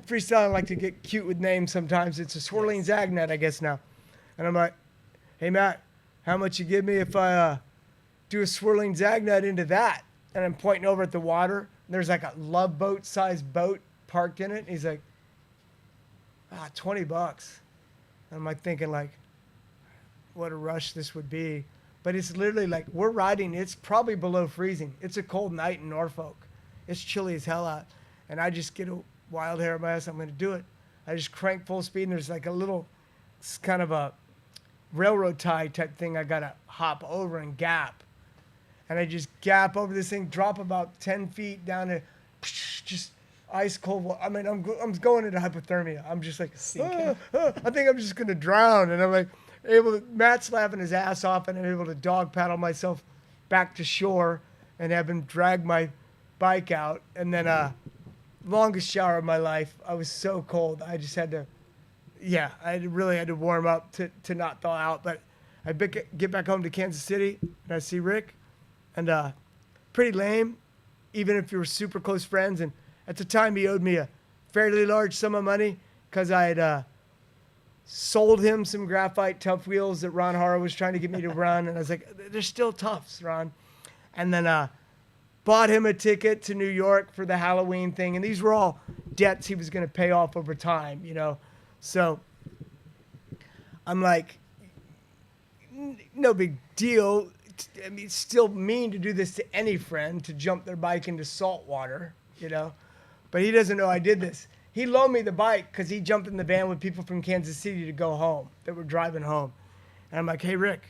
Speaker 2: freestyling? Like to get cute with names sometimes. It's a swirling zagnut, I guess now. And I'm like, hey Matt, how much you give me if I do a swirling zagnut into that? And I'm pointing over at the water. There's like a Love Boat sized boat parked in it. And he's like, $20. And I'm like thinking like, what a rush this would be. But it's literally like we're riding. It's probably below freezing. It's a cold night in Norfolk. It's chilly as hell out. And I just get a wild hair on my ass. I'm going to do it. I just crank full speed, and there's like a little it's kind of a railroad tie type thing. I got to hop over and gap. And I just gap over this thing, drop about 10 feet down to just ice cold. I mean, I'm going into hypothermia. I'm just like, I think I'm just going to drown. And I'm like, Matt's laughing his ass off, and I'm able to dog paddle myself back to shore and have him drag my bike out. And then, longest shower of my life. I was so cold. I just had to, I really had to warm up to not thaw out. But I get back home to Kansas City, and I see Rick. And pretty lame, even if you were super close friends. And at the time, he owed me a fairly large sum of money because I had sold him some graphite tough wheels that Ron Haro was trying to get me to run. And I was like, they're still toughs, Ron. And then bought him a ticket to New York for the Halloween thing. And these were all debts he was going to pay off over time, you know. So I'm like, no big deal. I mean, it's still mean to do this to any friend, to jump their bike into salt water, you know. But he doesn't know I did this. He loaned me the bike because he jumped in the van with people from Kansas City to go home that were driving home. And I'm like, hey, Rick,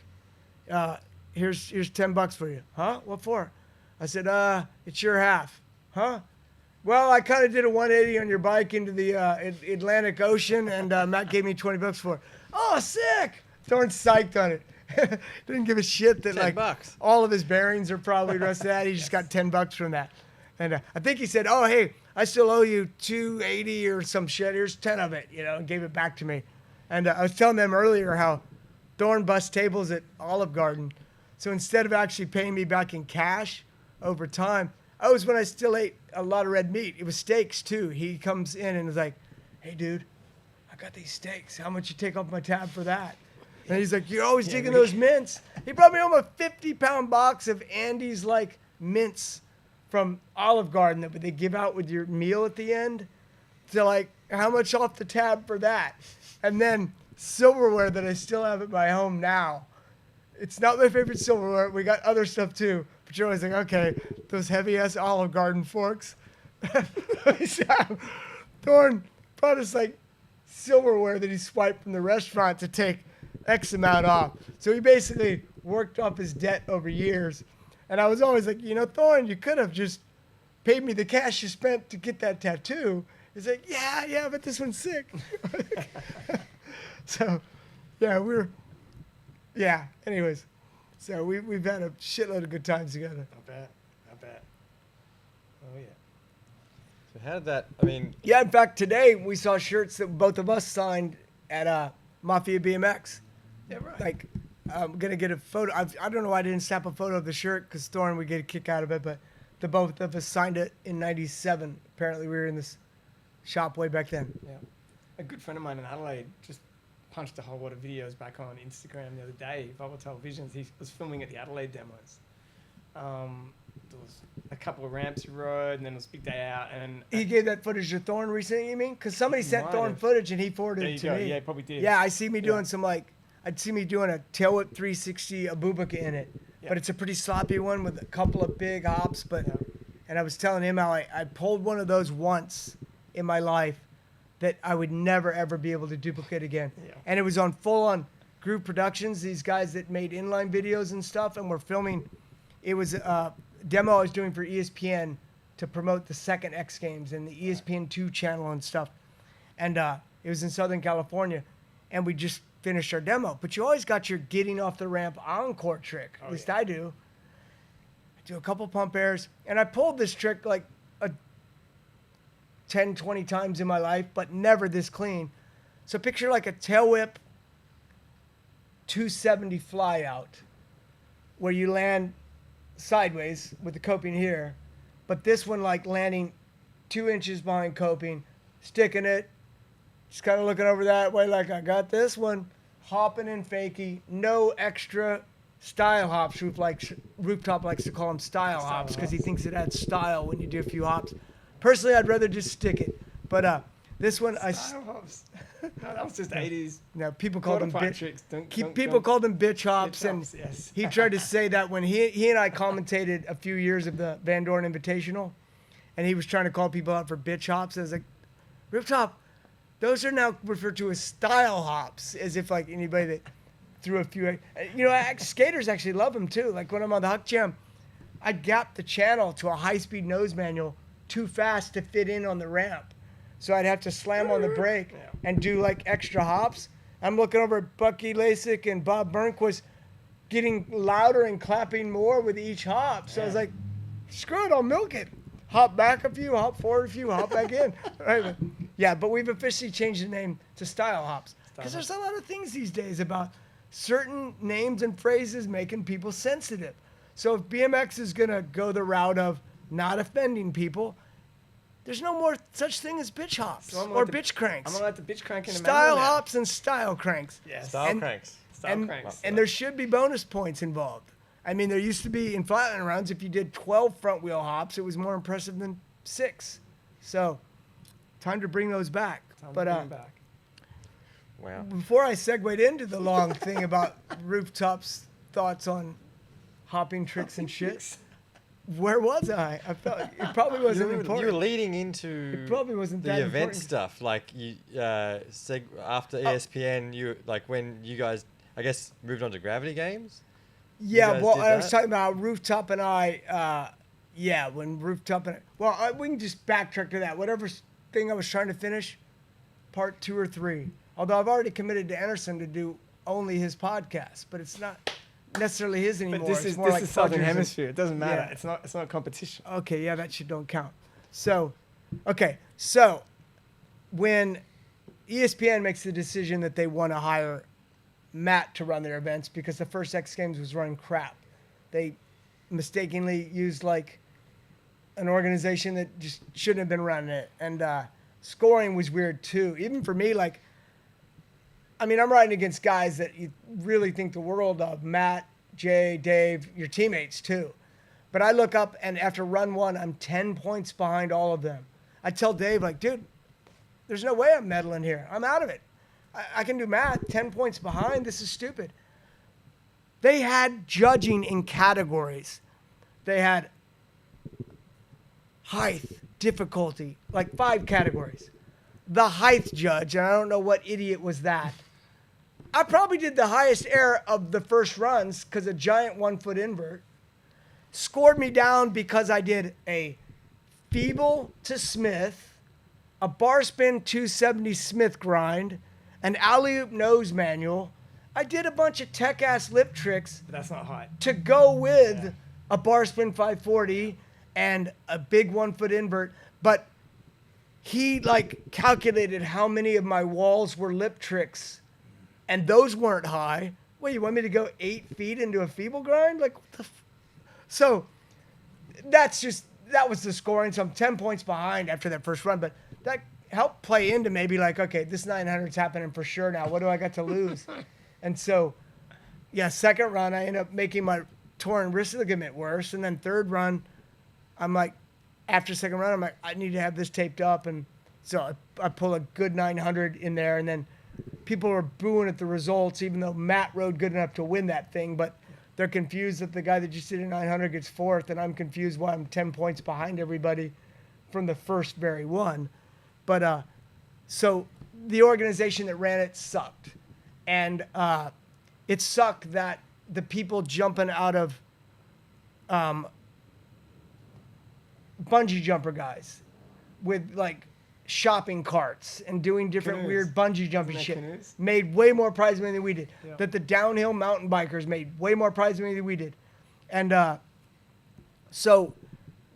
Speaker 2: here's $10 for you. Huh? What for? I said, it's your half. Huh? Well, I kind of did a 180 on your bike into the Atlantic Ocean, and Matt gave me $20 for it. Oh, sick. Thorne's psyched on it. Didn't give a shit that like
Speaker 3: $10.
Speaker 2: All of his bearings are probably rusted out. He just got $10 from that. And I think he said, oh, hey, I still owe you $280 or some shit. Here's 10 of it, you know, and gave it back to me. And I was telling them earlier how Thorne busts tables at Olive Garden. So instead of actually paying me back in cash over time, I was when I still ate a lot of red meat. It was steaks too. He comes in and is like, hey, dude, I got these steaks. How much you take off my tab for that? And he's like, you're always digging those mints. He brought me home a 50-pound box of Andy's like mints from Olive Garden that they give out with your meal at the end. So like, how much off the tab for that? And then silverware that I still have at my home now. It's not my favorite silverware. We got other stuff too. But you're always like, okay, those heavy-ass Olive Garden forks. Thorne brought us like silverware that he swiped from the restaurant to take X amount off. So he basically worked off his debt over years. And I was always like, you know, Thorne, you could have just paid me the cash you spent to get that tattoo. He's like, yeah, but this one's sick. So, anyways. So we've had a shitload of good times together.
Speaker 1: I bet. Oh, yeah.
Speaker 3: So how did that, I mean...
Speaker 2: Yeah, in fact, today we saw shirts that both of us signed at Mafia BMX.
Speaker 1: Yeah, right.
Speaker 2: Like, I'm going to get a photo. I don't know why I didn't snap a photo of the shirt because Thorne would get a kick out of it, but the both of us signed it in 97. Apparently we were in this shop way back then.
Speaker 1: Yeah. A good friend of mine in Adelaide just punched a whole lot of videos back on Instagram the other day, Bubble Televisions. He was filming at the Adelaide demos. There was a couple of ramps he rode, and then it was a big day out. And
Speaker 2: he gave that footage to Thorne recently, you mean? Because somebody sent Thorne footage and he forwarded it to me.
Speaker 1: Yeah, probably did.
Speaker 2: Yeah, I see me doing some I'd see me doing a tail whip 360 Abubakar in it.
Speaker 1: Yeah.
Speaker 2: But it's a pretty sloppy one with a couple of big hops. And I was telling him how I pulled one of those once in my life that I would never, ever be able to duplicate again.
Speaker 1: Yeah.
Speaker 2: And it was on full-on Groove Productions, these guys that made inline videos and stuff, and were filming. It was a demo I was doing for ESPN to promote the second X Games and the ESPN2 channel and stuff. And it was in Southern California, and we just finished our demo. But you always got your getting off the ramp encore trick. At least I do. I do a couple pump airs, and I pulled this trick like 10, 20 times in my life, but never this clean. So picture like a tail whip 270 fly out where you land sideways with the coping here, but this one like landing 2 inches behind coping, sticking it, just kind of looking over that way like I got this one, hopping in fakie, no extra style hops. Rooftop likes to call them style hops because he thinks it adds style when you do a few hops. Personally, I'd rather just stick it. But this one,
Speaker 1: Style hops. No, that was just 80s.
Speaker 2: No, people called them
Speaker 1: tricks.
Speaker 2: People called them bitch hops,
Speaker 1: Bitch
Speaker 2: and
Speaker 1: hops, yes.
Speaker 2: he tried to say that when he and I commentated a few years of the Van Doren Invitational, and he was trying to call people out for bitch hops. I was like, Rooftop, those are now referred to as style hops, as if like anybody that threw a few. You know, skaters actually love them too. Like when I'm on the Huck Jam, I'd gap the channel to a high-speed nose manual too fast to fit in on the ramp. So I'd have to slam on the brake and do like extra hops. I'm looking over at Bucky Lasik and Bob Burnquist getting louder and clapping more with each hop. So I was like, screw it, I'll milk it. Hop back a few, hop forward a few, hop back in. Right. Yeah, but we've officially changed the name to Style Hops. Because there's a lot of things these days about certain names and phrases making people sensitive. So if BMX is going to go the route of not offending people, there's no more such thing as bitch hops or bitch cranks.
Speaker 1: I'm going to let the bitch crank in the
Speaker 2: Style
Speaker 1: manual now.
Speaker 2: hops and style cranks.
Speaker 1: Yes.
Speaker 3: Style cranks.
Speaker 1: Style cranks.
Speaker 2: And there should be bonus points involved. I mean, there used to be in flatland rounds, if you did 12 front wheel hops, it was more impressive than 6. So, time to bring those back.
Speaker 1: Time to bring them back.
Speaker 3: Wow.
Speaker 2: Before I segued into the long thing about rooftops, thoughts on hopping tricks and shit, where was I? I felt it probably wasn't important.
Speaker 3: You were leading into
Speaker 2: It probably wasn't
Speaker 3: the
Speaker 2: that
Speaker 3: event
Speaker 2: important.
Speaker 3: stuff. Like you, after ESPN, you like when you guys, I guess, moved on to Gravity Games.
Speaker 2: Yeah,
Speaker 3: guys
Speaker 2: well,
Speaker 3: did
Speaker 2: I was
Speaker 3: that?
Speaker 2: talking about Rooftop and I. When Rooftop and we can just backtrack to that. Whatever thing I was trying to finish, part 2 or 3. Although I've already committed to Anderson to do only his podcast, but it's not necessarily his anymore.
Speaker 1: But this
Speaker 2: It's
Speaker 1: is
Speaker 2: more like
Speaker 1: Southern
Speaker 2: Fudger's and-
Speaker 1: Hemisphere. It doesn't matter.
Speaker 2: Yeah.
Speaker 1: It's not a competition.
Speaker 2: Okay, yeah, that shit don't count. So, okay, so when ESPN makes the decision that they want to hire Matt to run their events because the first X Games was running crap, they mistakenly used like an organization that just shouldn't have been running it, and scoring was weird too. Even for me, like, I mean, I'm riding against guys that you really think the world of, Matt, Jay, Dave, your teammates too. But I look up, and after run 1, I'm 10 points behind all of them. I tell Dave, like, dude, there's no way I'm meddling here. I'm out of it. I can do math, 10 points behind. This is stupid. They had judging in categories. They had height, difficulty, like 5 categories. The height judge, and I don't know what idiot was that. I probably did the highest error of the first runs because a giant 1-foot invert scored me down because I did a feeble to Smith, a bar spin 270 Smith grind, an alley-oop nose manual. I did a bunch of tech-ass lip tricks
Speaker 1: But that's not high.
Speaker 2: to go with a bar spin 540 and a big 1-foot invert. But he like calculated how many of my walls were lip tricks, and those weren't high. Wait, you want me to go 8 feet into a feeble grind? Like, what the So that was the scoring. So I'm 10 points behind after that first run, but that helped play into maybe like, okay, this 900's happening for sure now. What do I got to lose? And so, yeah, second run, I end up making my torn wrist ligament worse. And then third run, I'm like, after second run, I'm like, I need to have this taped up. And so I pull a good 900 in there. And then people are booing at the results, even though Matt rode good enough to win that thing. But they're confused that the guy that just did a 900 gets 4th. And I'm confused why I'm 10 points behind everybody from the first very one. But so the organization that ran it sucked. And it sucked that the people jumping out of bungee jumper guys with like shopping carts and doing different
Speaker 1: Canoes.
Speaker 2: weird bungee jumping
Speaker 1: Isn't that
Speaker 2: shit
Speaker 1: canoes?
Speaker 2: made way more prize money than we did.
Speaker 1: Yeah.
Speaker 2: That the downhill mountain bikers made way more prize money than we did. And so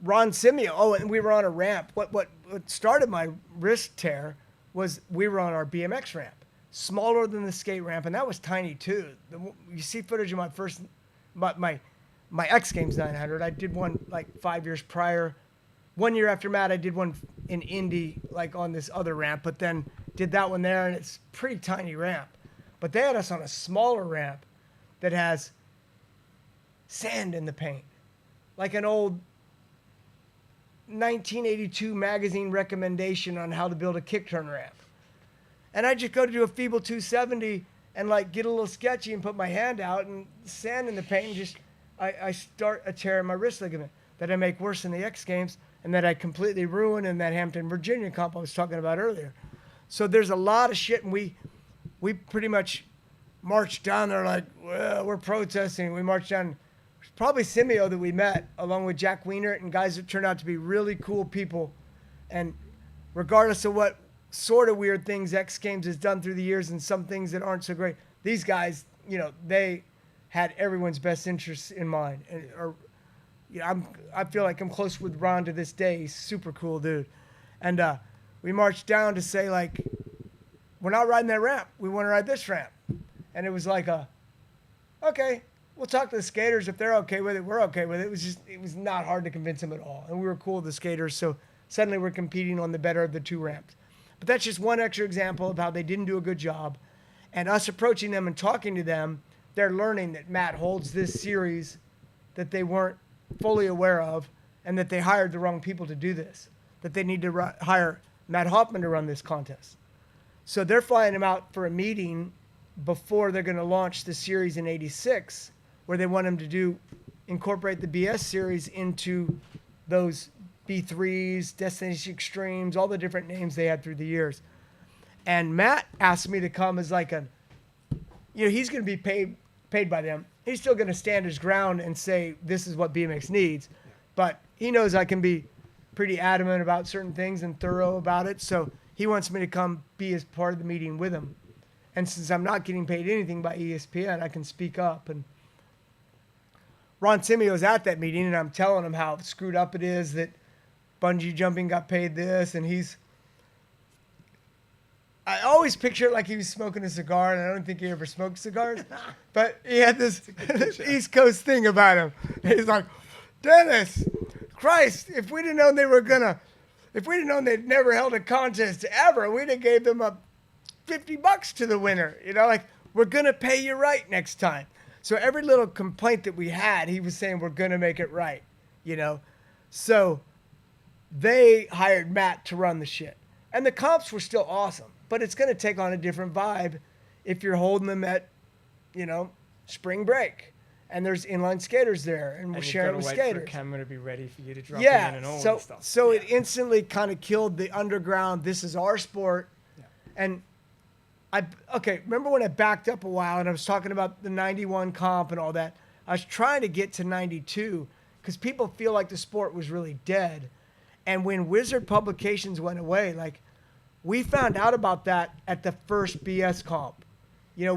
Speaker 2: Ron Simio, and we were on a ramp. What started my wrist tear was we were on our BMX ramp, smaller than the skate ramp, and that was tiny too. You see footage of my first, my X Games 900. I did one like 5 years prior. 1 year after Matt, I did one in Indy, like on this other ramp, but then did that one there, and it's pretty tiny ramp. But they had us on a smaller ramp that has sand in the paint, like an old 1982 magazine recommendation on how to build a kick turn ramp. And I just go to do a feeble 270 and like get a little sketchy and put my hand out and sand in the paint and just I start a tear in my wrist ligament that I make worse in the X Games and that I completely ruin in that Hampton, Virginia comp I was talking about earlier. So there's a lot of shit, and we pretty much marched down there like, well, we're protesting. We marched down. Probably Simeo that we met, along with Jack Wienert and guys that turned out to be really cool people. And regardless of what sort of weird things X Games has done through the years and some things that aren't so great, these guys, you know, they had everyone's best interests in mind. And, I feel like I'm close with Ron to this day. He's a super cool dude. And we marched down to say, like, we're not riding that ramp. We want to ride this ramp. And it was like okay, we'll talk to the skaters. If they're okay with it, we're okay with it. It was not hard to convince them at all. And we were cool with the skaters. So suddenly we're competing on the better of the two ramps. But that's just one extra example of how they didn't do a good job. And us approaching them and talking to them, they're learning that Matt holds this series that they weren't fully aware of, and that they hired the wrong people to do this, that they need to hire Matt Hoffman to run this contest. So they're flying him out for a meeting before they're going to launch the series in '86, where they want him to incorporate the BS series into those B3s, Destination Extremes, all the different names they had through the years. And Matt asked me to come as like he's going to be paid by them. He's still going to stand his ground and say, this is what BMX needs. But he knows I can be pretty adamant about certain things and thorough about it. So he wants me to come be as part of the meeting with him. And since I'm not getting paid anything by ESPN, I can speak up. And Ron Simeo's at that meeting, and I'm telling him how screwed up it is that bungee jumping got paid this. And I always picture it like he was smoking a cigar, and I don't think he ever smoked cigars. But he had this East Coast thing about him. He's like, Dennis, Christ, if we'd have known they'd never held a contest ever, we'd have gave them a $50 to the winner. You know, like, we're going to pay you right next time. So every little complaint that we had, he was saying, we're going to make it right, you know. So they hired Matt to run the shit. And the comps were still awesome. But it's going to take on a different vibe if you're holding them at, you know, spring break. And there's inline skaters there, and we're sharing with skaters.
Speaker 1: And you've got to wait for a camera to be ready for you to drop in and all that stuff.
Speaker 2: So it instantly kind of killed the underground, this is our sport. Yeah. And remember when I backed up a while and I was talking about the 91 comp and all that? I was trying to get to 92 because people feel like the sport was really dead. And when Wizard Publications went away, like, we found out about that at the first BS comp. You know,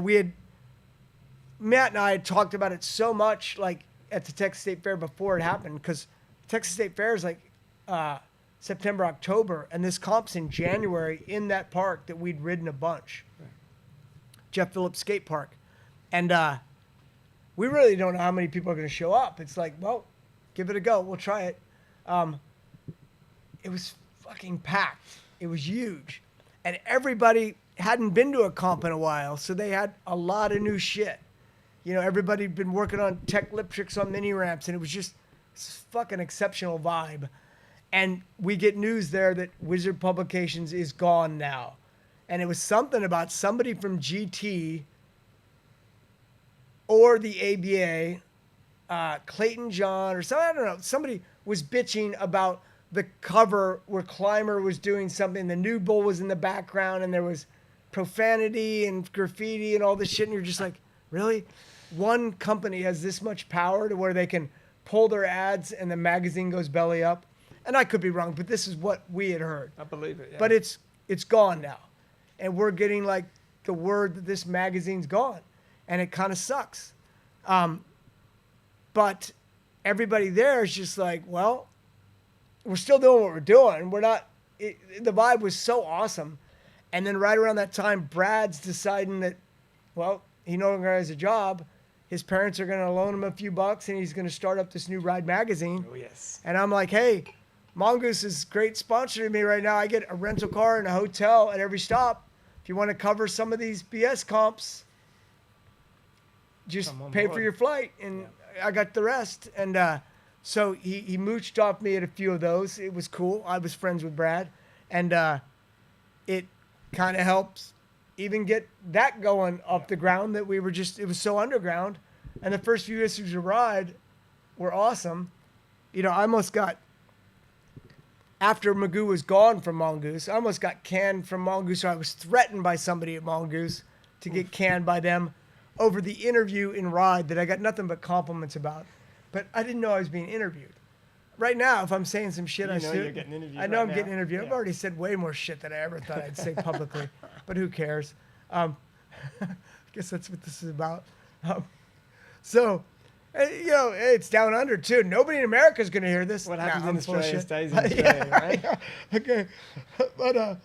Speaker 2: Matt and I had talked about it so much, like, at the Texas State Fair before it happened, because Texas State Fair is like September, October, and this comp's in January in that park that we'd ridden a bunch. Right. Jeff Phillips Skate Park. And we really don't know how many people are going to show up. It's like, well, give it a go. We'll try it. It was fucking packed. It was huge. And everybody hadn't been to a comp in a while, so they had a lot of new shit. You know, everybody had been working on tech lip tricks on mini ramps, and it was just this fucking exceptional vibe. And we get news there that Wizard Publications is gone now. And it was something about somebody from GT or the ABA, Clayton John or something, I don't know. Somebody was bitching about the cover where Climber was doing something. The New Bull was in the background, and there was profanity and graffiti and all this shit. And you're just like, really? One company has this much power to where they can pull their ads and the magazine goes belly up? And I could be wrong, but this is what we had heard.
Speaker 1: I believe it, yeah.
Speaker 2: But it's gone now. And we're getting like the word that this magazine's gone. And it kind of sucks. But everybody there is just like, well, we're still doing what we're doing. The vibe was so awesome. And then right around that time, Brad's deciding that, well, he no longer has a job. His parents are going to loan him a few bucks, and he's going to start up this new Ride magazine.
Speaker 1: Oh, yes.
Speaker 2: And I'm like, hey, Mongoose is great sponsoring me right now. I get a rental car and a hotel at every stop. If you want to cover some of these BS comps, just pay for your flight, and I got the rest. And so he mooched off me at a few of those. It was cool. I was friends with Brad. And it kind of helps even get that going off the ground that it was so underground. And the first few issues of Ride were awesome. You know, I almost got after Magoo was gone from Mongoose, I almost got canned from Mongoose, or I was threatened by somebody at Mongoose to get canned by them over the interview in Ride that I got nothing but compliments about. But I didn't know I was being interviewed. Right now, if I'm saying some shit,
Speaker 1: You know you're getting interviewed
Speaker 2: I know
Speaker 1: right
Speaker 2: I'm getting
Speaker 1: now?
Speaker 2: interviewed. I've
Speaker 1: Yeah.
Speaker 2: already said way more shit than I ever thought I'd say publicly, but who cares? I guess that's what this is about. So, you know, it's down under too. Nobody in America is going to hear this.
Speaker 1: What
Speaker 2: Nah,
Speaker 1: happens
Speaker 2: I'm
Speaker 1: in Australia
Speaker 2: full of shit.
Speaker 1: stays in Australia, right?
Speaker 2: Yeah. Okay, but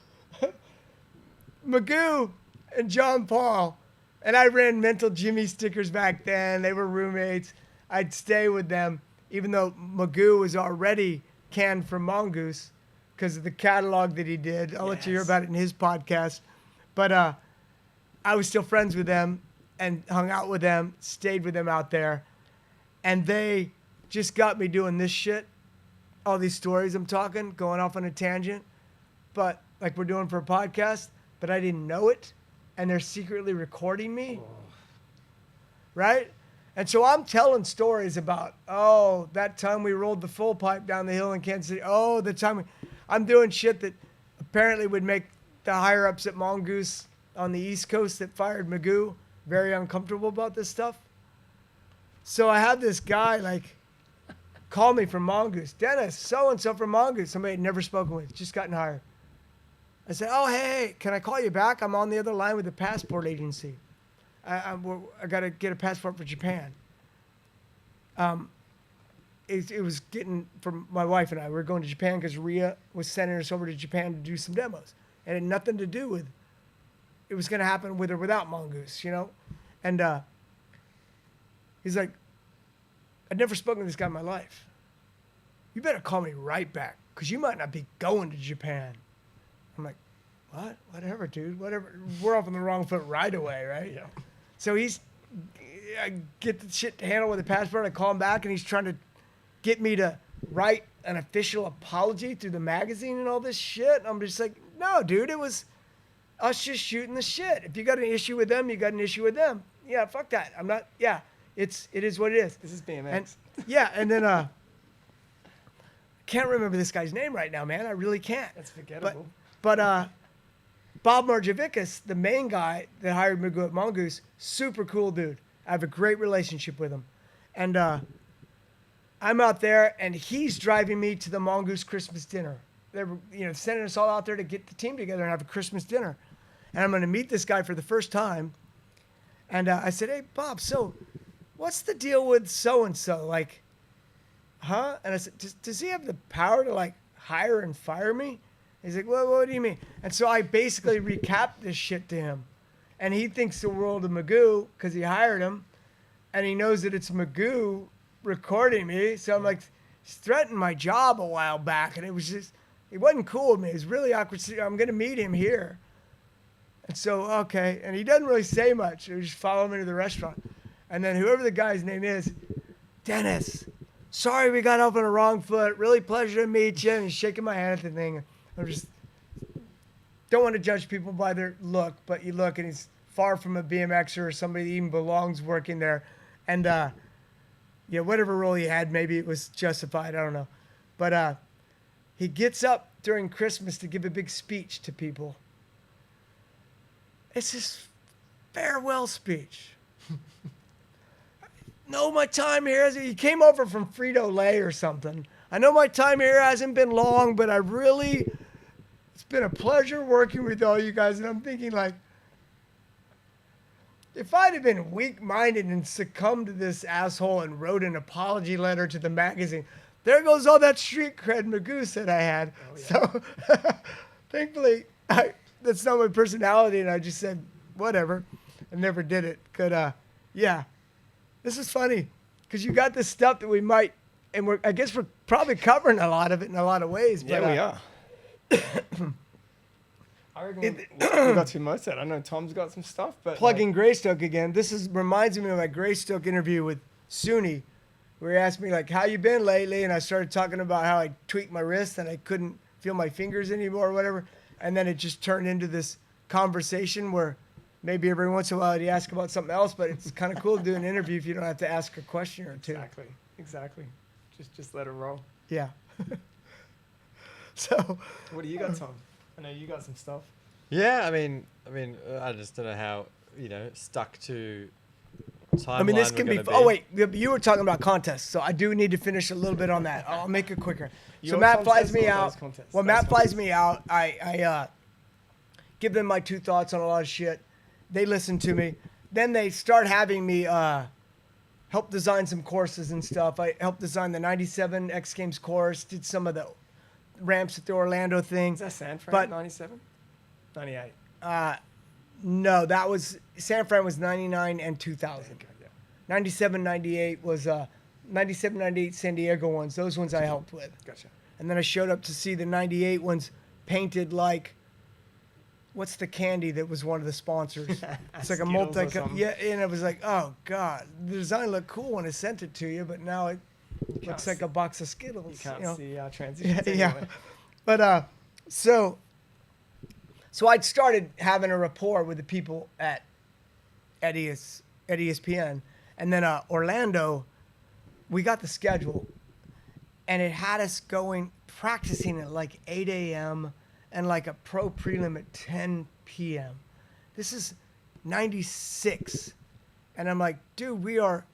Speaker 2: Magoo and John Paul, and I ran Mental Jimmy stickers back then. They were roommates. I'd stay with them, even though Magoo was already canned from Mongoose because of the catalog that he did. I'll let you hear
Speaker 1: Yes.
Speaker 2: about it in his podcast. But I was still friends with them and hung out with them, stayed with them out there. And they just got me doing this shit, all these stories I'm talking, going off on a tangent, but like we're doing for a podcast, but I didn't know it. And they're secretly recording me. Right? And so I'm telling stories about, oh, that time we rolled the full pipe down the hill in Kansas City. Oh, the time I'm doing shit that apparently would make the higher ups at Mongoose on the East Coast that fired Magoo very uncomfortable about this stuff. So I had this guy like call me from Mongoose. Dennis, so-and-so from Mongoose. Somebody I'd never spoken with, just gotten hired. I said, oh, hey, can I call you back? I'm on the other line with the passport agency. I got to get a passport for Japan. It was getting, for my wife and I, we were going to Japan because Rhea was sending us over to Japan to do some demos. It had nothing to do with, it was going to happen with or without Mongoose, you know? And he's like, I'd never spoken to this guy in my life. You better call me right back because you might not be going to Japan. I'm like, what? Whatever, dude. Whatever. We're off on the wrong foot right away, right?
Speaker 1: Yeah.
Speaker 2: So I get the shit to handle with the passport. I call him back, and he's trying to get me to write an official apology through the magazine and all this shit. I'm just like, no, dude. It was us just shooting the shit. If you got an issue with them, you got an issue with them. Yeah, fuck that. I'm not. Yeah, it is what it is.
Speaker 1: This is BMX.
Speaker 2: And yeah, and then can't remember this guy's name right now, man. I really can't.
Speaker 1: That's forgettable.
Speaker 2: But Bob Marjavickas, the main guy that hired Magoo at Mongoose, super cool dude. I have a great relationship with him. And I'm out there, and he's driving me to the Mongoose Christmas dinner. They were, sending us all out there to get the team together and have a Christmas dinner. And I'm going to meet this guy for the first time. And I said, hey, Bob, so what's the deal with so-and-so? Like, huh? And I said, does he have the power to, like, hire and fire me? He's like, well, what do you mean? And so I basically recapped this shit to him. And he thinks the world of Magoo because he hired him. And he knows that it's Magoo recording me. So I'm like, he's threatened my job a while back. And it wasn't cool with me. It was really awkward. I'm going to meet him here. And so, okay. And he doesn't really say much. We just follow him into the restaurant. And then whoever the guy's name is, Dennis, sorry we got off on the wrong foot. Really pleasure to meet you. And he's shaking my hand at the thing. I'm just don't want to judge people by their look, but you look and he's far from a BMXer or somebody that even belongs working there. And, whatever role he had, maybe it was justified. I don't know. But he gets up during Christmas to give a big speech to people. It's his farewell speech. No, my time here, he came over from Frito-Lay or something. I know my time here hasn't been long, but it's been a pleasure working with all you guys. And I'm thinking, like, if I'd have been weak-minded and succumbed to this asshole and wrote an apology letter to the magazine, there goes all that street cred Mongoose that I had. Oh, yeah. So, thankfully, that's not my personality, and I just said, whatever. I never did it. Yeah. This is funny, because you got this stuff that we might, and I guess we're probably covering a lot of it in a lot of ways. But,
Speaker 1: yeah, we are. I reckon we got through most of it. I know Tom's got some stuff, but
Speaker 2: plugging Greystoke again. This reminds me of my Greystoke interview with Suni, where he asked me, like, how you been lately? And I started talking about how I tweaked my wrist and I couldn't feel my fingers anymore or whatever. And then it just turned into this conversation where maybe every once in a while he'd ask about something else, but it's kind of cool to do an interview if you don't have to ask a question or two.
Speaker 1: Exactly. Just let it roll.
Speaker 2: Yeah. So
Speaker 1: What do you got, Tom? I know you got some stuff.
Speaker 3: Yeah, I mean, I just don't know how stuck to timeline.
Speaker 2: I mean, this
Speaker 3: we're
Speaker 2: can be.
Speaker 3: gonna
Speaker 2: Oh wait, you were talking about contests, so I do need to finish a little bit on that. I'll make it quicker. So
Speaker 1: Your
Speaker 2: Matt flies
Speaker 1: contest
Speaker 2: me
Speaker 1: or
Speaker 2: out.
Speaker 1: those contests?
Speaker 2: When
Speaker 1: Those
Speaker 2: Matt flies
Speaker 1: contests.
Speaker 2: me out, I give them my 2 thoughts on a lot of shit. They listen to me. Then they start having me help design some courses and stuff. I helped design the '97 X Games course. Did some of the ramps at the Orlando thing.
Speaker 1: Is that San Fran?
Speaker 2: But-
Speaker 1: 97? 98.
Speaker 2: No, that was San Fran was '99 and 2000.
Speaker 1: Okay, yeah.
Speaker 2: 97, 98 was 97, 98 San Diego ones. Those ones I helped with.
Speaker 1: Gotcha.
Speaker 2: And then I showed up to see the 98 ones painted like, what's the candy that was one of the sponsors? It's like a
Speaker 1: Skittles or
Speaker 2: multi,
Speaker 1: something.
Speaker 2: yeah. And it was like, oh God, the design looked cool when I sent it to you, but now it looks
Speaker 1: can't
Speaker 2: like
Speaker 1: see-
Speaker 2: a box of Skittles.
Speaker 1: You can't
Speaker 2: know?
Speaker 1: see our transitions
Speaker 2: Yeah,
Speaker 1: anyway.
Speaker 2: But so I'd started having a rapport with the people at ESPN, and then Orlando, we got the schedule, and it had us going practicing at like 8 a.m. and like a pro prelim at 10 p.m. This is 96, and I'm like, dude, we are,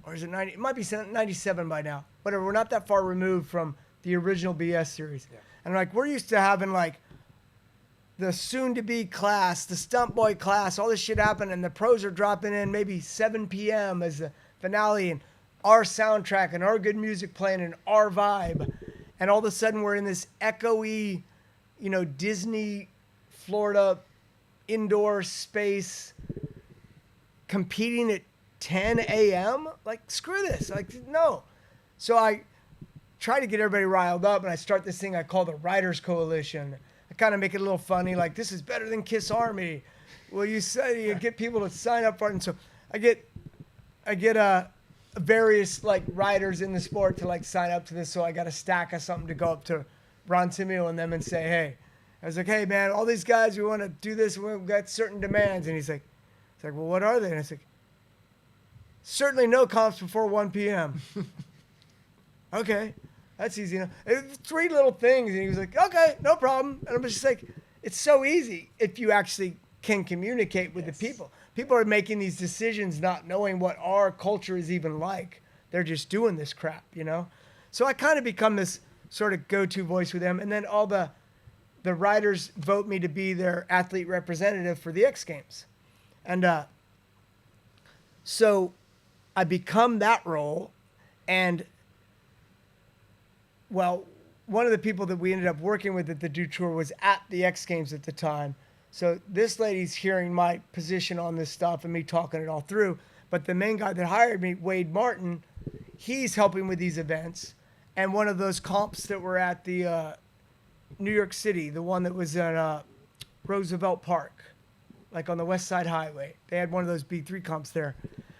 Speaker 2: or is it 90? It might be 97 by now. Whatever, we're not that far removed from the original BS series.
Speaker 1: Yeah.
Speaker 2: And like, we're used to having like the soon-to-be class, the stunt boy class, all this shit happened, and the pros are dropping in maybe 7 p.m. as the finale, and our soundtrack and our good music playing and our vibe. And all of a sudden, we're in this echoey, Disney, Florida, indoor space, competing at 10 a.m.? Like, screw this. Like, no. So I try to get everybody riled up, and I start this thing I call the Writers Coalition. I kind of make it a little funny, like, this is better than Kiss Army. Well, you say you get people to sign up for it, and so I get various like writers in the sport to like sign up to this. So I got a stack of something to go up to Ron Simeo and them and say, hey, I was like, hey man, all these guys, we want to do this. We've got certain demands. And he's like, well, what are they? And I was like, certainly no comps before 1 p.m. Okay, that's easy enough. 3 little things. And he was like, okay, no problem. And I'm just like, it's so easy if you actually can communicate with the people. People are making these decisions not knowing what our culture is even like. They're just doing this crap, So I kind of become this sort of go-to voice with them. And then all the writers vote me to be their athlete representative for the X Games. And so I become that role. And, well, one of the people that we ended up working with at the Do Tour was at the X Games at the time. So this lady's hearing my position on this stuff and me talking it all through. But the main guy that hired me, Wade Martin, he's helping with these events. And one of those comps that were at the New York City, the one that was at Roosevelt Park, like on the West Side Highway. They had one of those B3 comps there.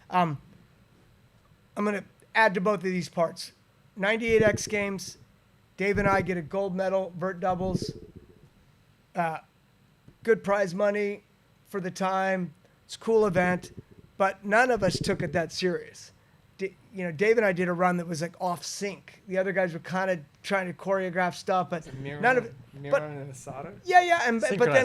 Speaker 2: I'm going to add to both of these parts. 98 X Games, Dave and I get a gold medal, vert doubles. Good prize money for the time. It's a cool event, but none of us took it that serious. Dave and I did a run that was like off sync. The other guys were kind of trying to choreograph stuff, but none of it. But
Speaker 1: and Asada?
Speaker 2: yeah, and but
Speaker 3: Synchronized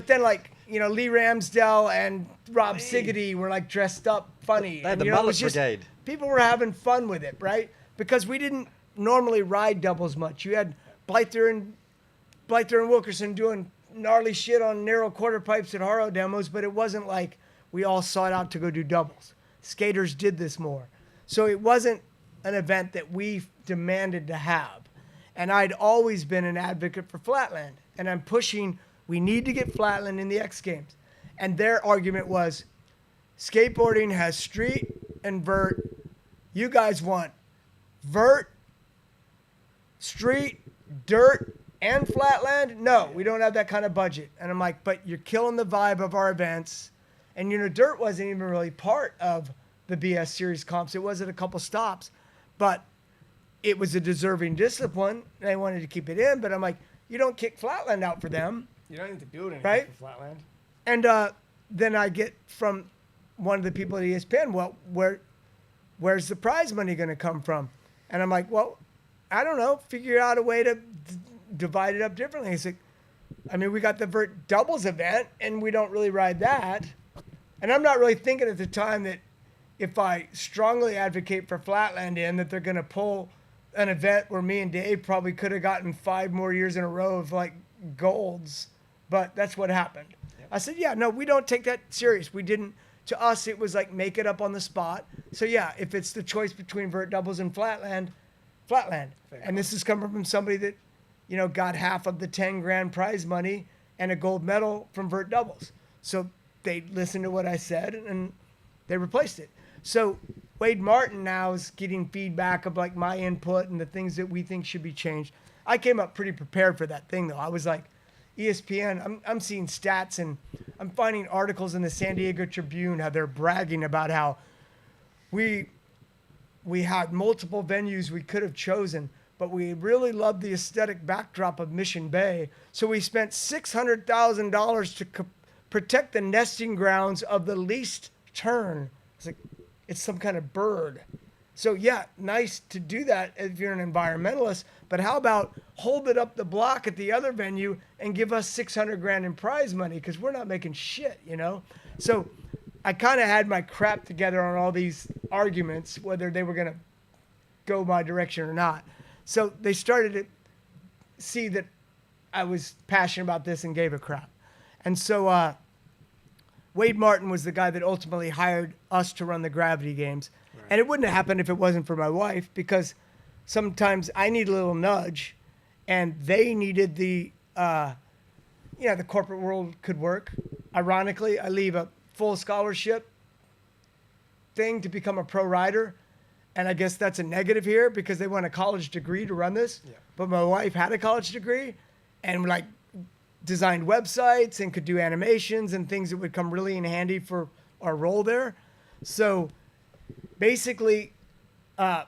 Speaker 2: then like Lee Ramsdell and Rob
Speaker 1: Lee.
Speaker 2: Siggety were like dressed up funny.
Speaker 3: They had
Speaker 2: And,
Speaker 3: the
Speaker 2: it was
Speaker 3: mullet
Speaker 2: just-
Speaker 3: brigade.
Speaker 2: People were having fun with it, right? Because we didn't normally ride doubles much. You had Blyther and Wilkerson doing gnarly shit on narrow quarter pipes at Haro demos, but it wasn't like we all sought out to go do doubles. Skaters did this more. So it wasn't an event that we demanded to have. And I'd always been an advocate for flatland. And I'm pushing, we need to get flatland in the X Games. And their argument was, skateboarding has street and vert. You guys want vert, street, dirt, and flatland? No, we don't have that kind of budget. And I'm like, but you're killing the vibe of our events. And dirt wasn't even really part of the BS series comps. It was at a couple stops, but it was a deserving discipline. And I wanted to keep it in, but I'm like, you don't kick flatland out for them.
Speaker 1: You don't need to build anything
Speaker 2: Right?
Speaker 1: for Flatland.
Speaker 2: And then I get from one of the people at ESPN, well, where's the prize money going to come from? And I'm like, well, I don't know, figure out a way to divide it up differently. He's like, I mean, we got the vert doubles event, and we don't really ride that. And I'm not really thinking at the time that if I strongly advocate for Flatland that they're going to pull an event where me and Dave probably could have gotten 5 more years in a row of like golds. But that's what happened. Yep. I said, yeah, no, we don't take that serious. We didn't. To us, it was like make it up on the spot. So yeah, if it's the choice between vert doubles and Flatland.
Speaker 1: Fair
Speaker 2: And this is coming from somebody that, you know, got half of the 10 grand prize money and a gold medal from vert doubles. So they listened to what I said and they replaced it. So Wade Martin now is getting feedback of like my input and the things that we think should be changed. I came up pretty prepared for that thing though. I was like, ESPN, I'm seeing stats and I'm finding articles in the San Diego Tribune how they're bragging about how we had multiple venues we could have chosen, but we really loved the aesthetic backdrop of Mission Bay. So we spent $600,000 to protect the nesting grounds of the least tern. It's like, it's some kind of bird. So yeah, nice to do that if you're an environmentalist, but how about hold it up the block at the other venue and give us 600 grand in prize money? Cause we're not making shit, you know? So I kind of had my crap together on all these arguments, whether they were going to go my direction or not. So they started to see that I was passionate about this and gave a crap. And so Wade Martin was the guy that ultimately hired us to run the Gravity Games. Right. And it wouldn't have happened if it wasn't for my wife, because sometimes I need a little nudge and they needed the corporate world could work. Ironically, I leave a full scholarship thing to become a pro rider. And I guess that's a negative here because they want a college degree to run this. Yeah. But my wife had a college degree and like designed websites and could do animations and things that would come really in handy for our role there. So basically, I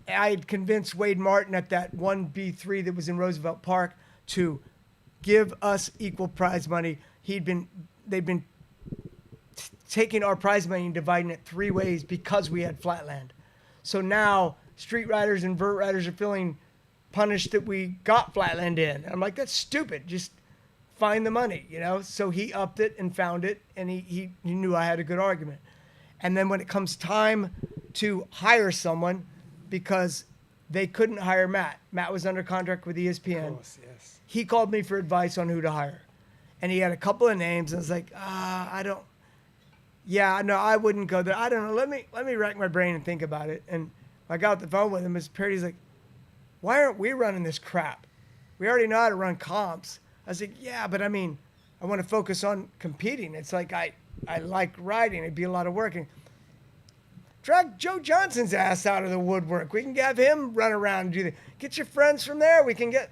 Speaker 2: had convinced Wade Martin at that 1B3 that was in Roosevelt Park to give us equal prize money. They've been taking our prize money and dividing it 3 ways because we had Flatland. So now street riders and vert riders are feeling punished that we got Flatland in. And I'm like, that's stupid. Just find the money, you know? So he upped it and found it, and he knew I had a good argument. And then when it comes time to hire someone, because they couldn't hire Matt. Matt was under contract with ESPN.
Speaker 1: Of course, yes.
Speaker 2: He called me for advice on who to hire. And he had a couple of names, and I was like, I wouldn't go there. I don't know. Let me rack my brain and think about it. And I got off the phone with him. His Parody's like, why aren't we running this crap? We already know how to run comps. I was like, yeah, but I mean, I want to focus on competing. It's like I like riding. It'd be a lot of work. And drag Joe Johnson's ass out of the woodwork. We can have him run around and do that. Get your friends from there. We can get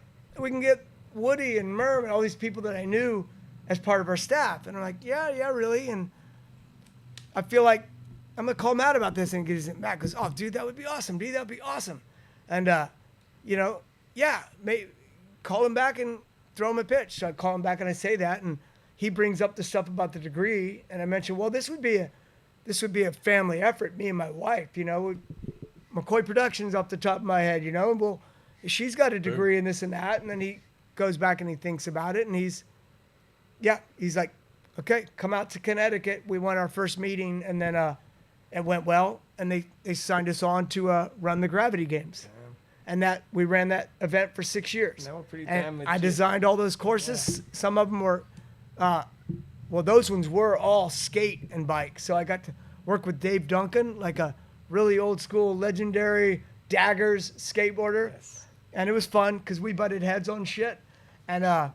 Speaker 2: Woody and Merv and all these people that I knew as part of our staff. And I'm like, yeah, really. And I feel like I'm going to call Matt about this and get his back. Goes, oh, dude, that would be awesome. Dude, that would be awesome. And, call him back and throw him a pitch. So I call him back and I say that. And he brings up the stuff about the degree. And I mentioned, well, this would be a family effort, me and my wife, you know. McCoy Productions off the top of my head, you know. Well, she's got a degree in this and that. And then he goes back and he thinks about it. And he's like, okay, come out to Connecticut. We went our first meeting, and then it went well, and they signed us on to run the Gravity Games. Yeah. And that we ran that event for 6 years.
Speaker 1: That was pretty
Speaker 2: and
Speaker 1: damn legit.
Speaker 2: I designed all those courses. Yeah. Some of them were, those ones were all skate and bike. So I got to work with Dave Duncan, like a really old school, legendary Daggers skateboarder. Yes. And it was fun because we butted heads on shit. And I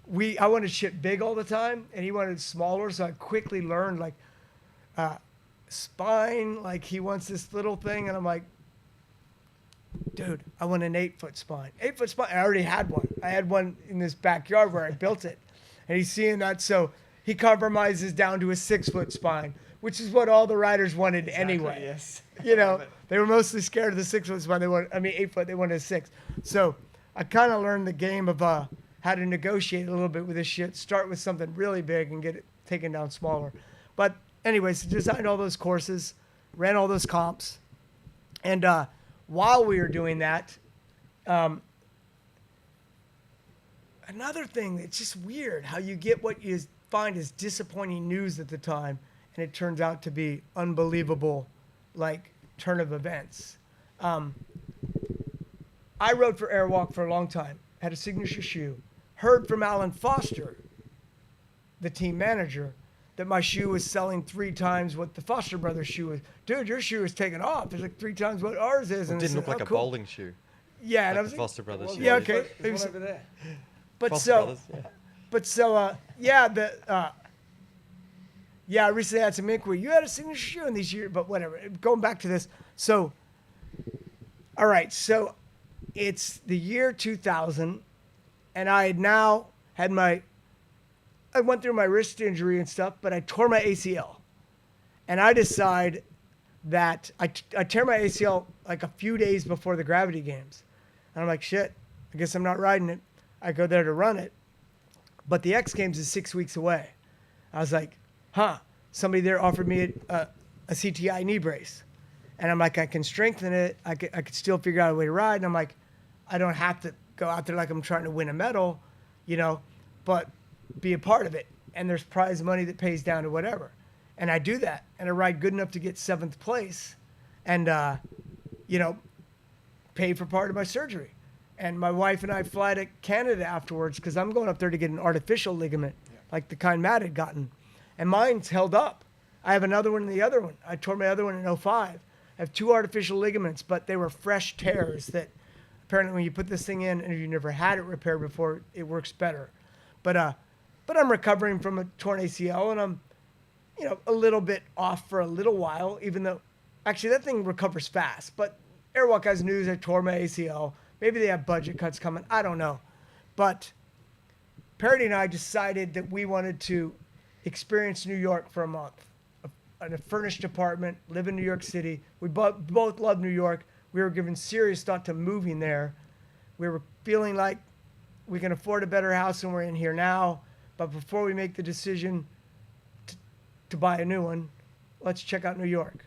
Speaker 2: wanted shit big all the time, and he wanted smaller. So I quickly learned like spine. Like he wants this little thing, and I'm like, dude, I want an 8-foot spine. 8-foot spine. I already had one. I had one in this backyard where I built it, and he's seeing that. So he compromises down to a 6-foot spine, which is what all the riders wanted anyway.
Speaker 1: Yes.
Speaker 2: You know, they were mostly scared of the 6-foot spine. 8-foot. They wanted a 6. So I kind of learned the game of how to negotiate a little bit with this shit. Start with something really big and get it taken down smaller. But anyways, designed all those courses, ran all those comps. And while we were doing that, Another thing, it's just weird how you get what you find as disappointing news at the time, and it turns out to be unbelievable, like, turn of events. I rode for Airwalk for a long time, had a signature shoe, heard from Alan Foster, the team manager, that my shoe was selling 3 times what the Foster brothers' shoe was. Dude, your shoe is taking off. It's like 3 times what ours is.
Speaker 3: It
Speaker 2: And
Speaker 3: didn't
Speaker 2: I
Speaker 3: look
Speaker 2: said,
Speaker 3: like
Speaker 2: "Oh,
Speaker 3: a
Speaker 2: cool."
Speaker 3: bowling shoe.
Speaker 2: Yeah, and I
Speaker 3: Like
Speaker 2: was
Speaker 3: the Foster brothers shoe.
Speaker 2: yeah, okay.
Speaker 1: There's one over there.
Speaker 2: But
Speaker 3: Foster
Speaker 2: so,
Speaker 3: brothers, yeah.
Speaker 2: but so, yeah, I recently had some inquiry. You had a signature shoe in these years, but whatever. Going back to this. So, all right. So it's the year 2000, and I had now had I went through my wrist injury and stuff, but I tore my ACL. And I decide that I tear my ACL like a few days before the Gravity Games. And I'm like, shit, I guess I'm not riding it. I go there to run it. But the X Games is 6 weeks away. I was like, somebody there offered me a CTI knee brace. And I'm like, I can strengthen it. I could still figure out a way to ride. And I'm like, I don't have to go out there like I'm trying to win a medal, but be a part of it. And there's prize money that pays down to whatever. And I do that. And I ride good enough to get 7th place and, pay for part of my surgery. And my wife and I fly to Canada afterwards because I'm going up there to get an artificial ligament, like the kind Matt had gotten. And mine's held up. I have another one in the other one. I tore my other one in 2005. I have 2 artificial ligaments, but they were fresh tears that apparently when you put this thing in and you never had it repaired before, it works better. But I'm recovering from a torn ACL, and I'm, a little bit off for a little while, even though actually that thing recovers fast. But Airwalk has news I tore my ACL. Maybe they have budget cuts coming. I don't know. But Parody and I decided that we wanted to experience New York for a month. In a furnished apartment, live in New York City. We both love New York. We were giving serious thought to moving there. We were feeling like we can afford a better house than we're in here now. But before we make the decision to buy a new one, let's check out New York.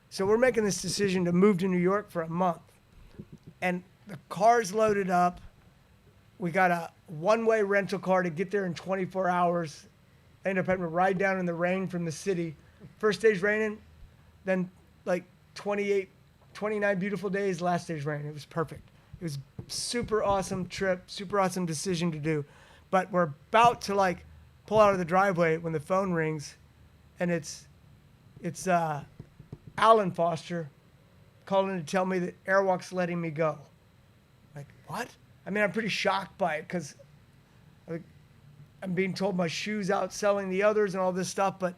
Speaker 2: So we're making this decision to move to New York for a month. And the car's loaded up. We got a one-way rental car to get there in 24 hours. I ended up having to ride down in the rain from the city. First day's raining, then like 28, 29 beautiful days, last day's raining. It was perfect. It was super awesome trip, super awesome decision to do. But we're about to pull out of the driveway when the phone rings, and it's Alan Foster calling to tell me that Airwalk's letting me go. Like, what? I mean, I'm pretty shocked by it because I'm being told my shoe's outselling the others and all this stuff, but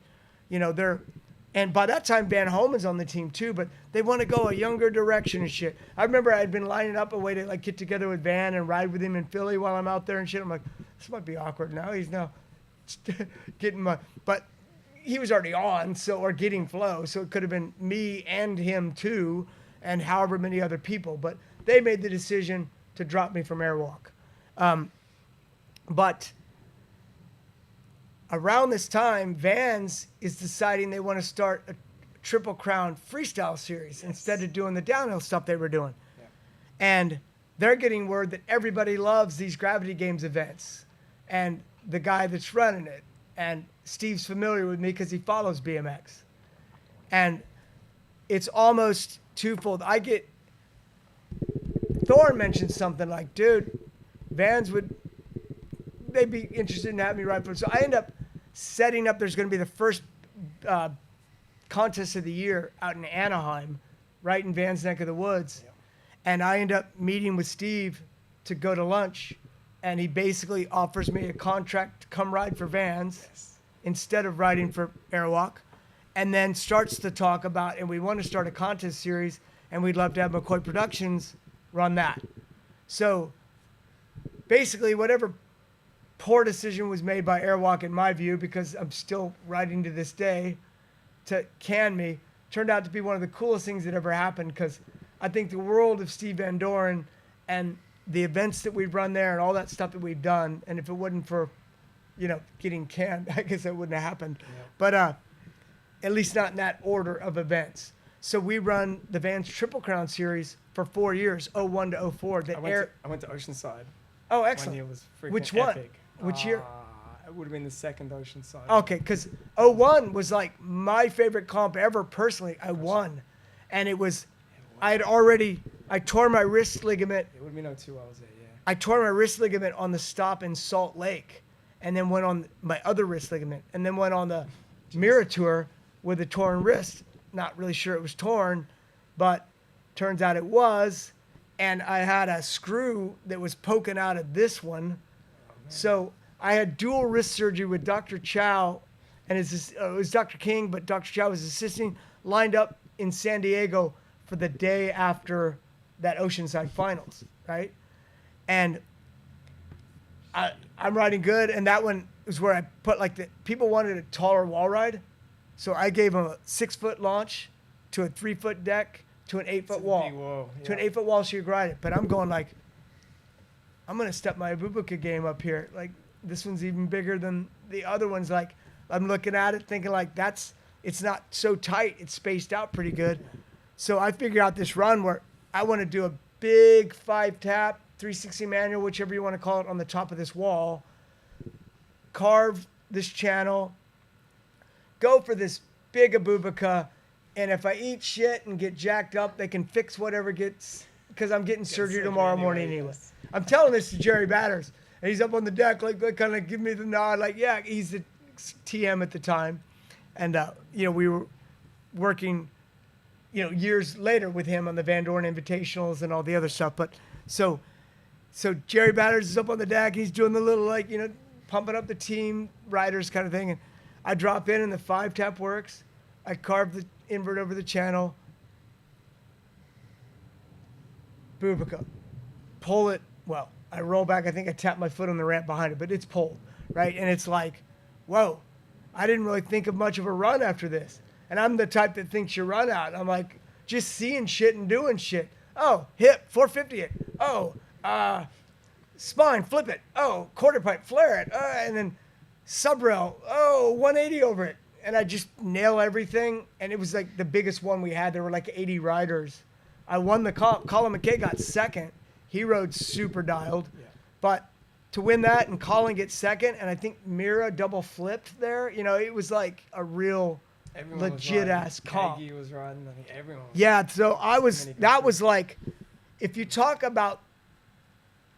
Speaker 2: and by that time Van Homan's on the team too, but they want to go a younger direction and shit. I remember I'd been lining up a way to get together with Van and ride with him in Philly while I'm out there and shit. I'm like, this might be awkward now. He's now getting but he was already on, or getting flow. So it could have been me and him too, and however many other people, but they made the decision to drop me from Airwalk. But around this time, Vans is deciding they want to start a Triple Crown freestyle series instead of doing the downhill stuff they were doing. Yeah. And they're getting word that everybody loves these Gravity Games events. And the guy that's running it. And Steve's familiar with me because he follows BMX. And it's almost twofold. Thorne mentioned something like, dude, Vans they'd be interested in having me ride for them. So I end up setting up, there's going to be the first contest of the year out in Anaheim, right in Van's neck of the woods. Yeah. And I end up meeting with Steve to go to lunch. And he basically offers me a contract to come ride for Vans instead of riding for Airwalk. And then starts to talk about, and we want to start a contest series, and we'd love to have McCoy Productions run that. So basically, whatever poor decision was made by Airwalk in my view, because I'm still riding to this day, to can me, turned out to be one of the coolest things that ever happened, because I think the world of Steve Van Doren and the events that we've run there and all that stuff that we've done, and if it wasn't for, getting canned, I guess that wouldn't have happened. Yeah. But at least not in that order of events. So we run the Vans Triple Crown series for 4 years, '01 to '04.
Speaker 1: I went to Oceanside.
Speaker 2: Oh,
Speaker 1: 1
Speaker 2: excellent.
Speaker 1: year was freaking
Speaker 2: Which one?
Speaker 1: epic.
Speaker 2: Which year?
Speaker 1: It would have been the second Oceanside.
Speaker 2: Okay, because '01 was like my favorite comp ever personally. I won. And it was, I tore my wrist ligament.
Speaker 1: It would have been '02 I was there, yeah.
Speaker 2: I tore my wrist ligament on the stop in Salt Lake, and then went on my other wrist ligament, and then went on the Mira Tour with a torn wrist. Not really sure it was torn, but turns out it was. And I had a screw that was poking out of this one. So I had dual wrist surgery with Dr. Chow, and it was Dr. King, but Dr. Chow was assisting, lined up in San Diego for the day after that Oceanside finals, right? And I'm riding good, and that one was where I put people wanted a taller wall ride, so I gave them a 6-foot launch to a 3-foot deck to an 8-foot wall, to an 8-foot wall so you could ride it. But I'm going I'm gonna step my Abubuka game up here. Like this one's even bigger than the other ones. Like I'm looking at it thinking it's not so tight, it's spaced out pretty good. So I figured out this run where I want to do a big 5-tap, 360 manual, whichever you want to call it, on the top of this wall, carve this channel, go for this big Abubuka, and if I eat shit and get jacked up, they can fix whatever gets, because I'm getting surgery tomorrow morning anyway.
Speaker 1: yes.
Speaker 2: I'm telling this to Jerry Batters, and he's up on the deck, kind of give me the nod, yeah, he's the TM at the time. And, we were working, years later with him on the Van Dorn Invitationals and all the other stuff. But so Jerry Batters is up on the deck. He's doing the little, pumping up the team riders kind of thing. And I drop in and the 5-tap works. I carve the invert over the channel. Bubica. Pull it. Well, I roll back. I think I tap my foot on the ramp behind it, but it's pulled, right? And it's whoa. I didn't really think of much of a run after this. And I'm the type that thinks you run out. I'm just seeing shit and doing shit. Oh, hip, 450 it. Oh, spine, flip it. Oh, quarter pipe, flare it. And then subrail. Oh, 180 over it. And I just nail everything. And it was the biggest one we had. There were 80 riders. I won the comp. Colin McKay got second. He rode super dialed. Yeah. But to win that and Colin get second, and I think Mira double flipped there. It was a real legit ass comp.
Speaker 1: Kagi was riding. I think everyone was.
Speaker 2: Yeah, so if you talk about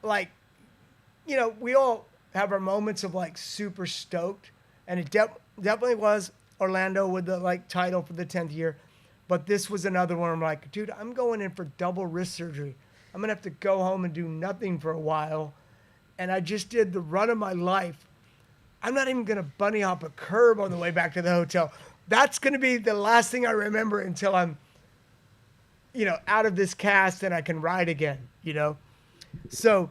Speaker 2: we all have our moments of super stoked, and it definitely was Orlando with the title for the 10th year, but this was another one. I'm dude, I'm going in for double wrist surgery. I'm gonna have to go home and do nothing for a while. And I just did the run of my life. I'm not even going to bunny hop a curb on the way back to the hotel. That's going to be the last thing I remember until I'm, out of this cast and I can ride again, So,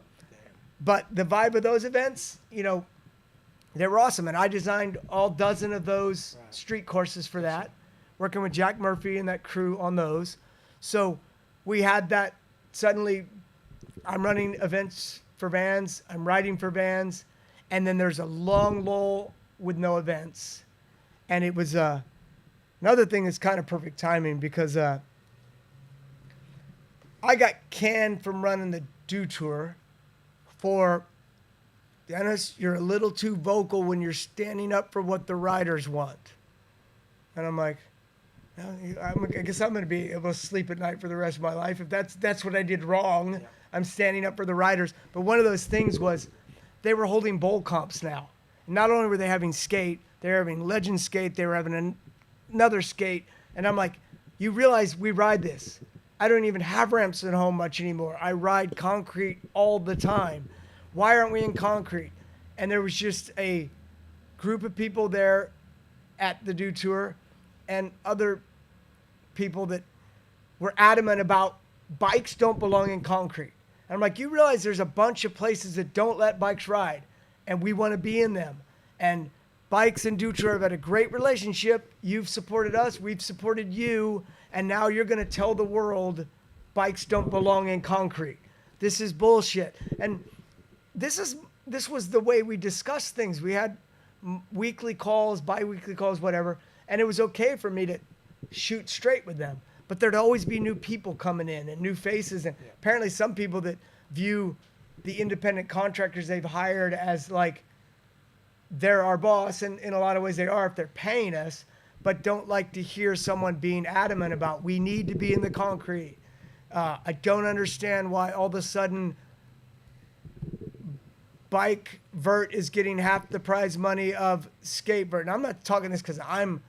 Speaker 2: but the vibe of those events, they were awesome. And I designed all dozen of those street courses for that, working with Jack Murphy and that crew on those. So we had that suddenly. I'm running events for Vans, I'm riding for Vans, and then there's a long lull with no events. And it was another thing that's kind of perfect timing because I got canned from running the Dew Tour for, Dennis, you're a little too vocal when you're standing up for what the riders want. And I'm I guess I'm going to be able to sleep at night for the rest of my life if that's what I did wrong. Yeah. I'm standing up for the riders. But one of those things was they were holding bowl comps now. And not only were they having skate, they were having legend skate, they were having another skate. And I'm you realize we ride this. I don't even have ramps at home much anymore. I ride concrete all the time. Why aren't we in concrete? And there was just a group of people there at the Dew Tour and other people that were adamant about bikes don't belong in concrete. And I'm you realize there's a bunch of places that don't let bikes ride, and we want to be in them. And bikes and Dew Tour have had a great relationship. You've supported us, we've supported you, and now you're going to tell the world bikes don't belong in concrete. This is bullshit. And this was the way we discussed things. We had weekly calls, bi-weekly calls, whatever, and it was okay for me to shoot straight with them. but there'd always be new people coming in and new faces. And apparently some people that view the independent contractors they've hired as like, they're our boss, and in a lot of ways they are if they're paying us, but don't like to hear someone being adamant about we need to be in the concrete. I don't understand why all of a sudden bike vert is getting half the prize money of skate vert. And I'm not talking this because I'm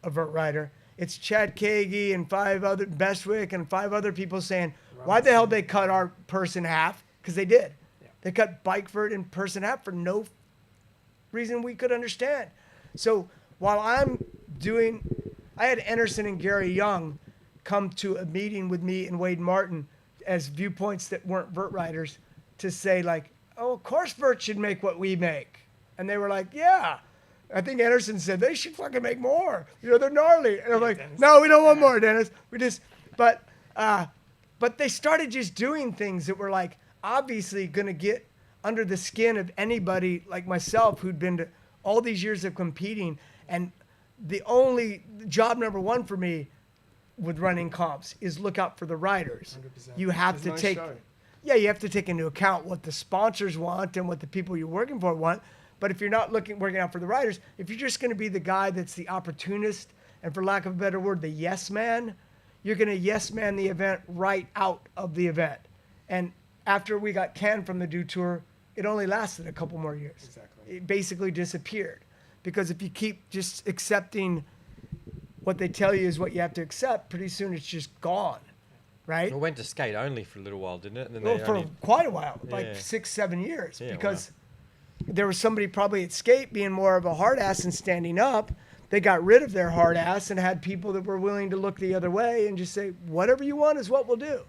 Speaker 2: a vert rider. It's Chad Kagi and Bestwick and 5 other people saying, why the hell they cut our purse in half? Because they did. Yeah. They cut bike vert in purse in half for no reason we could understand. So while I had Anderson and Gary Young come to a meeting with me and Wade Martin as viewpoints that weren't vert riders to say like, oh, of course vert should make what we make. And they were like, yeah. I think Anderson said they should fucking make more. You know, they're gnarly. And I'm like,
Speaker 1: Dennis.
Speaker 2: no, we don't want more, Dennis. But they started just doing things that were like obviously going to get under the skin of anybody like myself who'd been to all these years of competing. And the only job number one for me with running comps is look out for the riders.
Speaker 1: 100%.
Speaker 2: You have
Speaker 1: There's
Speaker 2: to
Speaker 1: no
Speaker 2: take,
Speaker 1: show.
Speaker 2: you have to take into account what the sponsors want and what the people you're working for want. But if you're not working out for the riders, if you're just going to be the guy that's the opportunist and for lack of a better word, the yes man, you're going to yes man the event right out of the event. And after we got canned from the Do Tour, it only lasted a couple more years.
Speaker 1: Exactly.
Speaker 2: It basically disappeared. Because if you keep just accepting what they tell you is what you have to accept, pretty soon it's just gone, right?
Speaker 3: It went to skate only for a little while, didn't it? And then
Speaker 2: Well,
Speaker 3: they
Speaker 2: for
Speaker 3: only...
Speaker 2: quite a while, like
Speaker 3: Yeah.
Speaker 2: 6-7 years,
Speaker 3: Yeah,
Speaker 2: because there was somebody probably at skate being more of a hard ass and standing up. They got rid of their hard ass and had people that were willing to look the other way and just say, whatever you want is what we'll do.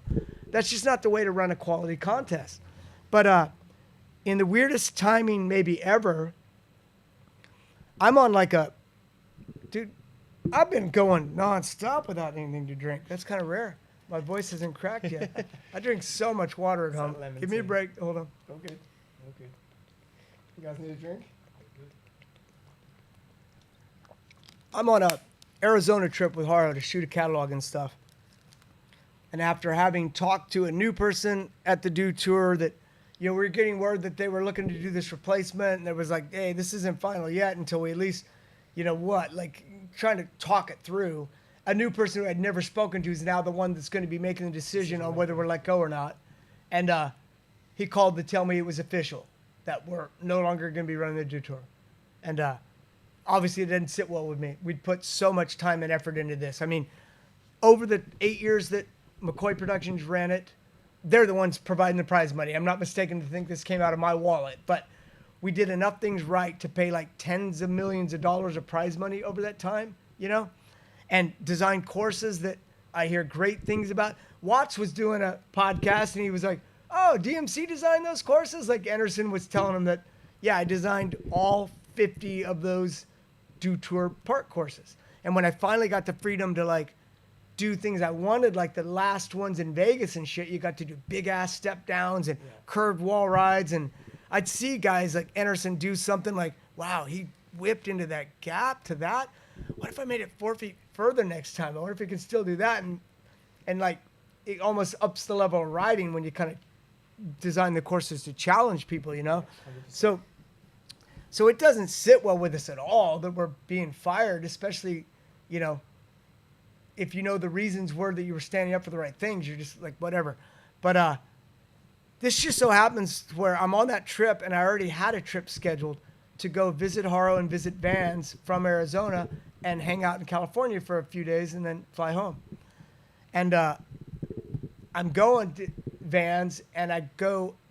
Speaker 2: That's just not the way to run a quality contest. But in the weirdest timing maybe ever, I'm on like dude, I've been going nonstop without anything to drink. That's kind of rare. My voice hasn't cracked yet. I drink so much water at home.
Speaker 1: that lemon
Speaker 2: Give me a
Speaker 1: tea?
Speaker 2: break. Hold on.
Speaker 1: Okay. Okay. You guys need a drink?
Speaker 2: I'm on a Arizona trip with Haro to shoot a catalog and stuff. And after having talked to a new person at the Do Tour that, you know, we were getting word that they were looking to do this replacement, and there was like, hey, this isn't final yet until we at least, you know what, like trying to talk it through. A new person who I'd never spoken to is now the one that's going to be making the decision on whether we're let go or not. And he called to tell me it was official, that we're no longer going to be running the Do Tour. And obviously it didn't sit well with me. We'd put so much time and effort into this. I mean, over the 8 years that McCoy Productions ran it, they're the ones providing the prize money. I'm not mistaken to think this came out of my wallet, but we did enough things right to pay like tens of millions of dollars of prize money over that time, you know, and designed courses that I hear great things about. Watts was doing a podcast and he was like, oh, DMC designed those courses? Like Anderson was telling him that, yeah, I designed all 50 of those Do Tour park courses. And when I finally got the freedom to like do things I wanted, like the last ones in Vegas and shit, you got to do big ass step downs and curved wall rides. And I'd see guys like Anderson do something like, wow, he whipped into that gap to that. What if I made it 4 feet further next time? I wonder if he can still do that. And like, it almost ups the level of riding when you kind of design the courses to challenge people, you know? 100%. So it doesn't sit well with us at all that we're being fired, especially, you know, if you know the reasons were that you were standing up for the right things, you're just like, whatever. But this just so happens where I'm on that trip and I already had a trip scheduled to go visit Haro and visit Vans from Arizona and hang out in California for a few days and then fly home. And I'm going to Vans and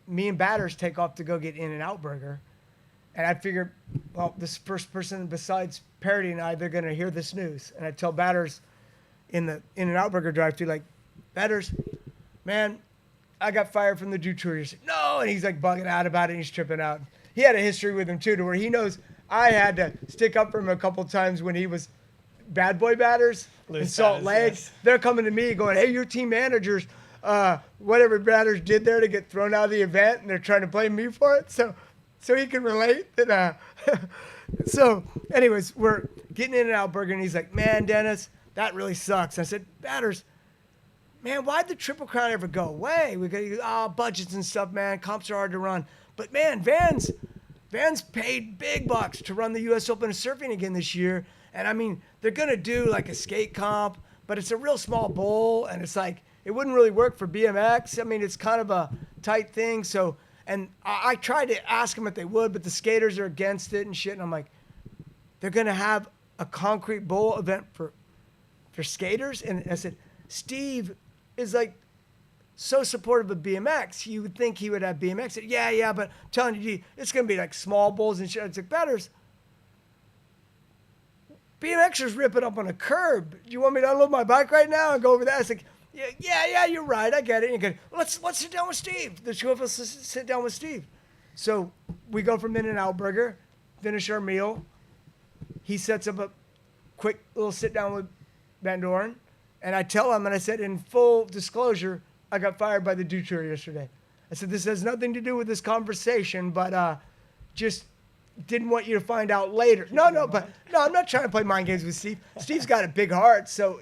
Speaker 2: me and Batters take off to go get In-N-Out Burger. And I figured, well, this first person besides Parody and I, they're going to hear this news. And I tell Batters in the In-N-Out Burger drive-thru, like, Batters, man, I got fired from the Do Tour. He's like, no, and he's like bugging out about it. And he's tripping out. He had a history with him too, to where he knows I had to stick up for him a couple times when he was Bad Boy Batters in Salt Lake.
Speaker 1: Yes.
Speaker 2: They're coming to me going, hey, your team managers, whatever Batters did there to get thrown out of the event, and they're trying to blame me for it. So he can relate that. So, anyways, we're getting In-N-Out Burger, and he's like, man, Dennis, that really sucks. I said, Batters, man, why'd the Triple Crown ever go away? We got budgets and stuff, man. Comps are hard to run. But man, Vans paid big bucks to run the U.S. Open of Surfing again this year. And I mean, they're going to do like a skate comp, but it's a real small bowl. And it's like, it wouldn't really work for BMX. I mean, it's kind of a tight thing. So, and I tried to ask them if they would, but the skaters are against it and shit. And I'm like, they're going to have a concrete bowl event for skaters? And I said, Steve is like so supportive of BMX. You would think he would have BMX. Said, yeah, but I'm telling you, it's going to be like small bowls and shit. It's like, Betters, BMXers rip it up on a curb. Do you want me to unload my bike right now and go over that? It's like, yeah, you're right. I get it. And you go, let's sit down with Steve. The two of us sit down with Steve. So we go from In-N-Out Burger, finish our meal. He sets up a quick little sit down with Van Doren. And I tell him, and I said, in full disclosure, I got fired by the Dew Tour yesterday. I said, this has nothing to do with this conversation, but just didn't want you to find out later. No, I'm not trying to play mind games with Steve. Steve's got a big heart, so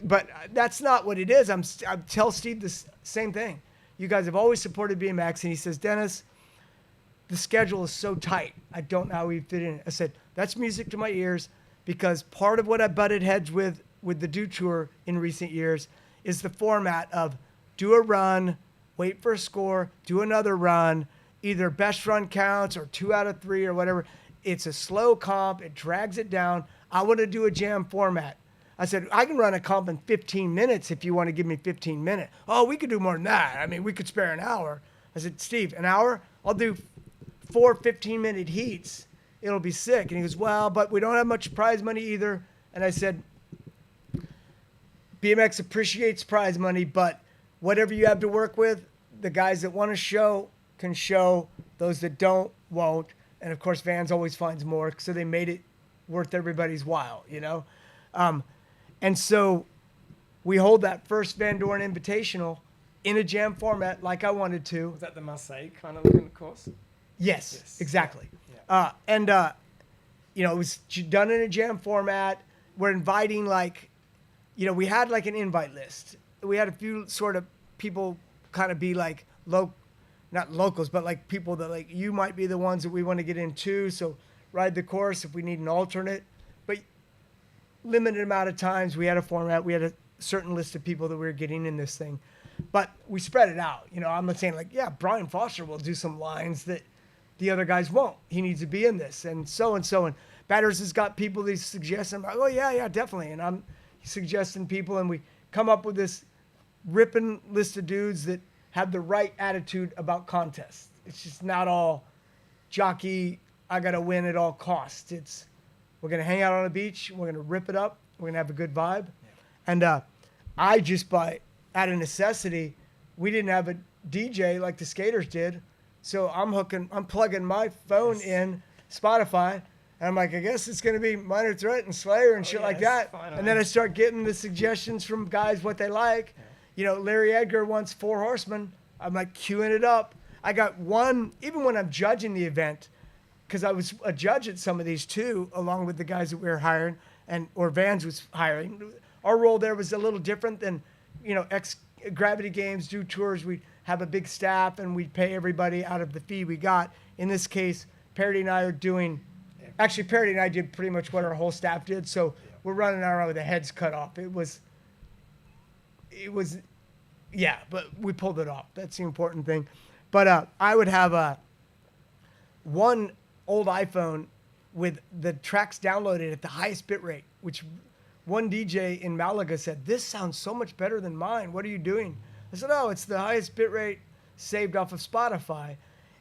Speaker 2: but that's not what it is. I tell Steve the same thing. You guys have always supported BMX, and he says, Dennis, the schedule is so tight. I don't know how we fit in. I said, that's music to my ears, because part of what I butted heads with the Dew Tour in recent years is the format of do a run, wait for a score, do another run, either best run counts or 2 out of 3 or whatever. It's a slow comp. It drags it down. I want to do a jam format. I said, I can run a comp in 15 minutes if you want to give me 15 minutes. Oh, we could do more than that. I mean, we could spare an hour. I said, Steve, an hour? I'll do 4 15-minute heats. It'll be sick. And he goes, well, but we don't have much prize money either. And I said, BMX appreciates prize money, but whatever you have to work with, the guys that want to show can show. Those that don't, won't. And, of course, Vans always finds more, so they made it worth everybody's while, you know? And so we hold that first Van Doren Invitational in a jam format like I wanted to.
Speaker 1: Was that the Marseille kind of looking course?
Speaker 2: Yes, exactly.
Speaker 1: Yeah.
Speaker 2: It was done in a jam format. We're inviting, we had like an invite list. We had a few sort of people kind of be like, not locals, but like people that like, you might be the ones that we want to get into. So ride the course if we need an alternate. But limited amount of times we had a format. We had a certain list of people that we were getting in this thing. But we spread it out. I'm not saying Brian Foster will do some lines that the other guys won't. He needs to be in this, and so and so. And Batters has got people that he suggests. I'm like, oh, yeah, definitely. And I'm suggesting people, and we come up with this ripping list of dudes that have the right attitude about contests. It's just not all jockey, I got to win at all costs. It's we're going to hang out on a beach. We're going to rip it up. We're going to have a good vibe. Yeah. And I just, out of necessity, we didn't have a DJ like the skaters did. So I'm plugging my phone in Spotify, and I'm like, I guess it's going to be Minor Threat and Slayer and shit like that. Finally. And then I start getting the suggestions from guys what they like. Yeah. Larry Edgar wants 4 Horsemen. I'm like queuing it up. I got one, even when I'm judging the event, because I was a judge at some of these too, along with the guys that we were hiring, or Vans was hiring. Our role there was a little different than, Gravity Games, Dew Tours. We have a big staff, and we pay everybody out of the fee we got. In this case, Parody and I are doing, actually Parody and I did pretty much what our whole staff did, so we're running around with the heads cut off. It was, but we pulled it off. That's the important thing. But I would have one old iPhone with the tracks downloaded at the highest bit rate, which one DJ in Malaga said, this sounds so much better than mine. What are you doing? I said, oh, it's the highest bit rate saved off of Spotify,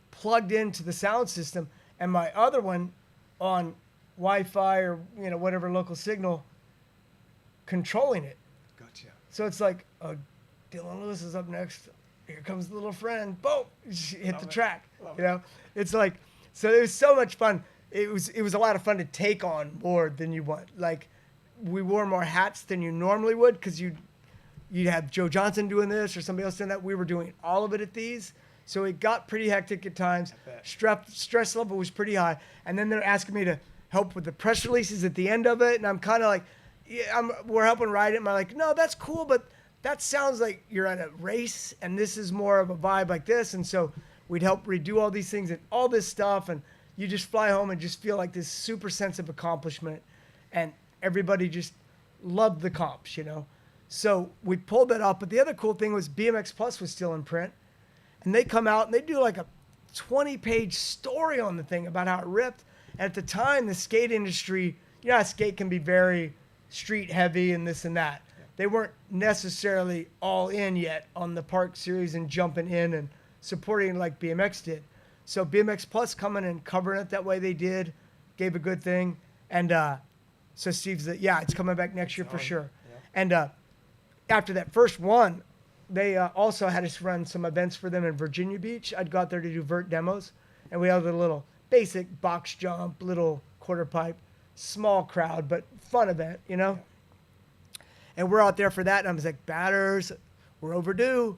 Speaker 2: plugged into the sound system, and my other one on Wi-Fi or whatever local signal controlling it.
Speaker 3: Gotcha.
Speaker 2: So it's like, oh, Dylan Lewis is up next. Here comes the little friend. Boom! Hit the track. It's like, so it was so much fun. It was a lot of fun to take on more than you want. Like, we wore more hats than you normally would, because you'd have Joe Johnson doing this or somebody else doing that. We were doing all of it at these. So it got pretty hectic at times. Stress level was pretty high. And then they're asking me to help with the press releases at the end of it. And I'm kind of like, we're helping write it. And I'm like, no, that's cool, but that sounds like you're at a race and this is more of a vibe like this. And so we'd help redo all these things and all this stuff. And you just fly home and just feel like this super sense of accomplishment. And everybody just loved the comps, you know? So we pulled that off. But the other cool thing was BMX Plus was still in print. And they come out and they do like a 20-page story on the thing about how it ripped. And at the time, the skate industry, you know how skate can be very street heavy and this and that. They weren't necessarily all in yet on the park series and jumping in and supporting like BMX did. So BMX Plus coming and covering it that way they did, gave a good thing. And so Steve's like, yeah, it's coming back next year for sure.
Speaker 1: Yeah.
Speaker 2: And after that first one, they also had us run some events for them in Virginia Beach. I'd go out there to do vert demos. And we had a little basic box jump, little quarter pipe, small crowd, but fun event, you know? And we're out there for that. And I was like, batters, we're overdue.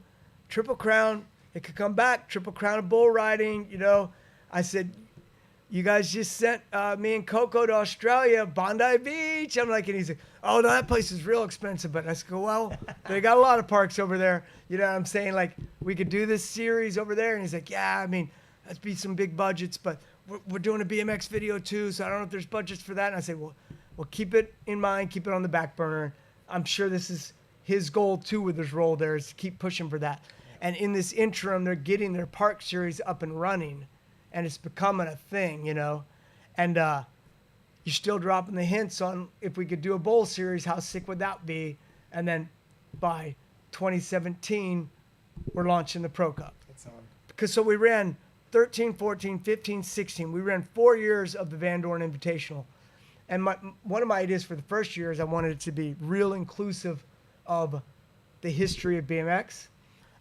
Speaker 2: Triple Crown, it could come back. Triple Crown of bull riding, you know? I said, you guys just sent me and Coco to Australia, Bondi Beach. I'm like, and he's like, oh, no, that place is real expensive. But I said, well, they got a lot of parks over there. You know what I'm saying? Like, we could do this series over there. And he's like, yeah, I mean, that'd be some big budgets, but we're doing a BMX video too, so I don't know if there's budgets for that. And I say, well, keep it in mind, keep it on the back burner. I'm sure this is his goal too with his role there, is to keep pushing for that. And in this interim, they're getting their park series up and running, and it's becoming a thing, you know. And you're still dropping the hints on if we could do a bowl series, how sick would that be? And then by 2017, we're launching the Pro Cup.
Speaker 1: It's on.
Speaker 2: Because so we ran 13, 14, 15, 16. We ran 4 years of the Van Dorn Invitational. And one of my ideas for the first year is I wanted it to be real inclusive of the history of BMX.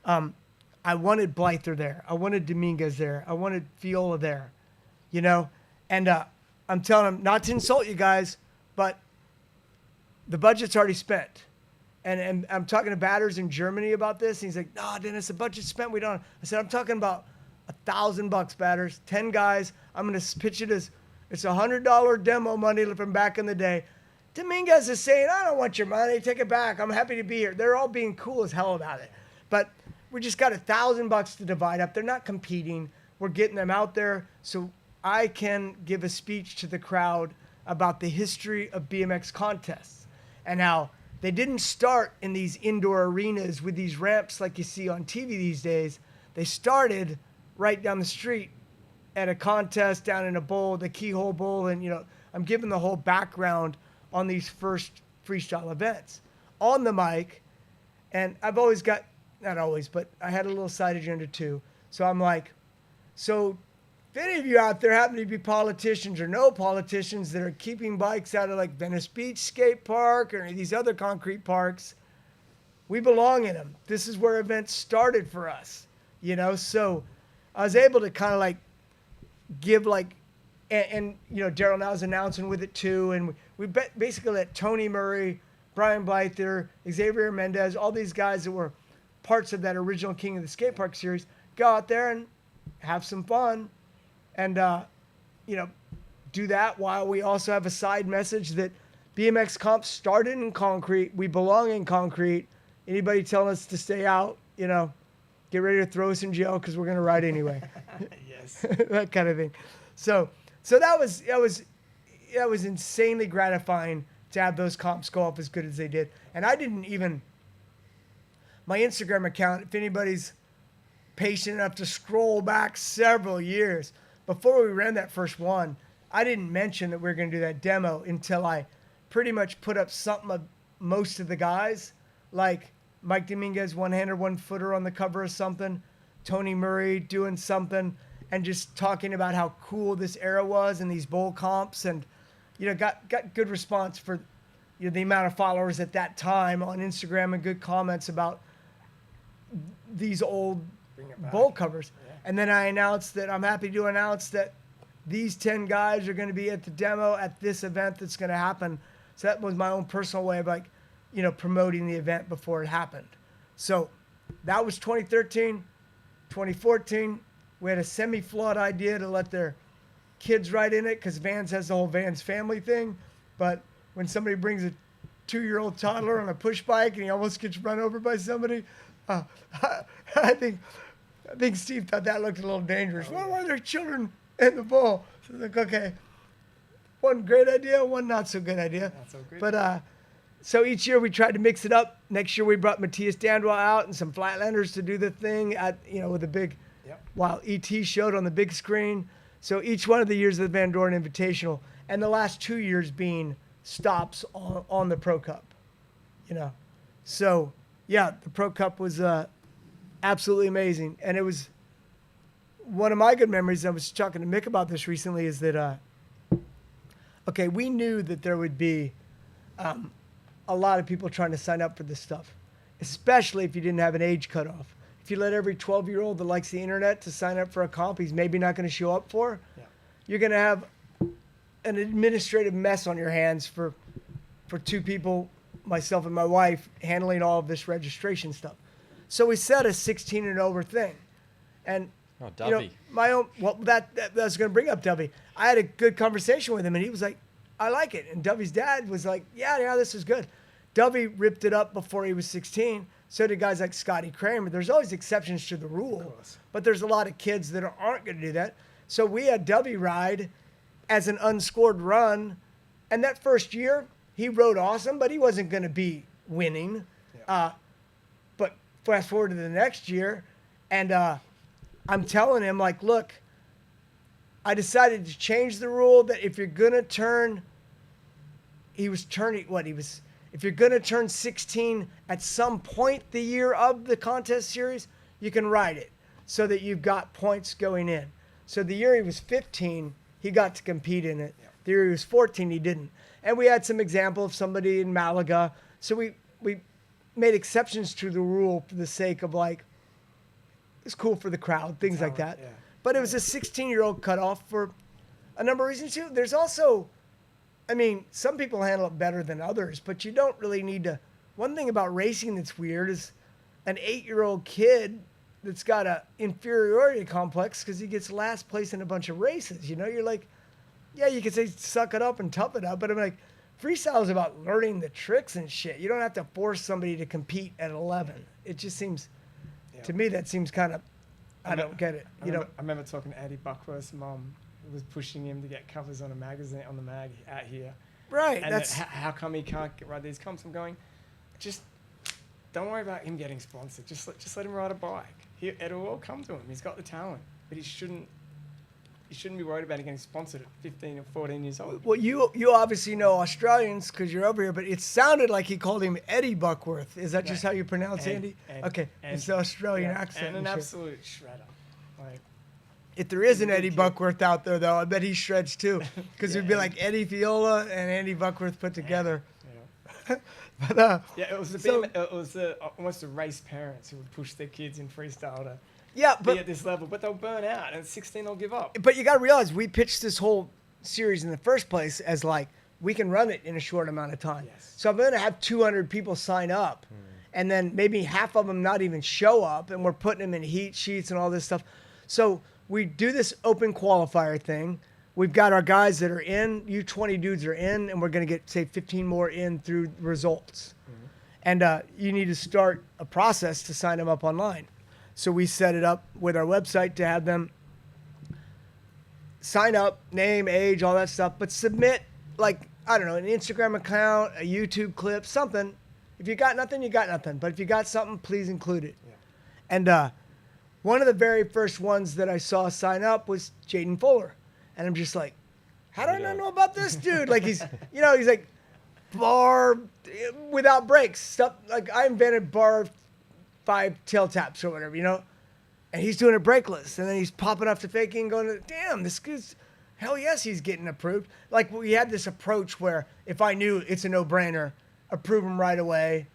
Speaker 2: I wanted Blyther there. I wanted Dominguez there. I wanted Fiola there, you know? And I'm telling him, not to insult you guys, but the budget's already spent. And I'm talking to batters in Germany about this. And he's like, no, Dennis, the budget's spent. We don't. I said, I'm talking about $1,000 batters, 10 guys. I'm going to pitch it as it's $100 demo money from back in the day. Dominguez is saying, I don't want your money. Take it back. I'm happy to be here. They're all being cool as hell about it. But we just got $1,000 to divide up. They're not competing. We're getting them out there so I can give a speech to the crowd about the history of BMX contests and how they didn't start in these indoor arenas with these ramps like you see on TV these days. They started right down the street at a contest down in a bowl, the Keyhole Bowl. And, you know, I'm giving the whole background on these first freestyle events on the mic. And I've always got, not always, but I had a little side agenda too. So I'm like, so if any of you out there happen to be politicians or no politicians that are keeping bikes out of like Venice Beach Skate Park or any of these other concrete parks, we belong in them. This is where events started for us, you know? So I was able to kind of like give like, and you know, Daryl now is announcing with it too. And we basically let Tony Murray, Brian Blyther, Xavier Mendez, all these guys that were parts of that original King of the Skate Park series go out there and have some fun and, you know, do that while we also have a side message that BMX comps started in concrete. We belong in concrete. Anybody telling us to stay out, you know, get ready to throw us in jail because we're going to ride anyway.
Speaker 1: Yes.
Speaker 2: That kind of thing. So that was insanely gratifying to have those comps go up as good as they did. And I didn't even, my Instagram account, if anybody's patient enough to scroll back several years, before we ran that first one, I didn't mention that we were going to do that demo until I pretty much put up something of most of the guys, like Mike Dominguez, one-hander, one-footer on the cover of something, Tony Murray doing something, and just talking about how cool this era was and these bowl comps, and you know, got good response for, you know, the amount of followers at that time on Instagram and good comments about these old bowl covers. Yeah. And then I announced that I'm happy to announce that these 10 guys are going to be at the demo at this event that's going to happen. So that was my own personal way of like, you know, promoting the event before it happened. So that was 2013. 2014, we had a semi-flawed idea to let their kids ride in it because Vans has the whole Vans family thing. But when somebody brings a 2-year-old toddler on a push bike and he almost gets run over by somebody. I think Steve thought that looked a little dangerous. Why are there children in the bowl? So I was like, okay, one great idea, one not so good idea.
Speaker 1: Not so good.
Speaker 2: But so each year we tried to mix it up. Next year we brought Matthias Dandwa out and some Flatlanders to do the thing at, with a big, while ET showed on the big screen. So each one of the years of the Van Doren Invitational, and the last 2 years being stops on the Pro Cup, So yeah, the Pro Cup was absolutely amazing, and it was one of my good memories. I was talking to Mick about this recently. Is that okay? We knew that there would be a lot of people trying to sign up for this stuff, especially if you didn't have an age cutoff. If you let every 12-year-old that likes the internet to sign up for a comp he's maybe not going to show up for, you're going to have an administrative mess on your hands for 2 people, myself and my wife, handling all of this registration stuff. So we set a 16 and over thing. And
Speaker 3: Dovey.
Speaker 2: that was going to bring up Dovey. I had a good conversation with him, and he was like, I like it. And Dovey's dad was like, yeah, this is good. Dovey ripped it up before he was 16. So did guys like Scotty Kramer. There's always exceptions to the rule, but there's a lot of kids that aren't going to do that. So we had Dovey ride as an unscored run. And that first year, he rode awesome, but he wasn't going to be winning. But fast forward to the next year, and I'm telling him, like, look, I decided to change the rule that if you're going to turn, if you're going to turn 16 at some point the year of the contest series, you can ride it so that you've got points going in. So the year he was 15, he got to compete in it. The year he was 14, he didn't. And we had some example of somebody in Malaga. So we made exceptions to the rule for the sake of, like, it's cool for the crowd, things like that.
Speaker 1: Yeah.
Speaker 2: But it was a 16-year-old cutoff for a number of reasons, too. There's also, some people handle it better than others, but you don't really need to. One thing about racing that's weird is an 8-year-old kid that's got a inferiority complex because he gets last place in a bunch of races. You're like, yeah, you could say suck it up and tough it up, but I'm like, freestyle is about learning the tricks and shit. You don't have to force somebody to compete at 11. It just seems, to me, that seems kind of, I don't get it.
Speaker 1: I remember talking to Andy Buckworth's mom, who was pushing him to get covers on a magazine, on the mag out here.
Speaker 2: Right.
Speaker 1: And how come he can't ride these comps? I'm going, just don't worry about him getting sponsored. Just let him ride a bike. It'll all come to him. He's got the talent, but he shouldn't be worried about it getting sponsored at 15 or 14 years old.
Speaker 2: Well, you obviously know Australians because you're over here, but it sounded like he called him Eddie Buckworth. Is that just how you pronounce Andy? Okay, it's the Australian accent.
Speaker 1: And an absolute shredder. Like,
Speaker 2: if there is an Eddie Buckworth out there, though, I bet he shreds too, because it'd be like Eddie Fiola and Andy Buckworth put together. But,
Speaker 1: it was almost the race parents who would push their kids in freestyle to be at this level, but they'll burn out, and at 16 they'll give up.
Speaker 2: But you got to realize we pitched this whole series in the first place as like we can run it in a short amount of time.
Speaker 1: Yes.
Speaker 2: So I'm going to have 200 people sign up, and then maybe half of them not even show up, and we're putting them in heat sheets and all this stuff. So we do this open qualifier thing. We've got our guys that are in, U20 dudes are in, and we're going to get, say, 15 more in through results. And you need to start a process to sign them up online. So we set it up with our website to have them sign up, name, age, all that stuff, but submit, like, I don't know, an Instagram account, a YouTube clip, something. If you got nothing, you got nothing. But if you got something, please include it. Yeah. And one of the very first ones that I saw sign up was Jaden Fuller. And I'm just like, how do I not know about this dude? Like, he's like bar without brakes. Stuff like I invented bar 5 tail taps or whatever, and he's doing it brakeless. And then he's popping off the fakie and going, damn, this guy's, hell yes, he's getting approved. Like, we had this approach where if I knew it's a no-brainer, approve him right away.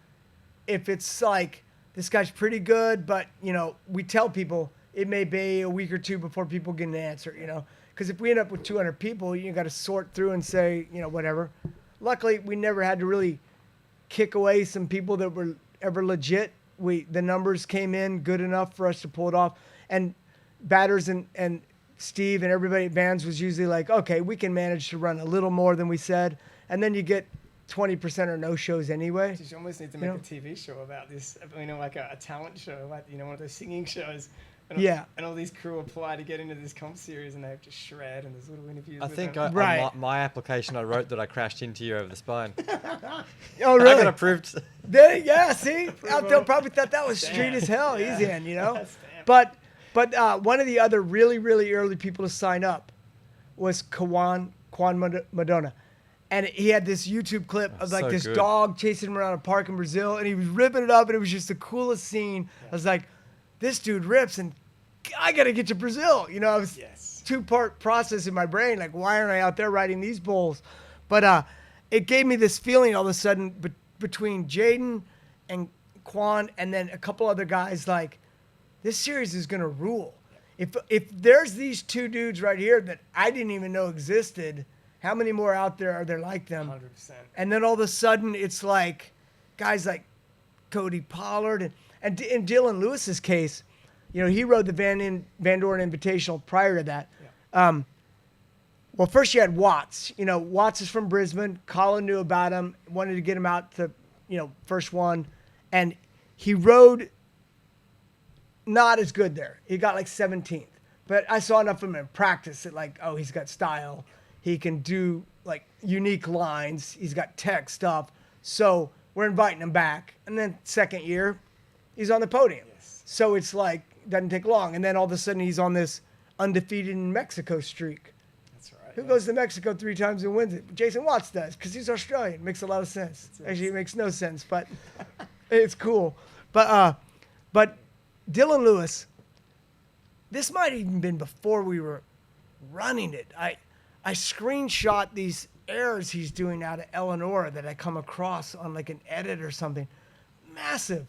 Speaker 2: If it's like, this guy's pretty good, but, we tell people it may be a week or two before people get an answer, Because if we end up with 200 people, you got to sort through and say, whatever. Luckily, we never had to really kick away some people that were ever legit. The numbers came in good enough for us to pull it off. And Batters and Steve and everybody at Vans was usually like, okay, we can manage to run a little more than we said. And then you get 20% are no shows anyway.
Speaker 1: You almost need to
Speaker 2: You
Speaker 1: make
Speaker 2: know?
Speaker 1: a TV show about this. Like a talent show, like one of those singing shows. And
Speaker 2: Yeah.
Speaker 1: And all these crew apply to get into this comp series, and they have to shred, and there's little interviews.
Speaker 3: I
Speaker 1: with
Speaker 3: think
Speaker 1: them.
Speaker 2: Right.
Speaker 3: on my application, I wrote that I crashed into you over the spine.
Speaker 2: Oh,
Speaker 3: I
Speaker 2: really?
Speaker 3: got approved.
Speaker 2: Yeah, see? Outfield probably thought that was street
Speaker 1: Damn.
Speaker 2: as hell,
Speaker 1: Yeah.
Speaker 2: easy end, you know?
Speaker 1: That's damn.
Speaker 2: But one of the other really, really early people to sign up was Quan Madonna. And he had this YouTube clip of like
Speaker 3: so
Speaker 2: this
Speaker 3: good.
Speaker 2: dog chasing him around a park in Brazil, and he was ripping it up, and it was just the coolest scene. I was like, this dude rips, and I got to get to Brazil. You know, I was
Speaker 1: Yes.
Speaker 2: two-part process in my brain, like, why aren't I out there riding these bulls? But it gave me this feeling all of a sudden between Jaden and Quan and then a couple other guys, like, this series is going to rule. If there's these two dudes right here that I didn't even know existed, how many more out there are there like them?
Speaker 1: 100%.
Speaker 2: And then all of a sudden, it's like guys like Cody Pollard and in Dylan Lewis's case, you know, he rode the Van Doren Invitational prior to that.
Speaker 1: Yeah.
Speaker 2: Well, first you had Watts. You know, Watts is from Brisbane. Colin knew about him, wanted to get him out to, you know, first one, and he rode not as good there. He got like 17th, but I saw enough of him in practice that like, oh, he's got style. He can do like unique lines. He's got tech stuff. So we're inviting him back. And then second year, he's on the podium.
Speaker 1: Yes.
Speaker 2: So it's like, doesn't take long. And then all of a sudden he's on this undefeated in Mexico streak.
Speaker 1: That's right.
Speaker 2: Who
Speaker 1: yeah.
Speaker 2: goes to Mexico 3 times and wins it? Jason Watts does, because he's Australian. Makes a lot of sense. Actually, it makes no sense, but it's cool. But Dylan Lewis, this might have even been before we were running it. I screenshot these errors he's doing out of Eleanor that I come across on like an edit or something. Massive.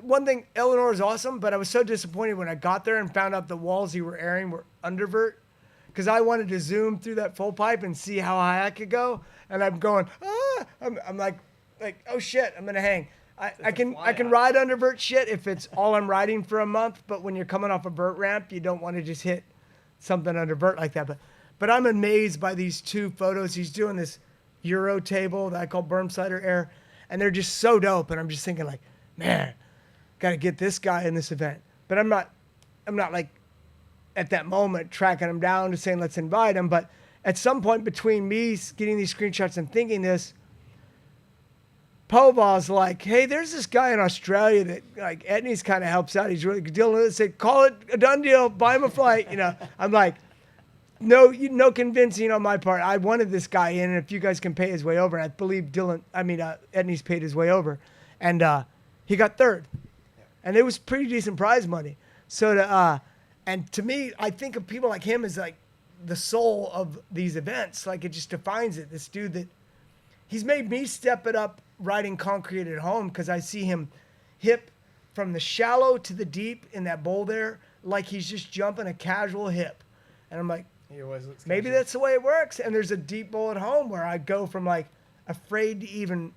Speaker 2: One thing, Eleanor is awesome, but I was so disappointed when I got there and found out the walls he were airing were undervert, because I wanted to zoom through that full pipe and see how high I could go. And I'm going, I'm like, oh shit, I'm gonna hang. I can ride undervert shit if it's all I'm riding for a month, but when you're coming off a vert ramp, you don't want to just hit something undervert like that. But I'm amazed by these two photos. He's doing this Euro table that I call berm slider air, and they're just so dope. And I'm just thinking like, man, got to get this guy in this event. But I'm not like at that moment tracking him down to saying let's invite him. But at some point between me getting these screenshots and thinking this, Poval's like, hey, there's this guy in Australia that like Etney's kind of helps out. He's really good deal. Let's say, call it a done deal. Buy him a flight. You know, I'm like, no convincing on my part. I wanted this guy in, and if you guys can pay his way over, and I believe Etney's paid his way over, and he got third, and it was pretty decent prize money. So and to me, I think of people like him as like the soul of these events. Like it just defines it. This dude that he's made me step it up riding concrete at home, because I see him hip from the shallow to the deep in that bowl there, like he's just jumping a casual hip. And I'm like,
Speaker 1: He always looks
Speaker 2: maybe
Speaker 1: casual.
Speaker 2: that's the way it works. And there's a deep bowl at home where I go from like afraid to even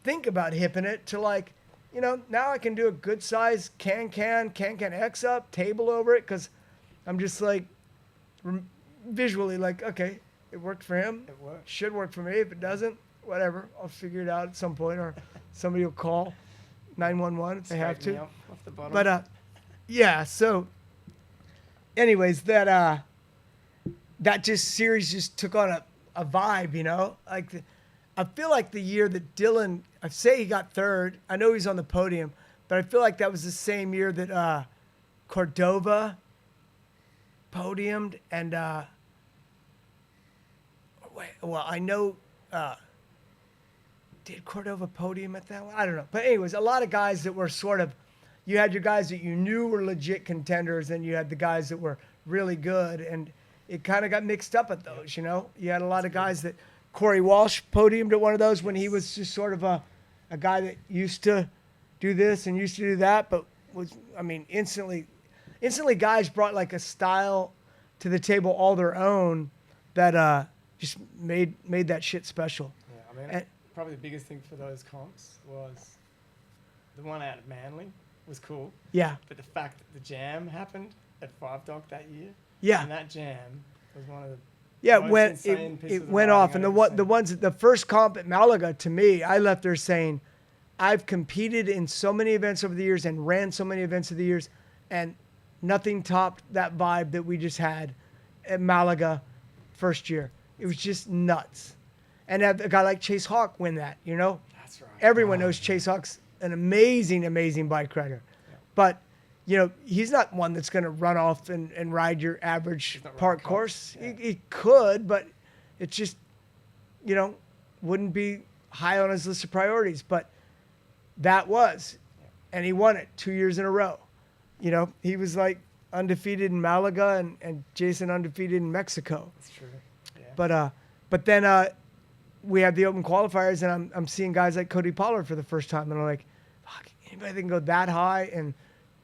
Speaker 2: think about hipping it to like, you know, now I can do a good size can X up, table over it, because I'm just like visually like, okay, it worked for him.
Speaker 1: It works.
Speaker 2: Should work for me. If it doesn't, whatever. I'll figure it out at some point, or somebody will call 911 if they have
Speaker 1: Straighten
Speaker 2: to.
Speaker 1: me up off the bottom.
Speaker 2: But yeah. So, anyways, that just series just took on a vibe, you know. Like, I feel like the year that Dylan, I say he got third. I know he's on the podium, but I feel like that was the same year that Cordova podiumed, and well, I know. Did Cordova podium at that one? I don't know. But anyways, a lot of guys that were sort of, you had your guys that you knew were legit contenders, and you had the guys that were really good, and it kind of got mixed up at those, you know? You had a lot of guys that, Corey Walsh podiumed at one of those when he was just sort of a guy that used to do this and used to do that, but was, I mean, instantly guys brought like a style to the table all their own that just made that shit special.
Speaker 1: Yeah, I mean,
Speaker 2: And-
Speaker 1: probably the biggest thing for those comps was the one out at Manly was cool,
Speaker 2: Yeah.
Speaker 1: but the fact that the jam happened at Five Dock that year,
Speaker 2: Yeah.
Speaker 1: and that jam was one of the
Speaker 2: Yeah,
Speaker 1: Most
Speaker 2: it went
Speaker 1: insane pieces
Speaker 2: it
Speaker 1: of
Speaker 2: went
Speaker 1: riding
Speaker 2: off, and
Speaker 1: I've ever seen.
Speaker 2: the first comp at Malaga, to me, I left there saying, I've competed in so many events over the years and ran so many events over the years, and nothing topped that vibe that we just had at Malaga first year. It was just nuts, and have a guy like Chase Hawk win that. You know,
Speaker 1: That's right.
Speaker 2: everyone knows Chase Hawk's an amazing, amazing bike rider, but you know, he's not one that's going to run off and ride your average
Speaker 1: not
Speaker 2: park
Speaker 1: riding
Speaker 2: course.
Speaker 1: cops. Yeah.
Speaker 2: He could, but it just, you know, wouldn't be high on his list of priorities. But that was, and he won it 2 years in a row. You know, he was like undefeated in Malaga and Jason undefeated in Mexico.
Speaker 1: That's true. Yeah.
Speaker 2: But then we have the open qualifiers, and I'm seeing guys like Cody Pollard for the first time, and I'm like, fuck, anybody that can go that high and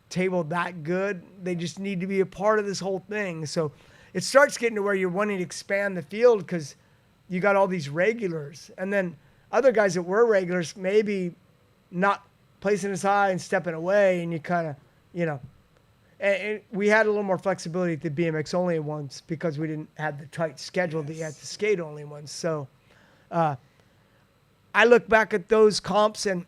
Speaker 2: table that good, they just need to be a part of this whole thing. So it starts getting to where you're wanting to expand the field because you got all these regulars, and then other guys that were regulars maybe not placing as high and stepping away, and you kind of, you know, and we had a little more flexibility at the BMX only ones because we didn't have the tight schedule that you had the skate only ones. So I look back at those comps, and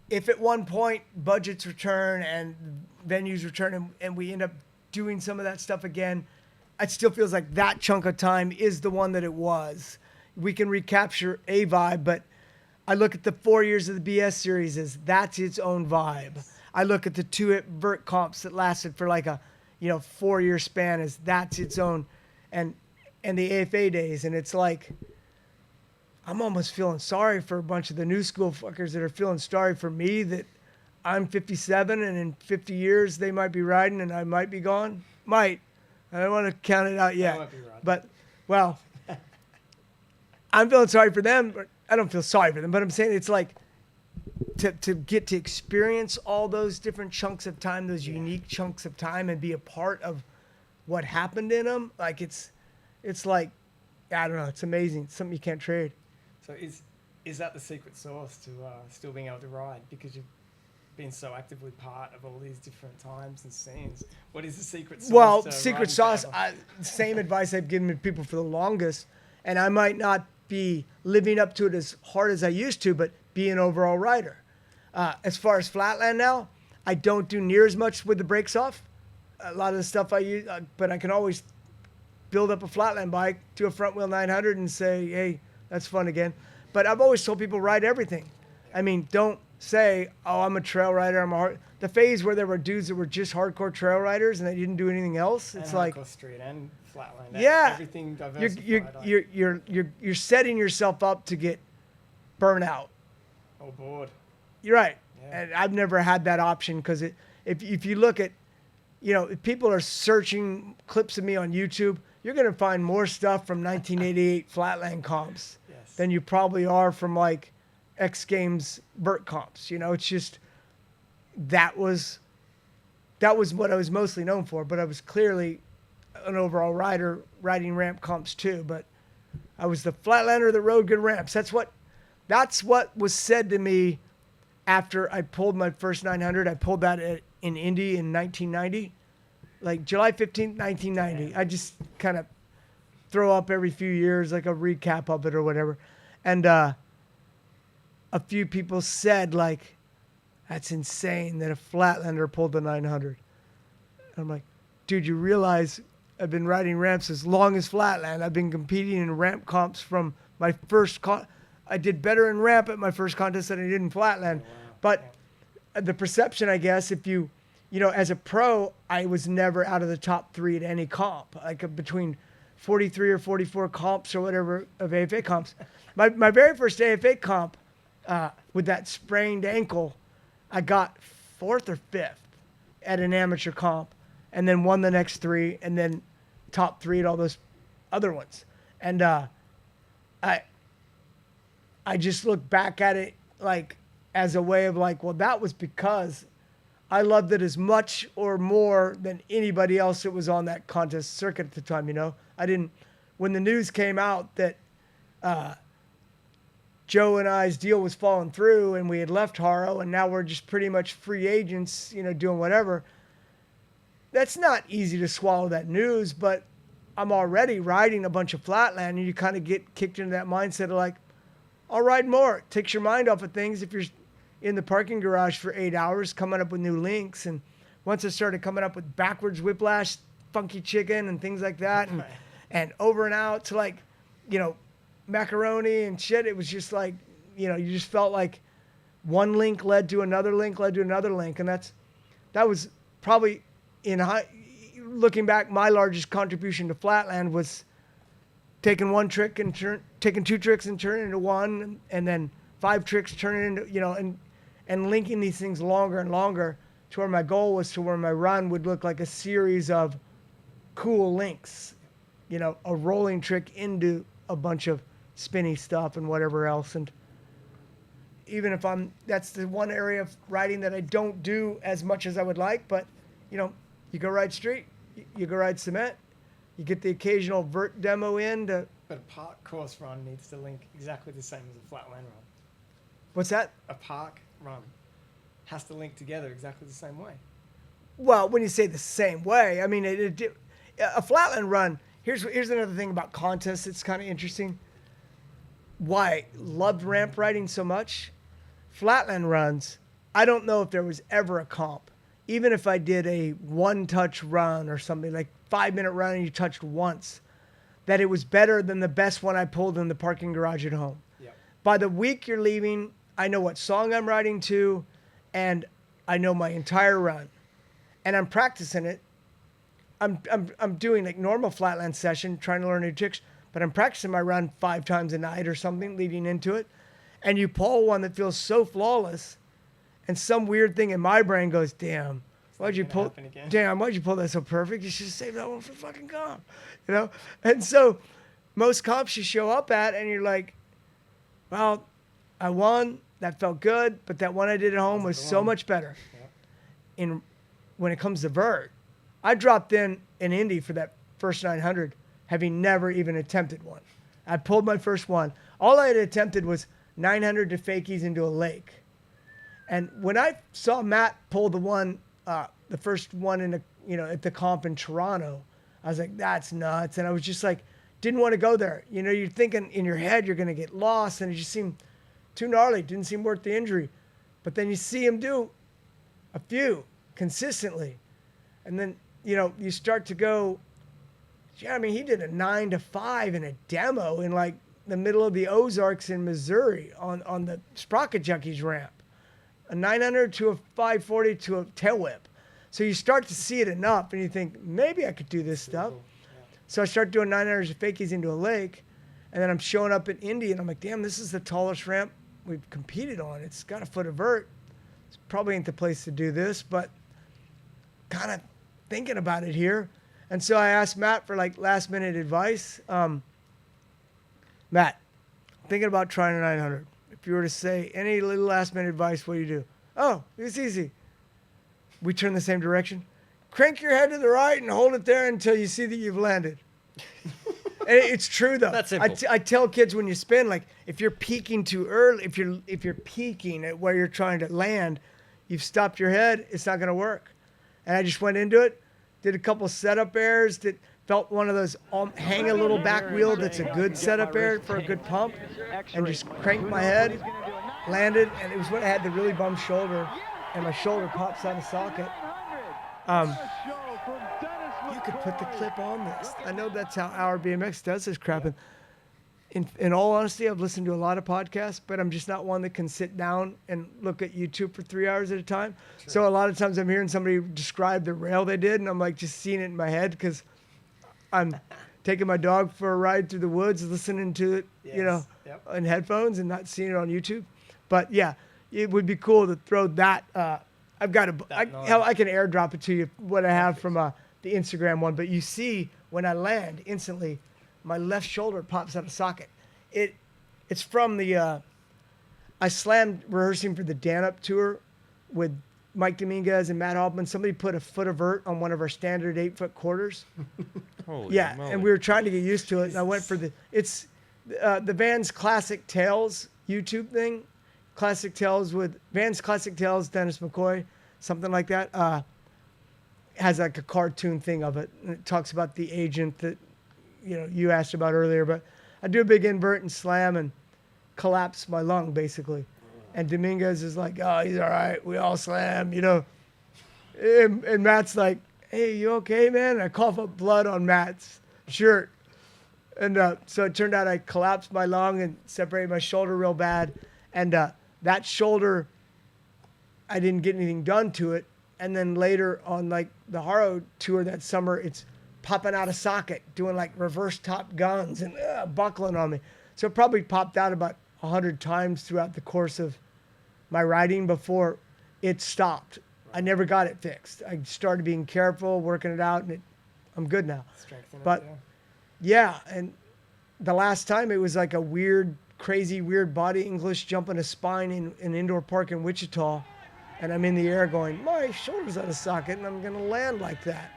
Speaker 2: if at one point budgets return and venues return and we end up doing some of that stuff again, it still feels like that chunk of time is the one that it was. We can recapture a vibe, but I look at the 4 years of the BS series as that's its own vibe. I look at the 2 vert comps that lasted for like a, 4-year span as that's its own, and the AFA days, and it's like, I'm almost feeling sorry for a bunch of the new school fuckers that are feeling sorry for me that I'm 57 and in 50 years they might be riding and I might be gone. Might. I don't want to count it out yet.
Speaker 1: might be riding.
Speaker 2: But, well, I'm feeling sorry for them. But I don't feel sorry for them, but I'm saying it's like to get to experience all those different chunks of time, those unique chunks of time, and be a part of what happened in them. Like it's like, I don't know, it's amazing. It's something you can't trade.
Speaker 1: So is that the secret sauce to still being able to ride, because you've been so actively part of all these different times and scenes? What is the secret sauce?
Speaker 2: Well,
Speaker 1: to
Speaker 2: secret
Speaker 1: riding
Speaker 2: sauce,
Speaker 1: forever?
Speaker 2: same advice I've given to people for the longest, and I might not be living up to it as hard as I used to, but be an overall rider. As far as flatland now, I don't do near as much with the brakes off. A lot of the stuff I use, but I can always build up a flatland bike, do a front wheel 900 and say, hey, that's fun again. But I've always told people ride everything. I mean, don't say, oh, I'm a trail rider. The phase where there were dudes that were just hardcore trail riders and they didn't do anything else.
Speaker 1: And
Speaker 2: it's like,
Speaker 1: hardcore street and flatland.
Speaker 2: yeah,
Speaker 1: Everything diversified.
Speaker 2: you're setting yourself up to get burnout.
Speaker 1: Or bored.
Speaker 2: You're right.
Speaker 1: Yeah.
Speaker 2: And I've never had that option because if you look at, if people are searching clips of me on YouTube, you're going to find more stuff from 1988 flatland comps than you probably are from like X Games vert comps. It's just, that was what I was mostly known for, but I was clearly an overall rider riding ramp comps too. But I was the flatlander that rode good ramps. That's what was said to me after I pulled my first 900. I pulled that in Indy in 1990, like July 15th, 1990. I just kind of throw up every few years, like a recap of it or whatever. And a few people said, like, that's insane that a flatlander pulled the 900. I'm like, dude, you realize I've been riding ramps as long as flatland. I've been competing in ramp comps from my first I did better in ramp at my first contest than I did in flatland. But the perception, I guess, if you as a pro, I was never out of the top 3 at any comp, like between 43 or 44 comps or whatever of AFA comps. My very first AFA comp with that sprained ankle, I got 4th or 5th at an amateur comp, and then won the next 3, and then top 3 at all those other ones. And I just look back at it like as a way of like, well, that was because I loved it as much or more than anybody else that was on that contest circuit at the time. When the news came out that Joe and I's deal was falling through and we had left Haro and now we're just pretty much free agents, doing whatever. That's not easy to swallow that news, but I'm already riding a bunch of flatland, and you kind of get kicked into that mindset of like, I'll ride more. It takes your mind off of things if you're in the parking garage for 8 hours coming up with new links. And once I started coming up with backwards whiplash, funky chicken and things like that, and over and out to like, you know, macaroni and shit, it was just like, you know, you just felt like one link led to another link led to another link. And that was probably looking back, my largest contribution to flatland was taking one trick and taking two tricks and turning it into one, and then 5 tricks turning into, you know, and linking these things longer and longer to where my goal was to where my run would look like a series of cool links, you know, a rolling trick into a bunch of spinny stuff and whatever else. And even if that's the one area of riding that I don't do as much as I would like, but, you know, you go ride street, you go ride cement, you get the occasional vert demo in to...
Speaker 1: But a park course run needs to link exactly the same as a flatland run.
Speaker 2: What's that?
Speaker 1: A park run has to link together exactly the same way.
Speaker 2: Well, when you say the same way, I mean, a flatland run, here's another thing about contests that's kind of interesting. Why I loved ramp riding so much. Flatland runs, I don't know if there was ever a comp. Even if I did a one-touch run or something, like 5-minute run and you touched once, that it was better than the best one I pulled in the parking garage at home.
Speaker 1: Yep.
Speaker 2: By the week you're leaving, I know what song I'm riding to, and I know my entire run. And I'm practicing it. I'm doing like normal flatland session, trying to learn new tricks, but I'm practicing my run 5 times a night or something leading into it. And you pull one that feels so flawless, and some weird thing in my brain goes, damn, why'd you pull that so perfect? You should have saved that one for fucking comp, you know? And so most comps you show up at and you're like, well, I won, that felt good, but that one I did at home was so much better. Yeah. When it comes to vert, I dropped in an Indy for that first 900, having never even attempted one. I pulled my first one. All I had attempted was 900 to fakies into a lake. And when I saw Matt pull the first one at the comp in Toronto, I was like, that's nuts. And I was just like, didn't want to go there. You know, you're thinking in your head you're going to get lost, and it just seemed too gnarly. Didn't seem worth the injury. But then you see him do a few consistently. And then, you know, you start to go, yeah, I mean, he did a 9 to 5 in a demo in like the middle of the Ozarks in Missouri on the Sprocket Junkies ramp. A 900 to a 540 to a tail whip. So you start to see it enough and you think, maybe I could do this stuff. Yeah. So I start doing 900s to fakies into a lake, and then I'm showing up at Indy and I'm like, damn, this is the tallest ramp we've competed on. It's got a foot of vert. It's probably ain't the place to do this, but kind of thinking about it here. And so I asked Matt for like last minute advice. Matt, thinking about trying a 900. If you were to say any little last minute advice, what do you do? Oh, it's easy. We turn the same direction. Crank your head to the right and hold it there until you see that you've landed. And it's true though.
Speaker 3: That's simple.
Speaker 2: I tell kids when you spin, like if you're peaking too early, if you're peaking at where you're trying to land, you've stopped your head. It's not going to work. And I just went into it, did a couple setup airs, felt one of those hang a little back wheel that's a good setup air for a good pump, and just cranked my head, landed, and it was when I had the really bum shoulder, and my shoulder pops out of socket. You could put the clip on this. I know that's how our BMX does this crap. And in all honesty, I've listened to a lot of podcasts, but I'm just not one that can sit down and look at YouTube for 3 hours at a time. True. So a lot of times I'm hearing somebody describe the rail they did, and I'm like just seeing it in my head because I'm taking my dog for a ride through the woods, listening to it, you know, in headphones and not seeing it on YouTube. But yeah, it would be cool to throw that. I've got I can airdrop it to you, what I have from the Instagram one. But you see when I land instantly, my left shoulder pops out of socket. It's from the, I slammed rehearsing for the Dan Up tour with Mike Dominguez and Matt Hoffman. Somebody put a foot of vert on one of our standard 8-foot quarters.
Speaker 3: Holy moly.
Speaker 2: And we were trying to get used to it. And I went for the Vans Classic Tales YouTube thing. Classic Tales with Vans Classic Tales, Dennis McCoy, something like that. Has like a cartoon thing of it. And it talks about the agent that you asked about earlier, but I do a big invert and slam and collapse my lung basically. And Dominguez is like, oh, he's all right. We all slam, And Matt's like, hey, you okay, man? And I cough up blood on Matt's shirt. And so it turned out I collapsed my lung and separated my shoulder real bad. And that shoulder, I didn't get anything done to it. And then later on, like the Haro tour that summer, it's popping out of socket, doing like reverse top guns and buckling on me. So it probably popped out about 100 times throughout the course of my riding before it stopped. I never got it fixed. I started being careful, working it out, and I'm good now.
Speaker 1: Strengthen
Speaker 2: But
Speaker 1: it,
Speaker 2: yeah, and the last time it was like a weird body English jumping a spine in an indoor park in Wichita. And I'm in the air going, my shoulder's out of socket, and I'm going to land like that.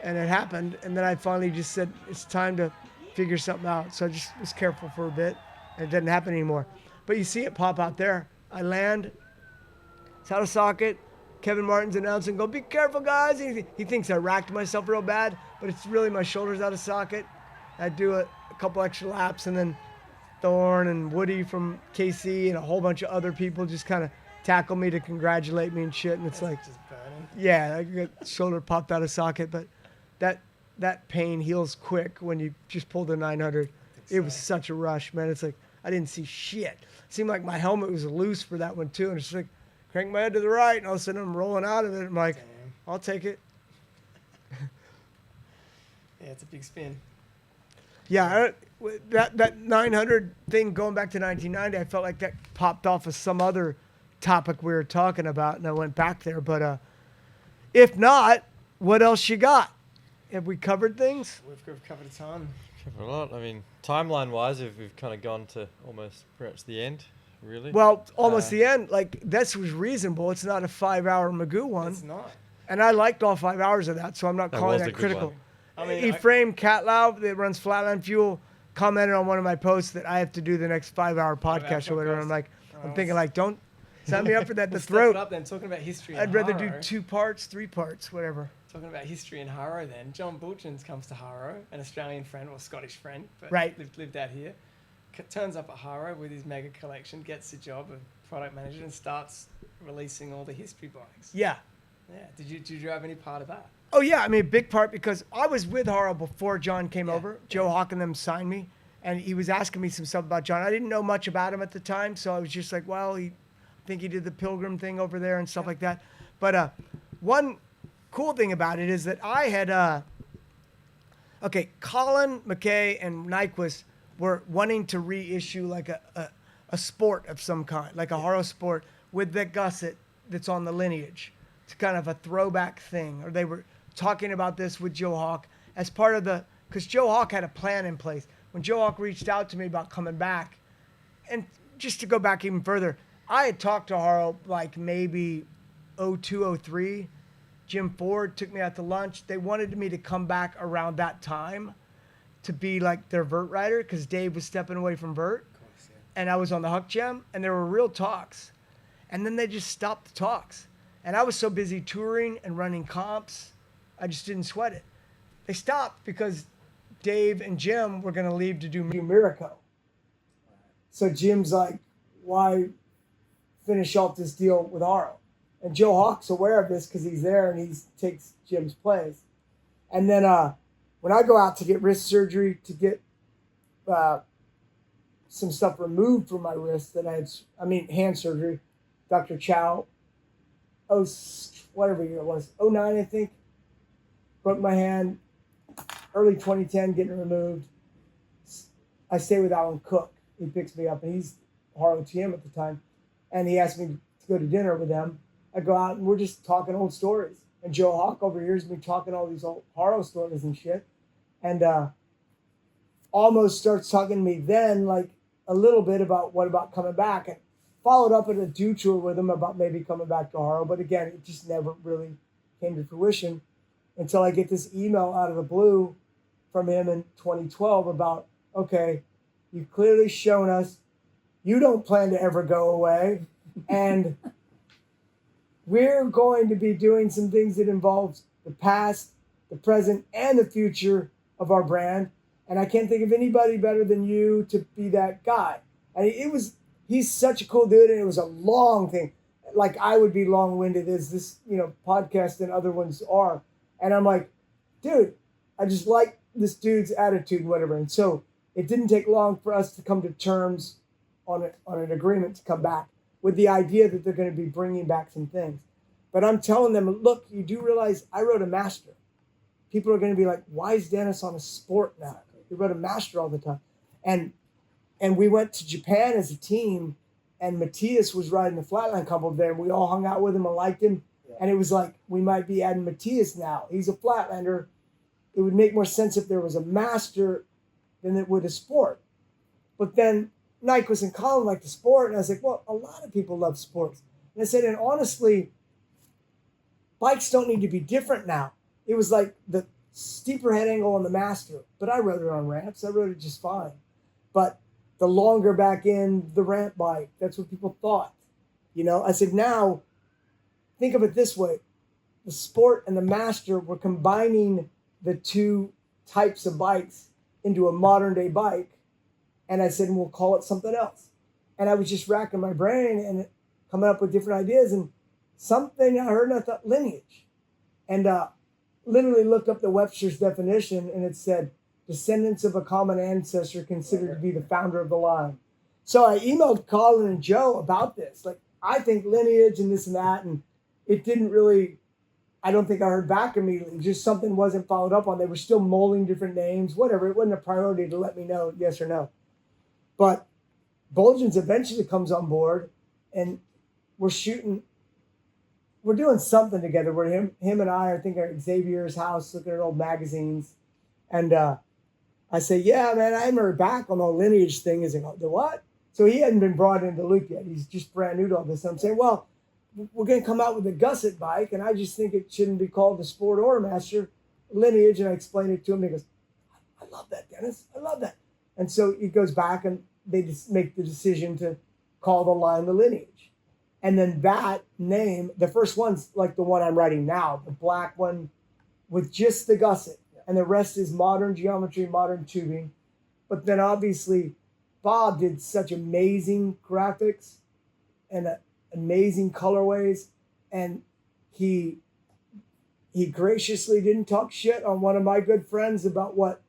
Speaker 2: And it happened. And then I finally just said, it's time to figure something out. So I just was careful for a bit, and it didn't happen anymore. But you see it pop out there. I land. It's out of socket. Kevin Martin's announcing, go, be careful, guys. He thinks I racked myself real bad, but it's really my shoulder's out of socket. I do a couple extra laps, and then Thorne and Woody from KC and a whole bunch of other people just kind of tackle me to congratulate me and shit. And it's like,
Speaker 1: just burning.
Speaker 2: yeah, I got shoulder popped out of socket, but that pain heals quick when you just pull the 900. It was such a rush, man. It's like, I didn't see shit. It seemed like my helmet was loose for that one too. And it's like, crank my head to the right, and all of a sudden I'm rolling out of it. I'm like,
Speaker 1: Damn.
Speaker 2: I'll take it.
Speaker 1: Yeah, it's a big spin.
Speaker 2: Yeah, that 900 thing going back to 1990, I felt like that popped off of some other topic we were talking about, and I went back there. But if not, what else you got? Have we covered things?
Speaker 1: We've covered a ton.
Speaker 3: Covered a lot. I mean, timeline-wise, we've kind of gone to almost pretty much the end, really.
Speaker 2: Well, almost the end. Like, this was reasonable. It's not a 5-hour Magoo one.
Speaker 1: It's not.
Speaker 2: And I liked all 5 hours of that, so I'm not
Speaker 3: That
Speaker 2: calling
Speaker 3: was a
Speaker 2: that
Speaker 3: good
Speaker 2: critical.
Speaker 3: one.
Speaker 1: I mean,
Speaker 2: Ephraim Catlow, that runs Flatland Fuel, commented on one of my posts that I have to do the next 5-hour podcast or whatever.
Speaker 1: podcast.
Speaker 2: I'm like, I'm
Speaker 1: Oh,
Speaker 2: thinking like, don't sign me up for that. The
Speaker 1: We'll step
Speaker 2: throat.
Speaker 1: it up then. Talking about history.
Speaker 2: I'd
Speaker 1: in
Speaker 2: rather do
Speaker 1: Haro.
Speaker 2: 2 parts, 3 parts, whatever.
Speaker 1: Talking about history in Haro then. John Bulchins comes to Haro, an Australian friend or Scottish friend, but
Speaker 2: Right.
Speaker 1: lived out here. Turns up at Haro with his mega collection, gets the job of product manager, and starts releasing all the history bikes.
Speaker 2: Yeah.
Speaker 1: Yeah. Did you have any part of that?
Speaker 2: Oh yeah, I mean, a big part because I was with Haro before John came
Speaker 1: Yeah,
Speaker 2: over. Joe Hawk and them signed me, and he was asking me some stuff about John. I didn't know much about him at the time, so I was just like, well, I think he did the Pilgrim thing over there and stuff like that. But one cool thing about it is that I had, Colin, McKay, and Nyquist were wanting to reissue like a sport of some kind, like a Haro sport with the gusset that's on the lineage. It's kind of a throwback thing, or they were talking about this with Joe Hawk as part of because Joe Hawk had a plan in place. When Joe Hawk reached out to me about coming back, and just to go back even further, I had talked to Haro like maybe 02, 03. Jim Ford took me out to lunch. They wanted me to come back around that time to be like their vert rider because Dave was stepping away from vert.
Speaker 1: Of course, yeah.
Speaker 2: And I was on the Huck Gem, and there were real talks. And then they just stopped the talks. And I was so busy touring and running comps, I just didn't sweat it. They stopped because Dave and Jim were going to leave to do Miracle. So Jim's like, why finish off this deal with Haro? And Joe Hawk's aware of this because he's there and he takes Jim's place. And then when I go out to get wrist surgery, to get some stuff removed from my wrist that hand surgery, Dr. Chow, whatever year it was, 09, I think, broke my hand, early 2010, getting it removed. I stay with Alan Cook. He picks me up, and he's Haro TM at the time. And he asked me to go to dinner with them. I go out, and we're just talking old stories. And Joe Hawk overhears me talking all these old Haro stories and shit. And almost starts talking to me then, like, a little bit about what about coming back. And followed up at a do tour with him about maybe coming back to Haro. But again, it just never really came to fruition until I get this email out of the blue from him in 2012 about, okay, you've clearly shown us you don't plan to ever go away. And we're going to be doing some things that involves the past, the present, and the future of our brand. And I can't think of anybody better than you to be that guy. And he's such a cool dude, and it was a long thing. Like, I would be long-winded as this, podcast and other ones are. And I'm like, dude, I just like this dude's attitude and whatever. And so it didn't take long for us to come to terms on an agreement to come back with the idea that they're going to be bringing back some things. But I'm telling them, look, you do realize I wrote a master. People are going to be like, why is Dennis on a sport now? He wrote a master all the time. And we went to Japan as a team, and Matthias was riding the flatland couple there, and we all hung out with him and liked him. Yeah. And it was like, we might be adding Matthias now. He's a flatlander. It would make more sense if there was a master than it would a sport. But then Nyquist and Colin liked the sport, and I was like, well, a lot of people love sports. And I said, and honestly, bikes don't need to be different now. It was like the steeper head angle on the master, but I rode it on ramps. I rode it just fine. But the longer back end, the ramp bike, that's what people thought. I said, now, think of it this way. The sport and the master were combining the two types of bikes into a modern day bike. And I said, we'll call it something else. And I was just racking my brain and coming up with different ideas. And something I heard, and I thought, lineage. And literally looked up the Webster's definition, and it said, descendants of a common ancestor considered to be the founder of the line. So I emailed Colin and Joe about this. Like, I think lineage and this and that. And it didn't really, I don't think I heard back immediately. Just something wasn't followed up on. They were still molding different names, whatever. It wasn't a priority to let me know yes or no. But Bulgins eventually comes on board, and we're doing something together where him and I think, are at Xavier's house looking at old magazines. And I say, yeah, man, I haven't heard back on the lineage thing. Is it the what? So he hadn't been brought into the loop yet. He's just brand new to all this. And I'm saying, well, we're going to come out with a gusset bike, and I just think it shouldn't be called the Sport or Master lineage. And I explained it to him, and he goes, I love that, Dennis. I love that. And so he goes back, and they just make the decision to call the line the lineage. And then that name, the first one's like the one I'm writing now, the black one with just the gusset. And the rest is modern geometry, modern tubing. But then obviously Bob did such amazing graphics and amazing colorways. And he graciously didn't talk shit on one of my good friends about what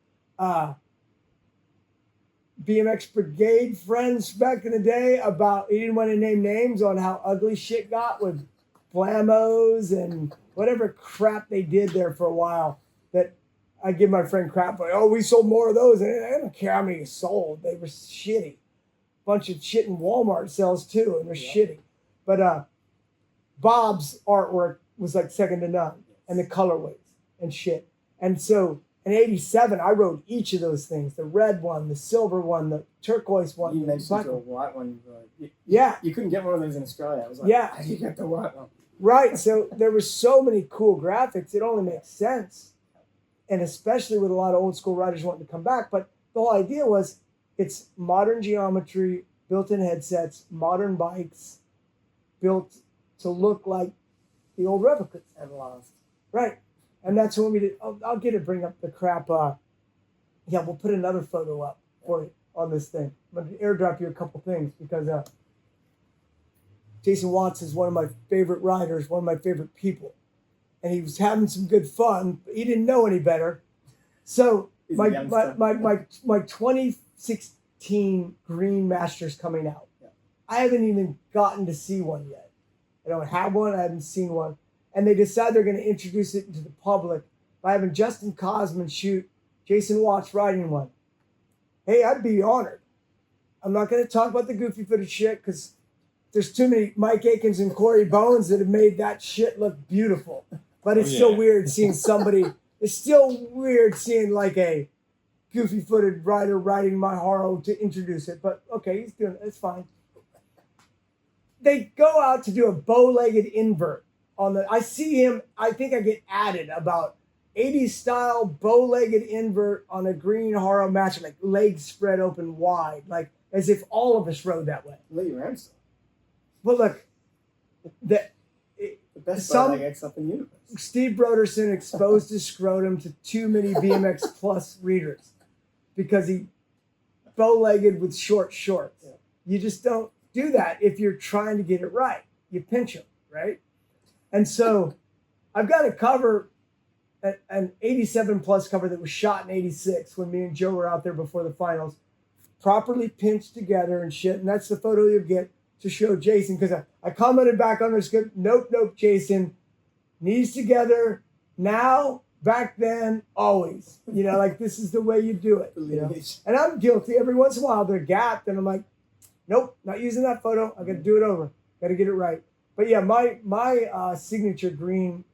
Speaker 2: BMX Brigade friends back in the day about, he didn't want to name names on how ugly shit got with Blamos and whatever crap they did there for a while. That I give my friend crap like, oh, we sold more of those. And I don't care how many sold. They were shitty. Bunch of shit in Walmart sells too, and they're shitty. But Bob's artwork was like second to none, and the colorways and shit. And so in '87, I rode each of those things: the red one, the silver one, the turquoise one.
Speaker 4: You mentioned the white one.
Speaker 2: Yeah.
Speaker 4: You couldn't get one of those in Australia. I was like,
Speaker 2: yeah.
Speaker 4: How do you get the white one?
Speaker 2: Right. So there were so many cool graphics. It only makes sense. And especially with a lot of old school riders wanting to come back. But the whole idea was it's modern geometry, built-in headsets, modern bikes, built to look like the old replicas.
Speaker 4: And last.
Speaker 2: Right. And that's when we did. I'll get it, bring up the crap. Yeah, we'll put another photo up for you on this thing. I'm going to airdrop you a couple things because Jason Watts is one of my favorite riders, one of my favorite people. And he was having some good fun, but he didn't know any better. So my 2016 Green Master's coming out. Yeah. I haven't even gotten to see one yet. I don't have one. I haven't seen one. And they decide they're going to introduce it into the public by having Justin Cosman shoot Jason Watts riding one. Hey, I'd be honored. I'm not going to talk about the goofy footage shit because there's too many Mike Akins and Corey Bones that have made that shit look beautiful. But it's still weird seeing somebody. It's still weird seeing like a goofy-footed rider riding my Haro to introduce it. But okay, he's doing it. It's fine. They go out to do a bow-legged invert on the. I see him. I think I get added about 80s style bow-legged invert on a green Haro match, like legs spread open wide, like as if all of us rode that way.
Speaker 4: Lee Ramsey.
Speaker 2: Well, look,
Speaker 4: the best bow-legged stuff in the universe.
Speaker 2: Steve Broderson exposed his scrotum to too many BMX Plus readers because he bow-legged with short shorts.
Speaker 4: Yeah.
Speaker 2: You just don't do that if you're trying to get it right. You pinch them, right? And so I've got a cover, an 87 plus cover that was shot in 86 when me and Joe were out there before the finals, properly pinched together and shit. And that's the photo you get to show Jason, because I commented back on the script, nope, Jason, knees together, now, back then, always. You know, like this is the way you do it. You know? And I'm guilty. Every once in a while they're gapped and I'm like, nope, not using that photo. I got to do it over. Got to get it right. But yeah, my signature green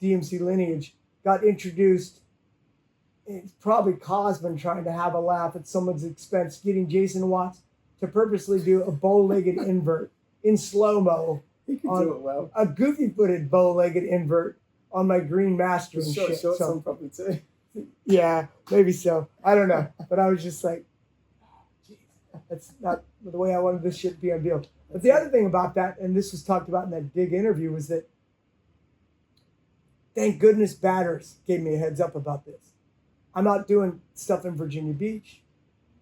Speaker 2: DMC lineage got introduced. It's probably Cosman trying to have a laugh at someone's expense, getting Jason Watts to purposely do a bow-legged invert in slow-mo.
Speaker 4: He can do it well.
Speaker 2: A goofy-footed bow-legged invert on my green master and shit.
Speaker 4: Short
Speaker 2: So,
Speaker 4: song probably too.
Speaker 2: yeah, maybe so. I don't know. But I was just like, geez, that's not the way I wanted this shit to be unveiled. But the other thing about that, and this was talked about in that Dig interview, was that thank goodness Batters gave me a heads up about this. I'm out doing stuff in Virginia Beach,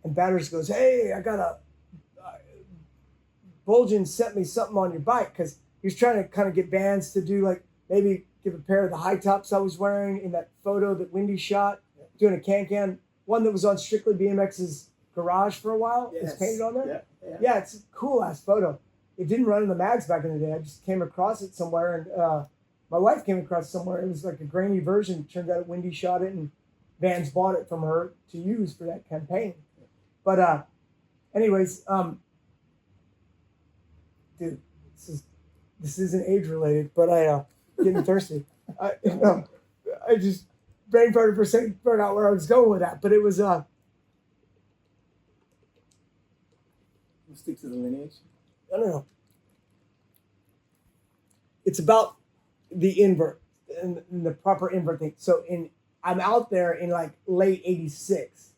Speaker 2: and Batters goes, hey, I got a Bulgin sent me something on your bike, because he was trying to kind of get bands to do, like, maybe give a pair of the high tops I was wearing in that photo that Wendy shot, doing a can, one that was on Strictly BMX's garage for a while.
Speaker 4: Yes.
Speaker 2: It's painted on there.
Speaker 4: Yeah.
Speaker 2: It's a cool ass photo. It didn't run in the mags back in the day. I just came across it somewhere, and my wife came across it somewhere. It was like a grainy version. It turned out Wendy shot it, and Vans bought it from her to use for that campaign. But anyways, dude, this isn't age related, but I getting thirsty. I just brain farted for a second, figured out where I was going with that. But it was
Speaker 4: We'll stick to the lineage.
Speaker 2: I don't know. It's about the invert and the proper invert thing. So I'm out there in like late '86,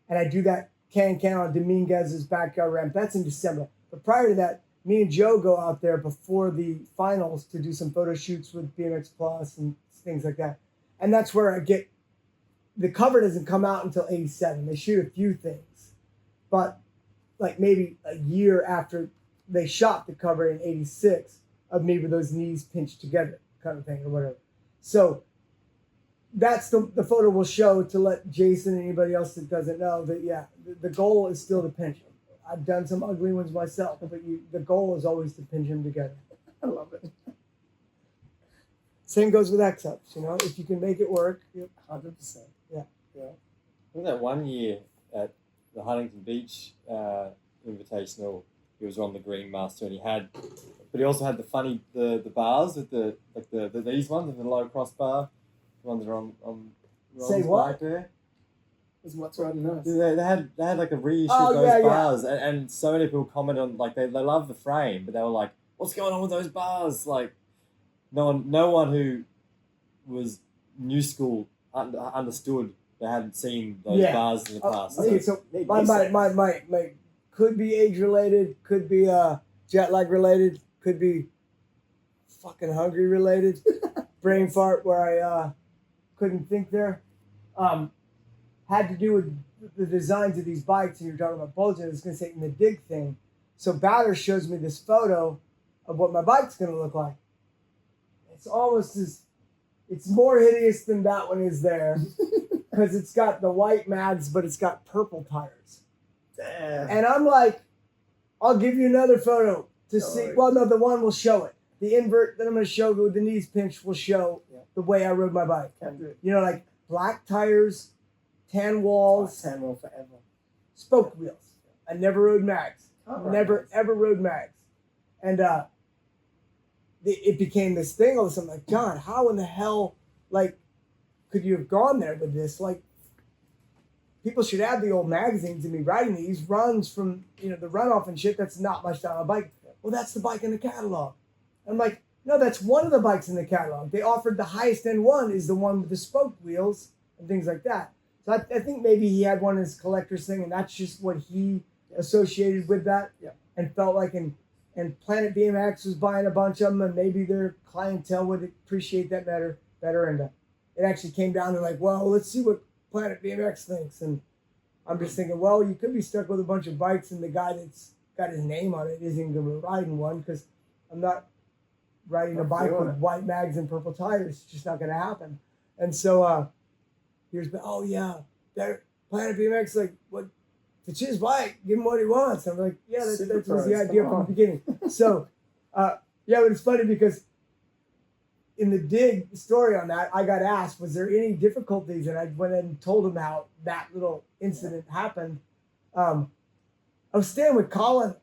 Speaker 2: and I do that can on Dominguez's backyard ramp. That's in December. But prior to that, me and Joe go out there before the finals to do some photo shoots with BMX Plus and things like that. And that's where I get the cover doesn't come out until '87. They shoot a few things, but like maybe a year after they shot the cover in '86 of me with those knees pinched together kind of thing or whatever. So that's the photo we'll show to let Jason and anybody else that doesn't know that, yeah, the goal is still to pinch them. I've done some ugly ones myself, but the goal is always to pinch them together.
Speaker 4: I love it.
Speaker 2: Same goes with X-ups, you know, if you can make it work.
Speaker 4: 100%.
Speaker 2: Yeah.
Speaker 3: I think that one year at the Huntington Beach Invitational, he was on the Green Master, and he also had the bars with these ones, the low crossbar, the ones that are on
Speaker 2: Say
Speaker 3: Ron's
Speaker 2: what?
Speaker 3: bike there.
Speaker 4: It's what's riding nice.
Speaker 3: They had like a reissue
Speaker 2: Oh,
Speaker 3: of those
Speaker 2: yeah, yeah.
Speaker 3: bars, and so many people commented on, like, they love the frame, but they were like, what's going on with those bars? Like, no one who was new school understood. They hadn't seen those
Speaker 2: Yeah.
Speaker 3: bars in the past.
Speaker 2: Okay, so my could be age related, could be jet lag related, could be fucking hungry related, brain fart where I couldn't think there. Had to do with the designs of these bikes, and you're talking about bulging. I was going to say in the Dig thing. So Batter shows me this photo of what my bike's going to look like. It's almost it's more hideous than that one is there, because it's got the white mags, but it's got purple tires.
Speaker 4: Damn.
Speaker 2: And I'm like, I'll give you another photo to see.
Speaker 4: Right.
Speaker 2: Well, no, the one will show it. The invert that I'm going to show with the knees pinched will show the way I rode my bike.
Speaker 4: Can't do it.
Speaker 2: You know, like black tires, tan walls,
Speaker 4: 10 roll forever.
Speaker 2: spoke wheels. I never rode mags.
Speaker 4: Can't ride
Speaker 2: Never,
Speaker 4: mags.
Speaker 2: ever rode mags. And it became this thing all of a sudden. Like, John, how in the hell, like, could you have gone there with this? Like, people should have the old magazines and be riding these runs from, the runoff and shit. That's not my style of bike. Well, that's the bike in the catalog. I'm like, no, that's one of the bikes in the catalog. They offered the highest end one is the one with the spoke wheels and things like that. So I think maybe he had one in his collector's thing, and that's just what he associated with that, and felt like, and Planet BMX was buying a bunch of them, and maybe their clientele would appreciate that better. And it actually came down to like, well, let's see what Planet BMX thinks. And I'm just thinking, well, you could be stuck with a bunch of bikes and the guy that's got his name on it isn't going to be riding one because I'm not riding a bike with white mags and purple tires. It's just not going to happen. And so here's, oh yeah, they're Planet BMX, like, what? It's his bike. Give him what he wants. I'm like, yeah, that was the idea from the beginning. So, yeah, but it's funny because in the dig story on that, I got asked, was there any difficulties? And I went and told him how that little incident happened. I was staying with Colin,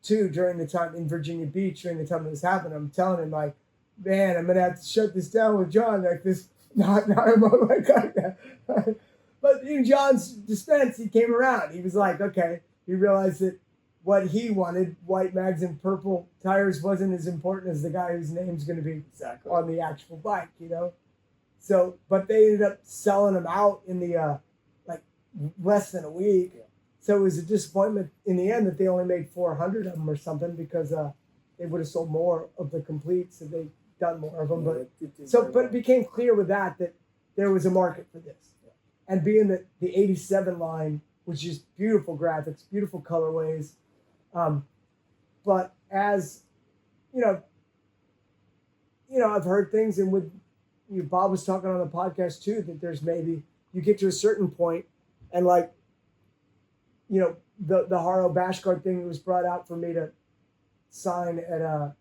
Speaker 2: too, during the time in Virginia Beach, during the time it was happening. I'm telling him, like, man, I'm going to have to shut this down with John. Like, this, not a moment like that. But in John's defense, he came around. He was like, okay. He realized that what he wanted, white mags and purple tires, wasn't as important as the guy whose name's going to be on the actual bike, you know? So, but they ended up selling them out in the, like, less than a week. So it was a disappointment in the end that they only made 400 of them or something because they would have sold more of the completes if they'd done more of them. But it became clear with that there was a market for this. And being that the 87 line was just beautiful graphics, beautiful colorways. But as, you know, I've heard things, and with Bob was talking on the podcast too, that there's maybe you get to a certain point and like, you know, the Haro bash guard thing that was brought out for me to sign at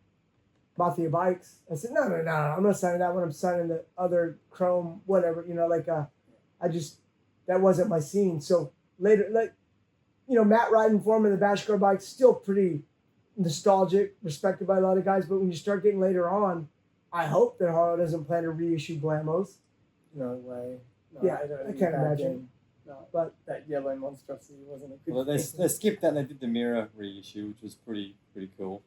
Speaker 2: Mafia Bikes. I said, no, I'm not signing that one. I'm signing the other chrome, whatever, you know, like, that wasn't my scene. So later, like, you know, Matt riding for him in the bash guard bike, still pretty nostalgic, respected by a lot of guys. But when you start getting later on, I hope that Haro doesn't plan to reissue Blamos.
Speaker 4: No way. No,
Speaker 2: yeah, I can't imagine.
Speaker 4: No, but that yellow monstrosity wasn't a good
Speaker 3: Well, they skipped that and they did the mirror reissue, which was pretty cool.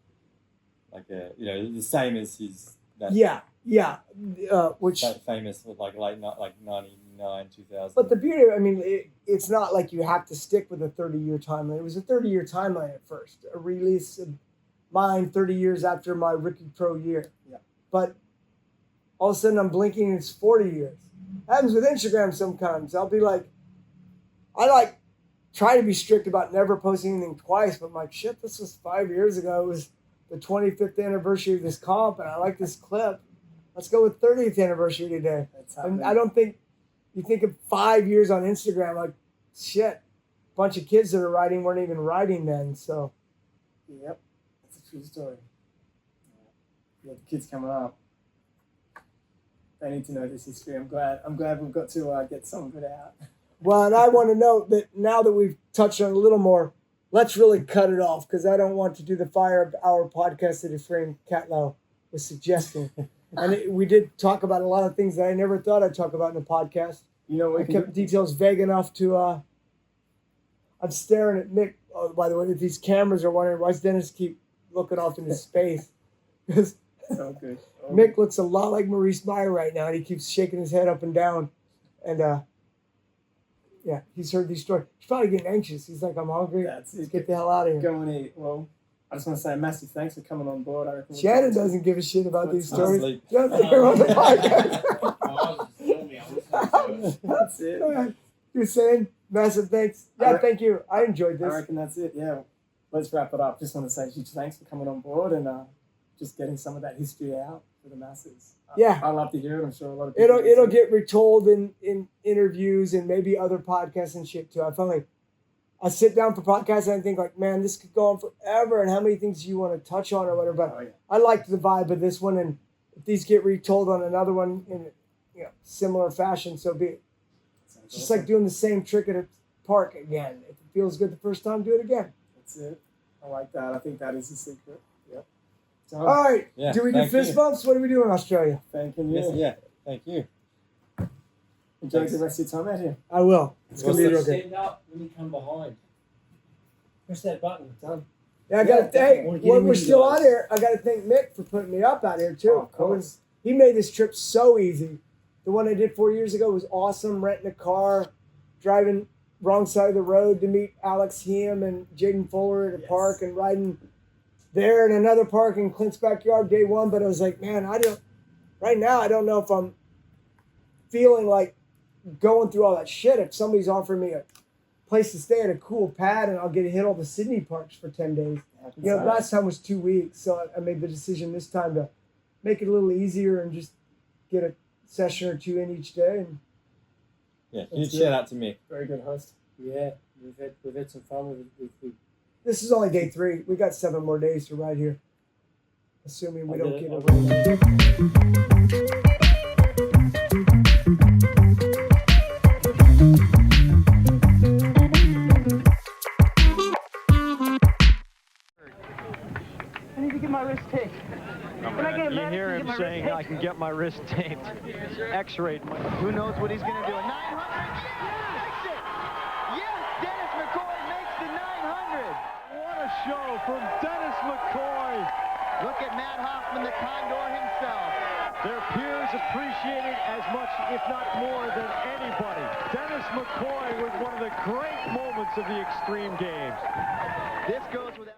Speaker 3: Like, you know, the same as his... which... That famous, like, late, like 99, 2000.
Speaker 2: But the beauty, I mean, it's not like you have to stick with a 30-year timeline. It was a 30-year timeline at first. A release of mine 30 years after my rookie pro year.
Speaker 4: Yeah.
Speaker 2: But all of a sudden I'm blinking and it's 40 years. Happens with Instagram sometimes. I'll be like, I try to be strict about never posting anything twice, but I'm like, shit, this was 5 years ago. It was the 25th anniversary of this comp, and I like this clip. Let's go with 30th anniversary today. And I don't think, you think of 5 years on Instagram, like, shit, a bunch of kids that are riding weren't even riding then, so.
Speaker 4: Yep, that's a true story. Yeah, the kids coming up, they need to know this history. I'm glad we've got to get some of it out.
Speaker 2: Well, and I want to note that now that we've touched on it a little more, let's really cut it off because I don't want to do the 5 hour podcast that Ephraim Catlow was suggesting. And we did talk about a lot of things that I never thought I'd talk about in a podcast.
Speaker 4: You know,
Speaker 2: I kept details vague enough to. I'm staring at Mick. Oh, by the way, if these cameras are wondering why does Dennis keep looking off into space? Because
Speaker 4: okay.
Speaker 2: Mick looks a lot like Maurice Meyer right now, and he keeps shaking his head up and down. And yeah, he's heard these stories. He's probably getting anxious. He's like, I'm hungry. Let's get the hell out of here.
Speaker 4: Go and eat. Well, I just want to say a massive thanks for coming on board. I reckon
Speaker 2: Shannon doesn't give a shit about these stories. Just here on the podcast.
Speaker 4: That's it.
Speaker 2: You're saying massive thanks. Yeah, thank you. I enjoyed this.
Speaker 4: I reckon that's it. Yeah. Let's wrap it up. Just want to say huge thanks for coming on board and just getting some of that history out for the masses.
Speaker 2: Yeah.
Speaker 4: I love to hear it. I'm sure a lot of people
Speaker 2: it'll get retold in interviews and maybe other podcasts and shit too. I feel like I sit down for podcasts and I think like, man, this could go on forever and how many things you want to touch on or whatever. But I liked the vibe of this one, and if these get retold on another one in similar fashion, so be it. It's just like doing the same trick at a park again. If it feels good the first time, do it again.
Speaker 4: That's it. I like that. I think that is the secret. Yep. So,
Speaker 2: all right.
Speaker 3: Yeah,
Speaker 2: do we do fist bumps? What do we do in Australia?
Speaker 4: Thank you.
Speaker 3: Yes, yeah. Thank you.
Speaker 4: Enjoy the rest of your time out here.
Speaker 2: I will. It's going to be real good.
Speaker 5: Stand up when you come behind. Press that button.
Speaker 4: Done.
Speaker 2: Yeah, I got to thank, when we're still on here, I got to thank Mick for putting me up out here, too.
Speaker 4: Oh, of course.
Speaker 2: He made this trip so easy. The one I did 4 years ago was awesome. Renting a car, driving wrong side of the road to meet Alex Heam and Jaden Fuller at a park, and riding there in another park in Clint's backyard day one. But I was like, man, right now, I don't know if I'm feeling like going through all that shit. If somebody's offering me a place to stay at a cool pad, and I'll get to hit all the Sydney parks for 10 days. You know, last time was 2 weeks, so I made the decision this time to make it a little easier and just get a session or two in each day. And
Speaker 3: Yeah, huge shout out to Mick.
Speaker 4: Very good host.
Speaker 5: Yeah, we've had some fun with
Speaker 2: this is only day 3. We got 7 more days to ride here, assuming we don't get
Speaker 5: I'll
Speaker 2: a
Speaker 5: get
Speaker 2: rain.
Speaker 6: I need to get my wrist taped. Can I get a
Speaker 7: You
Speaker 6: medic
Speaker 7: hear
Speaker 6: to
Speaker 7: him
Speaker 6: get my
Speaker 7: saying,
Speaker 6: wrist
Speaker 7: I can get my wrist taped. X-rayed.
Speaker 6: Who knows what he's going to do? A 900? Makes it! Yes, Dennis McCoy makes the 900!
Speaker 7: What a show from Dennis McCoy.
Speaker 6: Look at Matt Hoffman, the Condor himself.
Speaker 7: Their peers appreciate it as much, if not more, than anybody. Dennis McCoy was one of the great moments of the Extreme Games.
Speaker 6: This goes without...